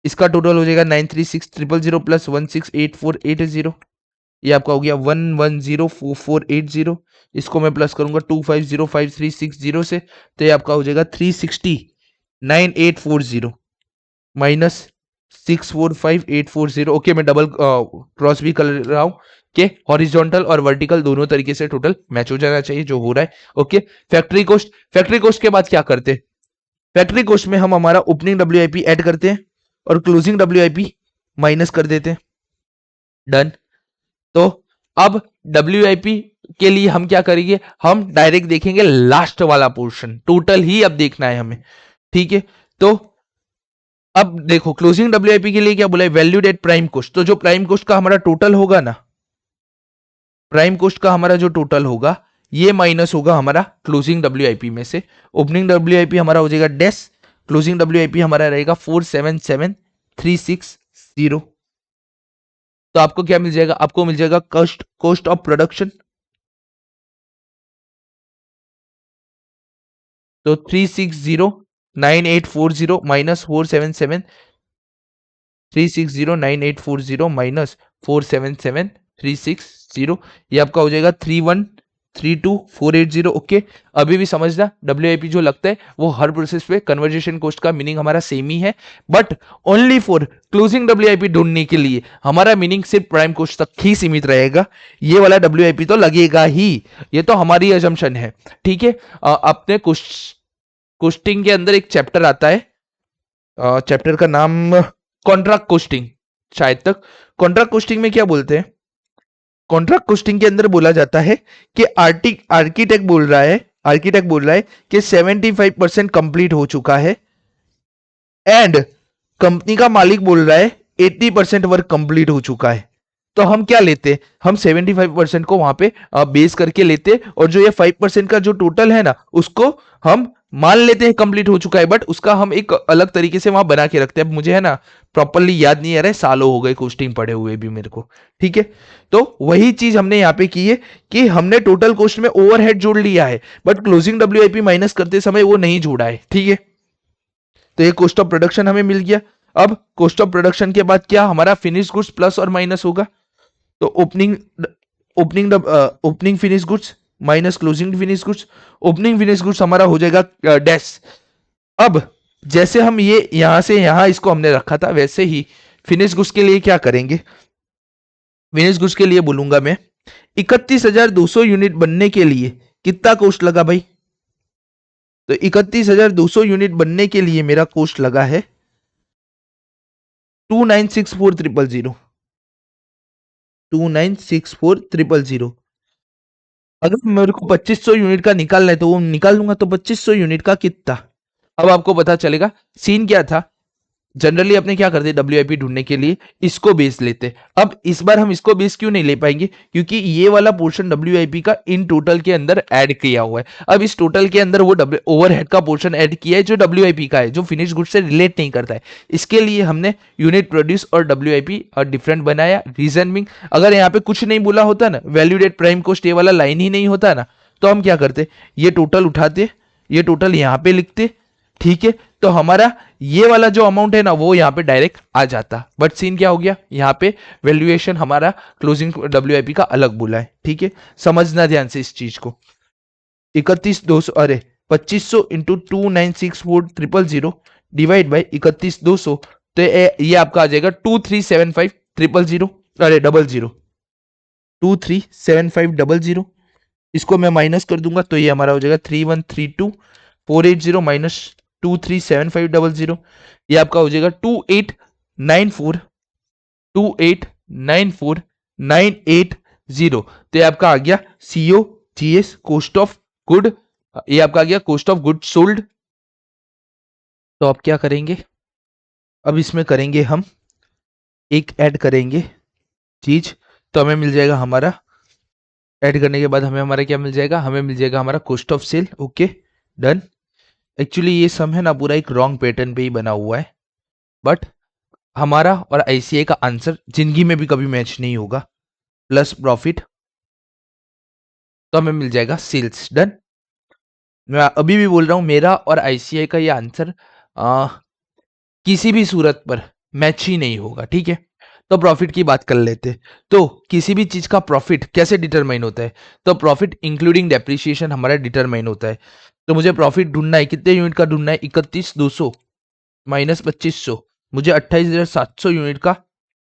Speaker 1: इसका टोटल हो जाएगा 936,000 प्लस 168480, ये आपका हो गया 1104,480। इसको मैं प्लस करूंगा 2505,360 से, तो ये आपका हो जाएगा 360,9840 माइनस 645,840। ओके, मैं डबल क्रॉस भी कर रहा हूं कि हॉरिजॉन्टल और वर्टिकल दोनों तरीके से टोटल मैच हो जाना चाहिए, जो हो रहा है। ओके, फैक्ट्री कोस्ट के बाद क्या करते हैं, फैक्ट्री कोस्ट में हम हमारा ओपनिंग डब्ल्यूआईपी ऐड करते हैं और क्लोजिंग डब्ल्यूआईपी माइनस कर देते हैं। डन। तो अब डब्ल्यूआईपी के लिए हम क्या करेंगे, हम डायरेक्ट देखेंगे लास्ट वाला पोर्शन, टोटल ही अब देखना है हमें। ठीक है, तो अब देखो क्लोजिंग डब्ल्यूआईपी के लिए क्या बोला है, वैल्यूड एट प्राइम कोस्ट। तो जो प्राइम कोस्ट का हमारा टोटल होगा ना, प्राइम कोस्ट का हमारा जो टोटल होगा, ये माइनस होगा हमारा क्लोजिंग डब्ल्यूआईपी में से। ओपनिंग डब्ल्यूआईपी हमारा हो जाएगा डेस, क्लोजिंग डब्ल्यूआईपी हमारा रहेगा 477,360। तो आपको क्या मिल जाएगा, आपको मिल जाएगा कॉस्ट ऑफ प्रोडक्शन, तो 360,9840 माइनस 360,9840 माइनस 477,360, ये आपका हो जाएगा 3132480। ओके, अभी भी समझना डब्ल्यूआईपी जो लगता है वो हर प्रोसेस पे कन्वर्जेशन कोस्ट का मीनिंग हमारा सेम ही है, but only for closing WIP ढूंढने के लिए हमारा मीनिंग सिर्फ प्राइम कोस्ट तक ही सीमित रहेगा। ये वाला डब्ल्यूआईपी तो लगेगा ही, ये तो हमारी अजम्पशन है। ठीक है, अपने कोस्टिंग के अंदर एक चैप्टर आता है, चैप्टर का नाम कॉन्ट्रैक्ट कोस्टिंग, शायद तक। कॉन्ट्रैक्ट कोस्टिंग में क्या बोलते हैं, कॉन्ट्रैक्ट कोस्टिंग के अंदर बोला जाता है कि आर्किटेक्ट बोल रहा है, कि 75% कंप्लीट हो चुका है, एंड कंपनी का मालिक बोल रहा है 80% वर्क कंप्लीट हो चुका है। तो हम क्या लेते, हम 75% को वहां पे बेस करके लेते, और जो ये 5% का जो टोटल है ना उसको हम मान लेते हैं कंप्लीट हो चुका है, बट उसका हम एक अलग तरीके से वहां बना के रखते हैं। अब मुझे है ना प्रॉपरली याद नहीं आ रहा है, सालों हो गए कोस्टिंग पढ़े हुए भी मेरे को, ठीक है। तो वही चीज हमने यहाँ पे की है कि हमने टोटल कॉस्ट में ओवरहेड जोड़ लिया है, बट क्लोजिंग डब्ल्यूआईपी माइनस करते समय वो नहीं जोड़ा है, ठीक है। तो ये कॉस्ट ऑफ प्रोडक्शन हमें मिल गया। अब कॉस्ट ऑफ प्रोडक्शन के बाद क्या हमारा फिनिश गुड्स प्लस और माइनस होगा, तो opening opening opening finish goods minus closing finish goods, opening finish goods हमारा हो जाएगा डैश। अब जैसे हम ये यहां से यहां इसको हमने रखा था, वैसे ही फिनिश गुड्स के लिए क्या करेंगे, फिनिश गुड्स के लिए बोलूंगा मैं 31,200 यूनिट बनने के लिए कितना कॉस्ट लगा भाई, तो 31,200 यूनिट बनने के लिए मेरा कॉस्ट लगा है 2,964,000, 2,964,000। अगर मेरे को 2500 यूनिट का निकालना है तो वो निकाल लूंगा, तो 2500 यूनिट का कितना, अब आपको पता चलेगा। सीन क्या था, जनरली अपने क्या करते डब्ल्यूआईपी ढूंढने के लिए इसको बेस लेते। अब इस बार हम इसको बेस क्यों नहीं ले पाएंगे, क्योंकि ये वाला पोर्शन डब्ल्यूआईपी का इन टोटल के अंदर ऐड किया हुआ है। अब इस टोटल के अंदर वो ओवरहेड का पोर्शन ऐड किया है जो डब्ल्यूआईपी का है, जो फिनिश गुड से रिलेट नहीं करता है। इसके लिए हमने यूनिट प्रोड्यूस और डब्ल्यूआईपी डिफरेंट बनाया। रीजन बिंग, अगर यहाँ पे कुछ नहीं बोला होता ना, वैल्यूड प्राइम कॉस्ट ये वाला लाइन ही नहीं होता ना, तो हम क्या करते, ये टोटल उठाते, ये टोटल यहाँ पे लिखते, ठीक है। तो हमारा ये वाला जो अमाउंट है ना वो यहाँ पे डायरेक्ट आ जाता, बट सीन क्या हो गया, यहाँ पे वैल्यूएशन हमारा क्लोजिंग डब्ल्यूआईपी का अलग बोला है, ठीक है। समझना ध्यान से इस चीज को, 31,200 अरे 2500 इंटू 2,964,000 डिवाइड बाई 31,200, तो ये आपका आ जाएगा 2,375,000, अरे 00, 2,375,000। इसको मैं माइनस कर दूंगा तो ये हमारा हो जाएगा 3,132,480 माइनस 2,375,000, ये आपका हो जाएगा 2,894,980। तो ये आपका आ गया CO GS cost of good, ये आपका आ गया कॉस्ट ऑफ गुड सोल्ड। तो आप क्या करेंगे, अब इसमें करेंगे हम एक ऐड करेंगे चीज, तो हमें मिल जाएगा हमारा, ऐड करने के बाद हमें हमारा क्या मिल जाएगा, हमें मिल जाएगा हमारा cost of sale. Okay done. Actually ये सम है ना पूरा एक रॉन्ग पैटर्न पे ही बना हुआ है, बट हमारा और आईसीआई का आंसर जिंदगी में भी कभी मैच नहीं होगा। प्लस प्रॉफिट, तो हमें मिल जाएगा सेल्स। डन। मैं अभी भी बोल रहा हूं मेरा और आईसीआई का ये आंसर किसी भी सूरत पर मैच ही नहीं होगा, ठीक है। तो प्रॉफिट की बात कर लेते, तो किसी भी चीज का प्रॉफिट कैसे डिटरमाइन होता है, तो प्रॉफिट इंक्लूडिंग डेप्रिसिएशन हमारा डिटरमाइन होता है। तो मुझे प्रॉफिट ढूंढना है, कितने यूनिट का ढूंढना है, 31,200 माइनस 2500, मुझे 28,700 यूनिट का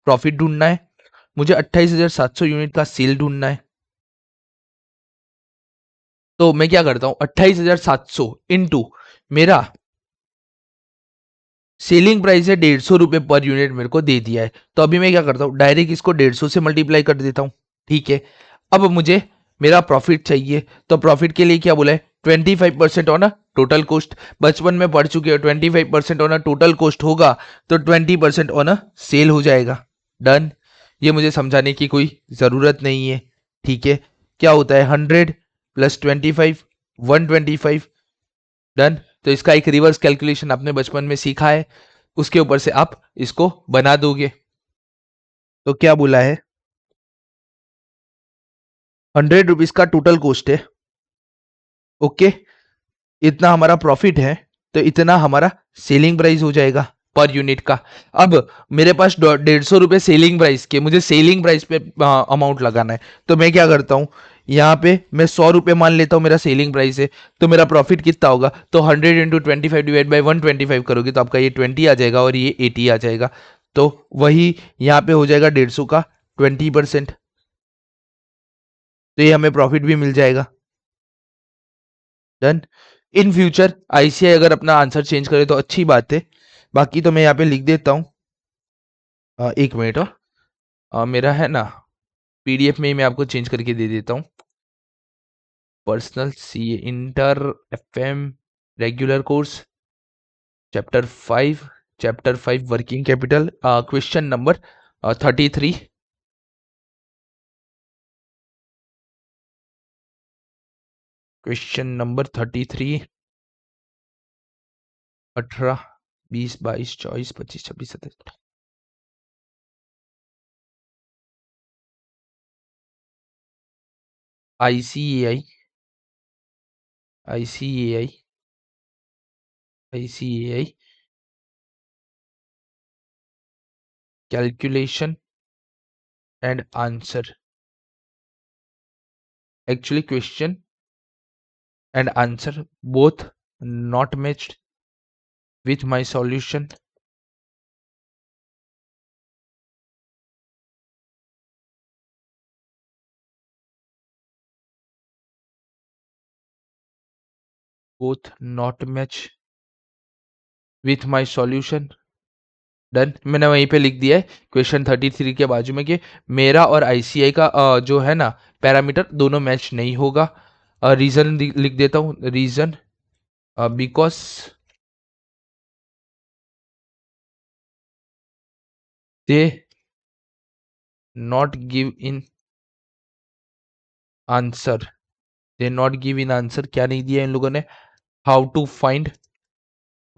Speaker 1: प्रॉफिट ढूंढना है, मुझे 28,700 यूनिट का सेल ढूंढना है। तो मैं क्या करता हूं, 28,700 इंटू मेरा सेलिंग प्राइस है 150 रुपए पर यूनिट मेरे को दे दिया है, तो अभी मैं क्या करता हूँ डायरेक्ट इसको 150 से मल्टीप्लाई कर देता हूँ, ठीक है। अब मुझे मेरा प्रॉफिट चाहिए, तो प्रॉफिट के लिए क्या बोला है, 25% ऑन अ टोटल कॉस्ट। बचपन में पढ़ चुके हो 25% ऑन अ टोटल कॉस्ट होगा तो 20% ऑन अ सेल हो जाएगा। डन। ये मुझे समझाने की कोई जरूरत नहीं है, ठीक है। क्या होता है 100 प्लस 25 125। डन। तो इसका एक रिवर्स कैलकुलेशन आपने बचपन में सीखा है, उसके ऊपर से आप इसको बना दोगे। तो क्या बोला है, 100 रुपीज का टोटल कॉस्ट है, ओके। इतना हमारा प्रॉफिट है, तो इतना हमारा सेलिंग प्राइस हो जाएगा पर यूनिट का। अब मेरे पास 150 रुपए सेलिंग प्राइस के, मुझे सेलिंग प्राइस पे अमाउंट लगाना है, तो मैं क्या करता हूं, यहाँ पे मैं 100 रुपए मान लेता हूँ मेरा सेलिंग प्राइस है, तो मेरा प्रॉफिट कितना होगा, तो 100 इंटू 25 डिवाइड बाई 125 करोगे तो आपका ये 20 आ जाएगा और ये 80 आ जाएगा। तो वही यहाँ पे हो जाएगा 150 का 20%, तो ये हमें प्रॉफिट भी मिल जाएगा। डन। इन फ्यूचर आईसीआई अगर अपना आंसर चेंज करे तो अच्छी बात है, बाकी तो मैं यहाँ पे लिख देता हूँ। एक मिनट, मेरा है ना पीडीएफ में ही मैं आपको चेंज करके दे देता हूँ। Personal C inter FM regular course chapter 5 working capital, question number 33। Question number 33, 18, 20, 22, 24, 25, 26, 27। ICAI, ICAI, ICAI calculation and answer. Actually, question and answer both not matched with my solution. Both not match with my solution. Done, मैंने वहीं पे लिख दिया है क्वेश्चन 33 के बाजू में कि मेरा और आईसीआई का जो है ना पैरामीटर दोनों मैच नहीं होगा। रीजन लिख देता हूँ, reason because they not give in answer, they not give in answer. क्या नहीं दिया इन लोगों ने? How to find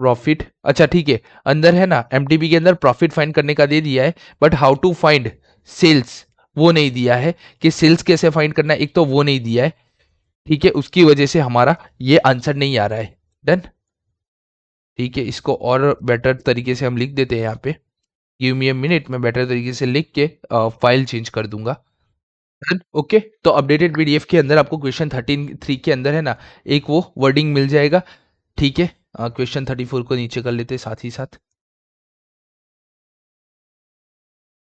Speaker 1: profit. अच्छा ठीक है, अंदर है ना एमटीबी के अंदर प्रॉफिट फाइंड करने का दे दिया है, but how to find sales वो नहीं दिया है कि सेल्स कैसे फाइंड करना है, एक तो वो नहीं दिया है। ठीक है, उसकी वजह से हमारा ये आंसर नहीं आ रहा है। डन, ठीक है, इसको और बेटर तरीके से हम लिख देते हैं यहाँ पे। गिव मी अ मिनट, मैं बेटर तरीके से लिख के फाइल चेंज कर दूंगा। Done, okay. तो अपडेटेड पीडीएफ के अंदर आपको क्वेश्चन 13 के अंदर है ना एक वो वर्डिंग मिल जाएगा। ठीक है, क्वेश्चन 34 को नीचे कर लेते साथ ही साथ।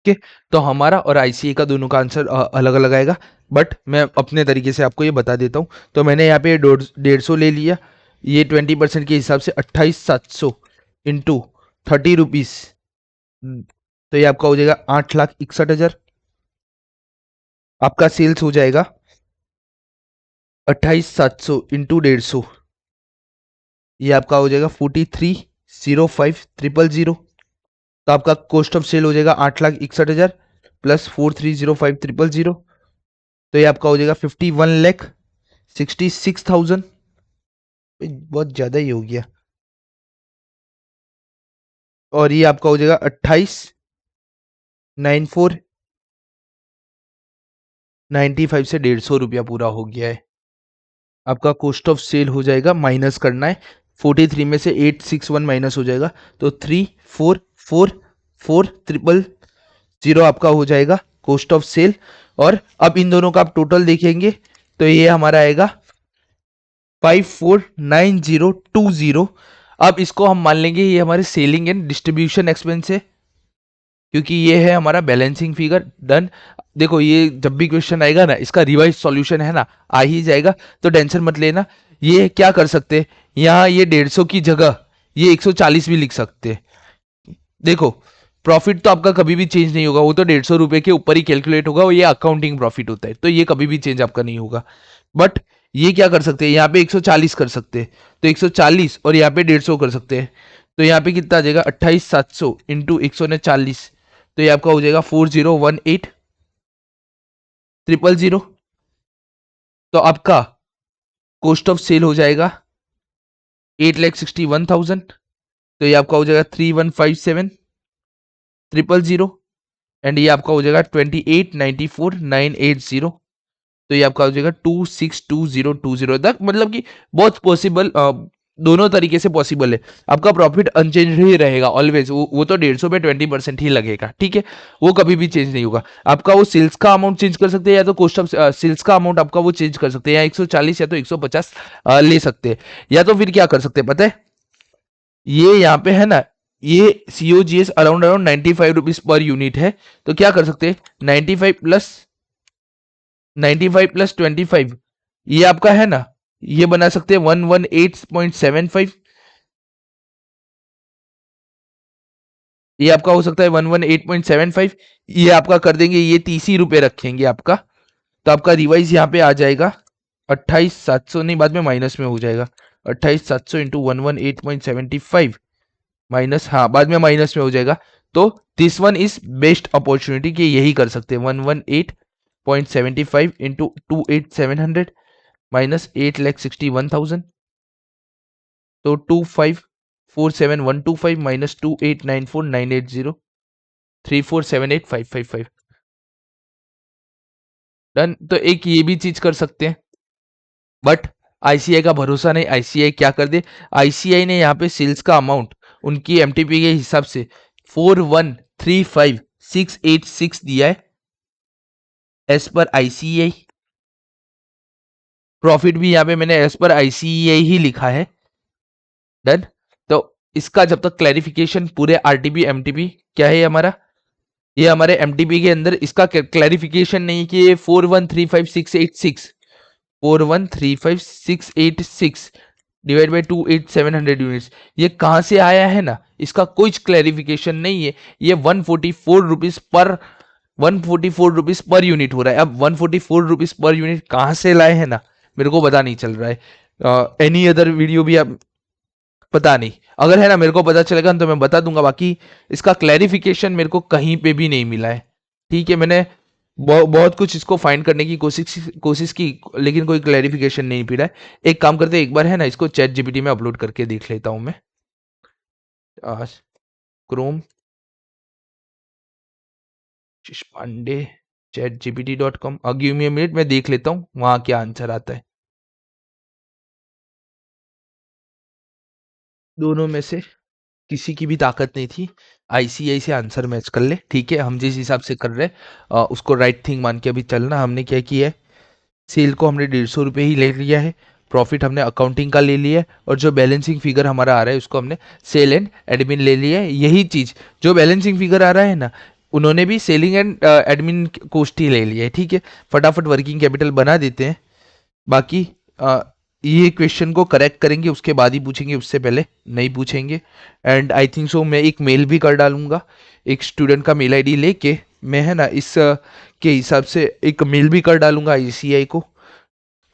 Speaker 1: ओके, तो हमारा और आईसीए का दोनों का आंसर अलग अलग आएगा, बट मैं अपने तरीके से आपको ये बता देता हूँ। तो मैंने यहाँ पे 150 ले लिया, ये 20% के हिसाब से 28,700 इंटू 30 रुपीज, तो ये आपका हो जाएगा 8,61,000। आपका सेल्स हो जाएगा 28,700 इंटू 150, ये आपका हो जाएगा 43,05,000। तो आपका कॉस्ट ऑफ सेल हो जाएगा 8,61,000 प्लस 43,05,000, तो ये आपका हो जाएगा 51,66,000। बहुत ज्यादा ही हो गया। और ये आपका हो जाएगा 28,94,95 से 150 रुपया पूरा हो गया है। आपका कॉस्ट ऑफ सेल हो जाएगा, माइनस करना है 43 में से 861 माइनस हो जाएगा, तो 3,4,4,4,000 आपका हो जाएगा कॉस्ट ऑफ सेल। और अब इन दोनों का आप टोटल देखेंगे तो ये हमारा आएगा 54,90,20। अब इसको हम मान लेंगे ये हमारे सेलिंग एंड डिस्ट्रीब्यूशन एक्सपेंस है, क्योंकि ये है हमारा बैलेंसिंग फिगर। डन, देखो ये जब भी क्वेश्चन आएगा ना इसका रिवाइज सॉल्यूशन है ना आ ही जाएगा, तो टेंशन मत लेना। ये क्या कर सकते हैं, यहाँ ये 150 की जगह ये 140 भी लिख सकते हैं। देखो प्रॉफिट तो आपका कभी भी चेंज नहीं होगा, वो तो 150 रुपए के ऊपर ही कैलकुलेट होगा, वो ये अकाउंटिंग प्रॉफिट होता है, तो ये कभी भी चेंज आपका नहीं होगा। बट ये क्या कर सकते हैं, यहाँ पे 140 कर सकते हैं, तो 140 और यहाँ पे 150 कर सकते हैं, तो यहाँ पे कितना आ जाएगा 28,700 इंटू 140, तो ये आपका हो जाएगा 40,18,000। तो आपका कॉस्ट ऑफ सेल हो जाएगा 8,61,000, तो ये आपका हो जाएगा 3,157,000 एंड ये आपका हो जाएगा 28,94,980, तो ये आपका हो जाएगा 26,20,20 तक। मतलब कि बहुत पॉसिबल, दोनों तरीके से पॉसिबल है। आपका प्रॉफिट अनचेंज ही रहेगा ऑलवेज, वो तो 150 पे 20% ही लगेगा। ठीक है, वो कभी भी चेंज नहीं होगा। आपका वो सेल्स का अमाउंट चेंज कर सकते हैं, या तो कॉस्ट ऑफ सेल्स का अमाउंट आपका वो चेंज कर सकते हैं, या 140 या तो 150 ले सकते हैं, या तो फिर क्या कर सकते हैं पता है, ये यहाँ पे है ना ये COGS around 95 rupees per unit है, तो क्या कर सकते हैं 95 प्लस 25, ये आपका है ना ये बना सकते हैं 118.75, ये आपका हो सकता है 118.75, ये आपका कर देंगे, ये 30 रुपए रखेंगे आपका, तो आपका रिवाइज यहाँ पे आ जाएगा 28,700, नहीं बाद में माइनस में हो जाएगा 28,700 इंटू 118.75 माइनस, हाँ बाद में माइनस में हो जाएगा। तो this one is best opportunity कि यही कर सकते हैं 118.75 इंटू 28,700, माइनस 8,61,000, तो 2547,125 माइनस 2894,980, 3478,555। डन। तो एक ये भी चीज कर सकते हैं, बट आईसीआई का भरोसा नहीं, आईसीआई क्या कर दे। आईसीआई ने यहाँ पे सेल्स का अमाउंट उनकी एमटीपी के हिसाब से 4135,686 दिया है एज पर आईसीआई। प्रॉफिट भी यहाँ पे मैंने एज पर आईसीआई ही लिखा है। डन। तो इसका जब तक क्लैरिफिकेशन पूरे आरटीपी एमटीपी क्या है हमारा, ये हमारे एमटीपी के अंदर इसका क्लैरिफिकेशन नहीं कि ये 4135,686 4135,686 डिवाइड बाई 28,700 यूनिट्स ये कहां से आया है ना, इसका कोई क्लैरिफिकेशन नहीं है। ये 144 रुपीज पर यूनिट हो रहा है। अब 144 रुपीज पर यूनिट कहां से लाए हैं ना, मेरे को पता नहीं चल रहा है। एनी अदर वीडियो भी आप पता नहीं, अगर है ना मेरे को पता चलेगा तो मैं बता दूंगा। बाकी इसका क्लैरिफिकेशन मेरे को कहीं पे भी नहीं मिला है। ठीक है, मैंने बहुत कुछ इसको फाइंड करने की कोशिश की, लेकिन कोई क्लैरिफिकेशन नहीं मिला है। एक काम करते, एक बार है ना इसको चैट जीपीटी में अपलोड करके देख लेता हूं मैं। क्रोम पांडे chatgpt.com, give me a minute, मैं देख लेता हूँ वहां क्या आंसर आता है। दोनों में से किसी की भी ताकत नहीं थी, आईसीआई से आंसर मैच कर ले। ठीक है, हम जिस हिसाब से कर रहे हैं उसको राइट थिंग मान के अभी चलना। हमने क्या किया है, सेल को हमने 150 रुपये ही ले लिया है, प्रॉफिट हमने अकाउंटिंग का ले लिया है, और जो बैलेंसिंग फिगर हमारा आ रहा है उसको हमने सेल एंड एडमिन ले लिया है। यही चीज जो बैलेंसिंग फिगर आ रहा है ना, उन्होंने भी सेलिंग एंड एडमिन कॉस्ट ही ले लिया है। ठीक है, फटाफट वर्किंग कैपिटल बना देते हैं। बाकी ये क्वेश्चन को करेक्ट करेंगे, उसके बाद ही पूछेंगे, उससे पहले नहीं पूछेंगे। एंड आई थिंक सो मैं एक मेल भी कर डालूंगा, एक स्टूडेंट का मेल आईडी लेके मैं है ना इस के हिसाब से एक मेल भी कर डालूंगा आईसीआई को,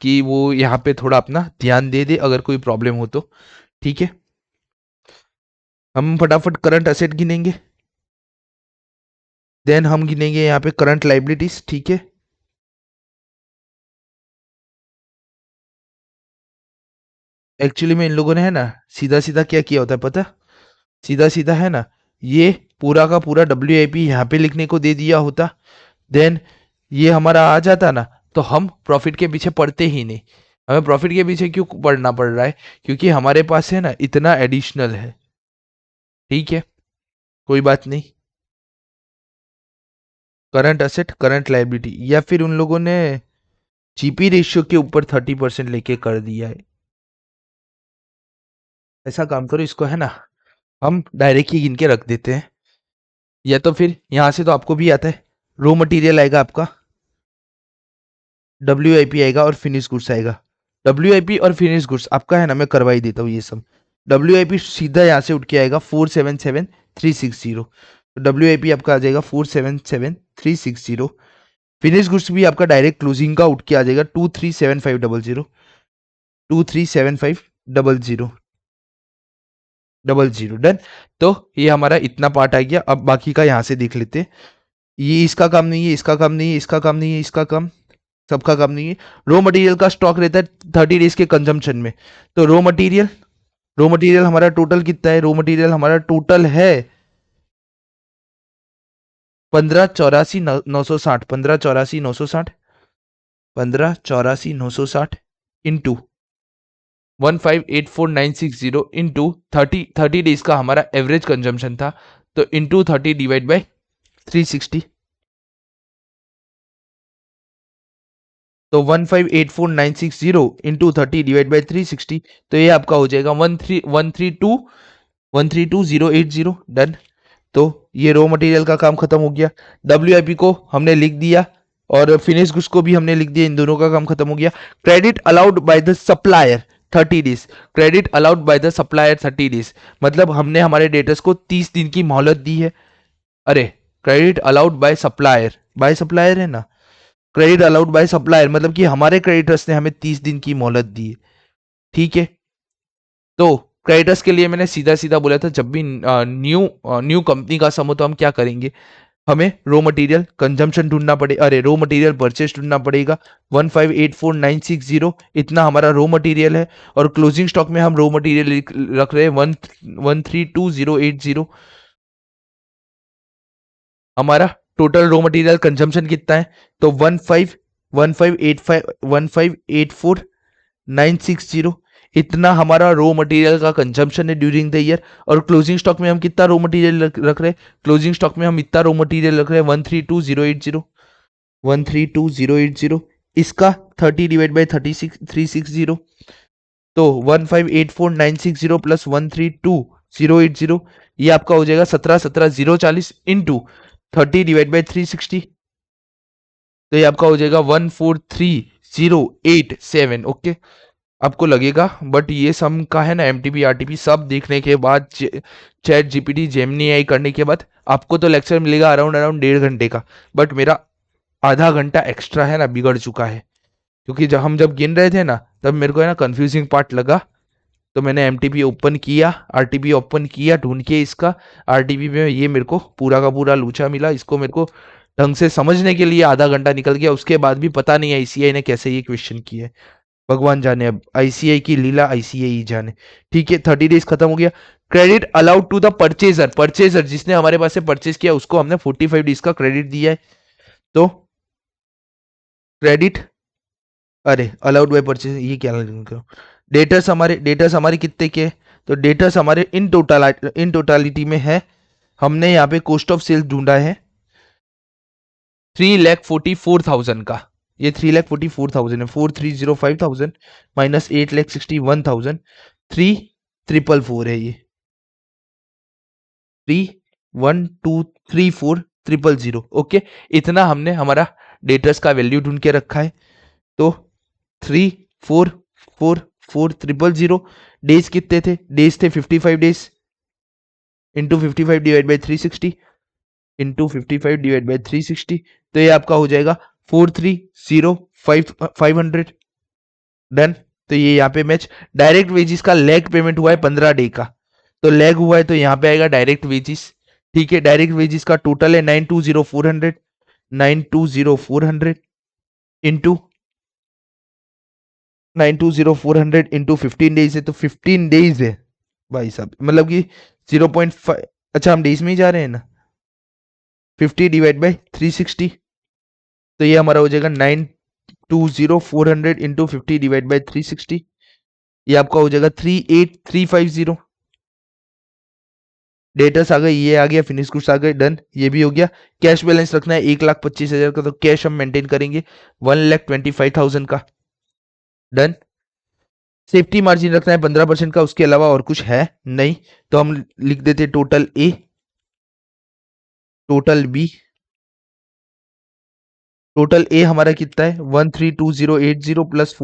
Speaker 1: कि वो यहाँ पे थोड़ा अपना ध्यान दे दे अगर कोई प्रॉब्लम हो तो। ठीक है, हम फटाफट करंट असेट गिनेंगे, देन हम गिनेंगे यहाँ पे करंट लाइबिलिटीज। ठीक है, एक्चुअली में इन लोगों ने है ना सीधा सीधा क्या किया होता है पता, सीधा सीधा है ना ये पूरा का पूरा WIP यहाँ पे लिखने को दे दिया होता, देन ये हमारा आ जाता ना, तो हम प्रॉफिट के पीछे पड़ते ही नहीं। हमें प्रॉफिट के पीछे क्यों पड़ना पड़ रहा है, क्योंकि हमारे पास है ना इतना एडिशनल है। ठीक है, कोई बात नहीं। करंट असेट करंट लाइबिलिटी, या फिर उन लोगों ने जीपी रेशियो के ऊपर 30% लेके कर दिया है। ऐसा काम करो, इसको है ना हम डायरेक्ट ही गिन के रख देते हैं, या तो फिर यहां से तो आपको भी आता है, रॉ मटेरियल आएगा आपका, WIP आएगा और फिनिश गुड्स आएगा। WIP और फिनिश गुड्स आपका है ना, मैं करवा ही देता हूँ ये सब। WIP सीधा यहाँ से उठ के आएगा 477,360, तो WIP आपका आ जाएगा 477,360। फिनिश गुड्स भी आपका डायरेक्ट क्लोजिंग का उठ के आ जाएगा 237500, 237500। डन। तो ये हमारा इतना पार्ट आ गया। अब बाकी का यहाँ से देख लेते हैं। ये इसका काम नहीं है, इसका काम नहीं है, इसका काम नहीं है, इसका काम, सबका काम नहीं है। रॉ मटेरियल का स्टॉक रहता है 30 डेज के कंजम्पशन में, तो रॉ मटेरियल हमारा टोटल कितना है, रॉ मटेरियल हमारा टोटल है 15,84,960, 15,84,960, 15,84,960 इंटू 15,84,960 इंटू 30 डेज का हमारा एवरेज कंजम्पशन था, तो इंटू 30 डिवाइड बाय 360, तो 15,84,960 इंटू 30 डिवाइड बाई 360, तो ये आपका हो जाएगा 132,080। डन। तो ये रॉ मटेरियल का काम खत्म हो गया, WIP को हमने लिख दिया और फिनिश गुड्स को भी हमने लिख दिया, इन दोनों का काम खत्म हो गया। Credit allowed by the supplier 30 days, credit allowed by the supplier 30 days, मतलब हमने हमारे डेटर्स को 30 दिन की मोहलत दी है। अरे, क्रेडिट अलाउड बाय सप्लायर है ना, क्रेडिट अलाउड बाय सप्लायर मतलब कि हमारे क्रेडिटर्स ने हमें 30 दिन की मोहलत दी है। ठीक है, तो क्रेडिटर्स के लिए मैंने सीधा सीधा बोला था, जब भी न्यू कंपनी का सम हो तो हम क्या करेंगे, हमें रो मटेरियल कंजम्पशन ढूंढना पड़े, अरे रो मटेरियल परचेज ढूंढना पड़ेगा। 1584960 इतना हमारा रो मटेरियल है, और क्लोजिंग स्टॉक में हम रो मटेरियल रख रहे हैं 1132080। हमारा टोटल रो मटेरियल कंजम्पशन कितना है, तो 1584960 इतना हमारा रो मटेरियल का कंजम्पशन है ड्यूरिंग द ईयर। और क्लोजिंग स्टॉक में हम कितना रो मटेरियल रख रहे हैं, क्लोजिंग स्टॉक में हम इतना रो मटेरियल रख रहे हैं 132080। 132080 इसका 30 डिवाइड बाई 360, तो 1584960 प्लस 132080 ये आपका हो जाएगा 1717040 इंटू 30 डिवाइड बाई 360, तो ये आपका हो जाएगा 143,087। ओके, आपको लगेगा, बट ये सम का है ना एमटीपी आरटीपी सब देखने के बाद, चैट जीपीटी जेमिनी आई करने के बाद आपको तो लेक्चर मिलेगा अराउंड अराउंड 1.5 घंटे का, बट मेरा आधा घंटा एक्स्ट्रा है ना बिगड़ चुका है, क्योंकि जब गिन रहे थे ना तब मेरे को है ना कंफ्यूजिंग पार्ट लगा, तो मैंने एमटीपी ओपन किया, आरटीपी ओपन किया ढूंढ के इसका, आरटीपी में ये मेरे को पूरा का पूरा लूचा मिला, इसको मेरे को ढंग से समझने के लिए आधा घंटा निकल गया, उसके बाद भी पता नहीं आईसीआई ने कैसे ये क्वेश्चन किए है, भगवान जाने, अब आईसीआई की लीला आईसीआई जाने। ठीक है, 30 डेज खत्म हो गया। Credit allowed to the purchaser, purchaser जिसने हमारे पास से परचेज किया उसको हमने 45 डेज का क्रेडिट दिया है, तो क्रेडिट, अरे अलाउड बाय परचेज ये क्या, डेटर्स हमारे कितने के, तो डेटर्स हमारे इन टोटालिटी में है, हमने यहाँ पे कॉस्ट ऑफ सेल्स ढूंढा है 3,44,000 का, ये 3,44,000 है, 4,305,000 माइनस 8,61,000, 3,444 है ये, 3,1,2,3,4,000। ओके, इतना हमने हमारा डेटर्स का वैल्यू ढूंढ के रखा है, तो 3,444,000, डेज कितने थे, डेज थे 55 days, into 55 divide by 360, into 55 divide by 360, तो ये आपका हो जाएगा 4,305,500। डन, तो ये यहाँ पे मैच। डायरेक्ट वेजिस का लेग पेमेंट हुआ है 15 डे का, तो लेग हुआ है तो यहाँ पे आएगा डायरेक्ट वेजिस। ठीक है, डायरेक्ट वेजिस का टोटल है 9,20,400, 9,20,400 इंटू 9,20,400 इंटू 15 डेज है, तो 15 डेज है भाई साहब, मतलब कि 0.5, अच्छा हम डेज में ही जा रहे हैं ना, 50 डिवाइड बाई 360, तो ये हमारा हो जाएगा 9,20,400 इंटू 50 डिवाइड बाई 360, ये आपका हो जाएगा 38,350। डेटर्स आ गए, ये आ गया, फिनिश गुड्स आ गए, डन, ये भी हो गया। कैश बैलेंस रखना है 1,25,000 का, तो कैश हम मेंटेन करेंगे 1,25,000 का, डन। सेफ्टी मार्जिन रखना है 15% का, उसके अलावा और कुछ है नहीं, तो हम लिख देते total A, total B, total A हमारा कितना है 132,080 प्लस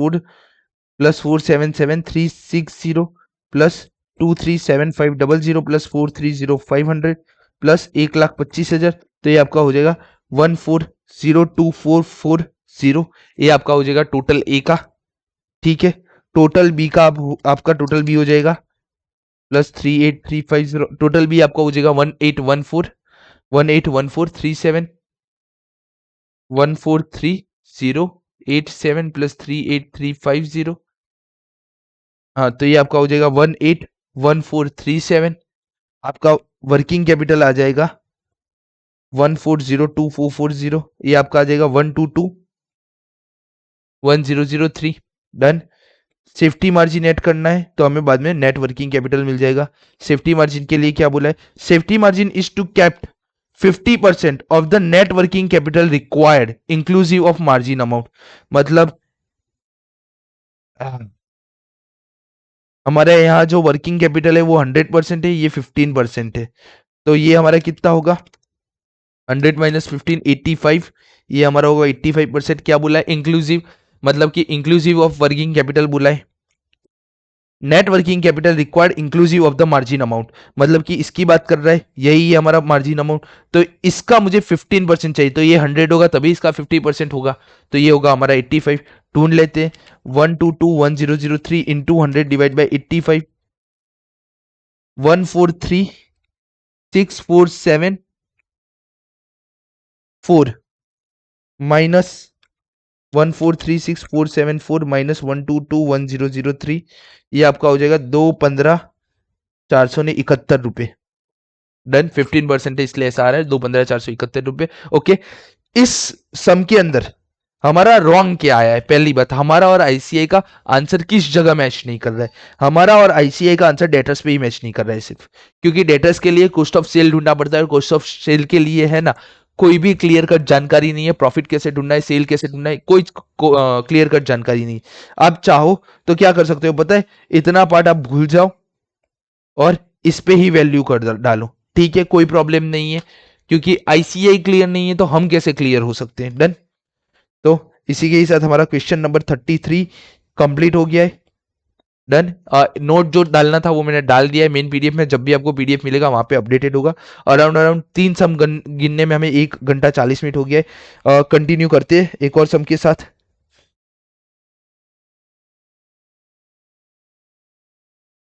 Speaker 1: 477,360 प्लस 237500 प्लस 430,500 प्लस 1,25,000, तो ये आपका हो जाएगा 1,40,2,440, ये आपका हो जाएगा टोटल ए का। ठीक है, टोटल बी का आपका टोटल बी हो जाएगा प्लस 38,350, टोटल बी आपका हो जाएगा 1,814,37 143,087 प्लस 38,350, हाँ तो ये आपका हो जाएगा 1,814,37। आपका वर्किंग कैपिटल आ जाएगा 1,40,2,440, ये आपका आ जाएगा 1,22,1,003। डन। सेफ्टी मार्जिन ऐड करना है तो हमें बाद में नेट वर्किंग कैपिटल मिल जाएगा। सेफ्टी मार्जिन के लिए क्या बोला है, safety margin is to kept 50% of the net working capital required inclusive of margin amount, मतलब हमारे यहाँ जो वर्किंग कैपिटल है वो 100% है, ये 15% है, तो ये हमारा कितना होगा 100 माइनस 15 85, ये हमारा होगा 85%। क्या बोला है इंक्लूसिव, मतलब कि इंक्लूसिव ऑफ वर्किंग कैपिटल बोला है। Net working capital required inclusive of the margin amount, मतलब कि इसकी बात कर रहा है, यही है हमारा मार्जिन अमाउंट, तो इसका मुझे 15% चाहिए, तो ये 100 होगा तभी इसका 50% होगा, तो ये होगा हमारा 85। ढूंढ लेते हैं 1221003 into 100 divide by 85, 143,647 4 minus 1436474 minus 1221003, ये आपका हो जाएगा 215,471 रुपये। डन। 15% है इसलिए ऐसा आ रहा है 215,471 रुपये। ओके, इस सम के अंदर हमारा रॉन्ग क्या आया है? पहली बात, हमारा और आईसीआई का आंसर किस जगह मैच नहीं कर रहा है? हमारा और आईसीआई का आंसर डेटर्स पे ही मैच नहीं कर रहा है सिर्फ, क्योंकि डेटर्स के लिए कॉस्ट ऑफ सेल ढूंढना पड़ता है, और कॉस्ट ऑफ सेल के लिए है ना, कोई भी क्लियर कट जानकारी नहीं है। प्रॉफिट कैसे ढूंढना है, सेल कैसे ढूंढना है, कोई क्लियर कट जानकारी नहीं। आप चाहो तो क्या कर सकते हो पता है? इतना पार्ट आप भूल जाओ और इस पे ही वैल्यू कर डालो, ठीक है, कोई प्रॉब्लम नहीं है। क्योंकि आईसीआई क्लियर नहीं है तो हम कैसे क्लियर हो सकते हैं? डन। तो इसी के साथ हमारा क्वेश्चन नंबर 33 कंप्लीट हो गया है। डन। नोट जो डालना था वो मैंने डाल दिया है मेन पीडीएफ में। जब भी आपको पीडीएफ मिलेगा वहां पे अपडेटेड होगा। अराउंड अराउंड 3 सम गिनने में हमें 1 घंटा 40 मिनट हो गया है। कंटिन्यू करते हैं एक और सम के साथ।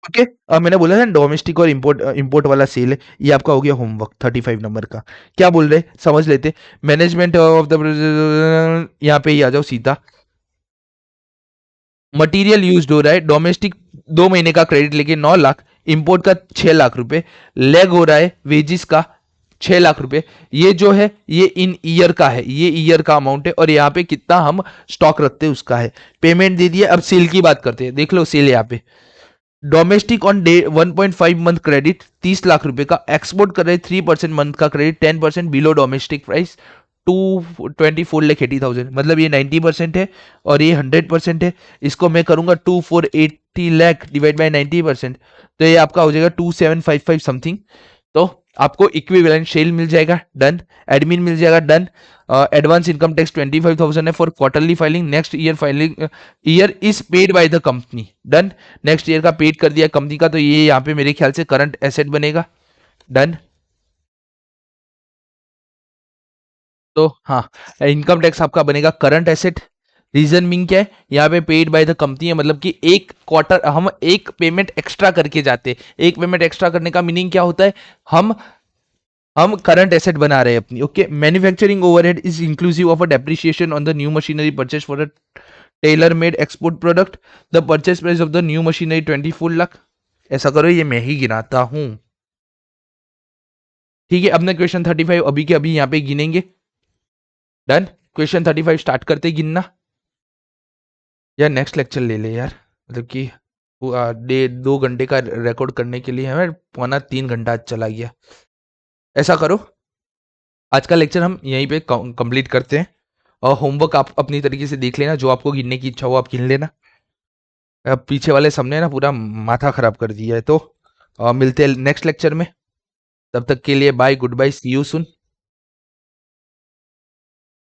Speaker 1: ओके, मैंने बोला था डोमेस्टिक और इंपोर्ट इंपोर्ट वाला सेल है, ये आपका हो गया होमवर्क 35 नंबर का। क्या बोल रहे समझ लेते। मैनेजमेंट ऑफ द, यहाँ पे ही आ जाओ सीधा। मटेरियल यूज्ड हो रहा है डोमेस्टिक 2 महीने का क्रेडिट लेके 9 लाख, इंपोर्ट का 6 लाख रुपए, लेग हो रहा है वेजिस का 6 लाख रुपए। ये जो है ये इन ईयर का है, ये ईयर का अमाउंट है, और यहाँ पे कितना हम स्टॉक रखते हैं उसका है। पेमेंट दे दिया। अब सेल की बात करते हैं, देख लो सेल यहाँ पे। Domestic on day 1.5 month credit 30 lakh रुपए का, एक्सपोर्ट कर रहे 3% मंथ का क्रेडिट 10% बिलो डोमेस्टिक प्राइस 224,80,000, मतलब ये 90% है और ये 100% है। इसको मैं करूंगा 2,480,00,000 डिवाइड बाई 90%, तो ये आपका हो जाएगा 2,755 समथिंग। तो आपको इक्विवेलेंट सेल मिल जाएगा। डन। एडमिन मिल जाएगा। डन। एडवांस इनकम टैक्स 25,000 है for quarterly filing. Next year filing year is paid by the company. Done. Next year का पेड कर दिया कंपनी का, तो ये यहाँ पे मेरे ख्याल से करंट एसेट बनेगा। डन। तो हाँ, इनकम टैक्स आपका बनेगा करंट एसेट। रीजन मीन क्या है? यहाँ पे पेड बाय द कंपनी है, मतलब कि एक क्वार्टर हम एक पेमेंट एक्स्ट्रा करके जाते हैं। एक पेमेंट एक्स्ट्रा करने का मीनिंग क्या होता है? हम करंट एसेट बना रहे हैं अपनी। Okay, manufacturing overhead is inclusive of a depreciation on the new machinery purchase for a tailor made export product. The purchase price of the new machinery 24 lakh. ऐसा करो, ये मैं ही गिनाता हूं। ठीक है, अपने क्वेश्चन 35 अभी के अभी यहाँ पे गिनेंगे। डन। क्वेश्चन 35 स्टार्ट करते गिनना। यार नेक्स्ट लेक्चर ले ले यार, मतलब कि 2 घंटे का रिकॉर्ड करने के लिए हमें 2.25 3 घंटा आज चला गया। ऐसा करो, आज का लेक्चर हम यहीं पे कंप्लीट करते हैं, और होमवर्क आप अपनी तरीके से देख लेना, जो आपको गिनने की इच्छा हो आप गिन लेना। अब पीछे वाले सबने ना पूरा माथा खराब कर दिया है। तो मिलते हैं नेक्स्ट लेक्चर में। तब तक के लिए bye, goodbye, see you soon.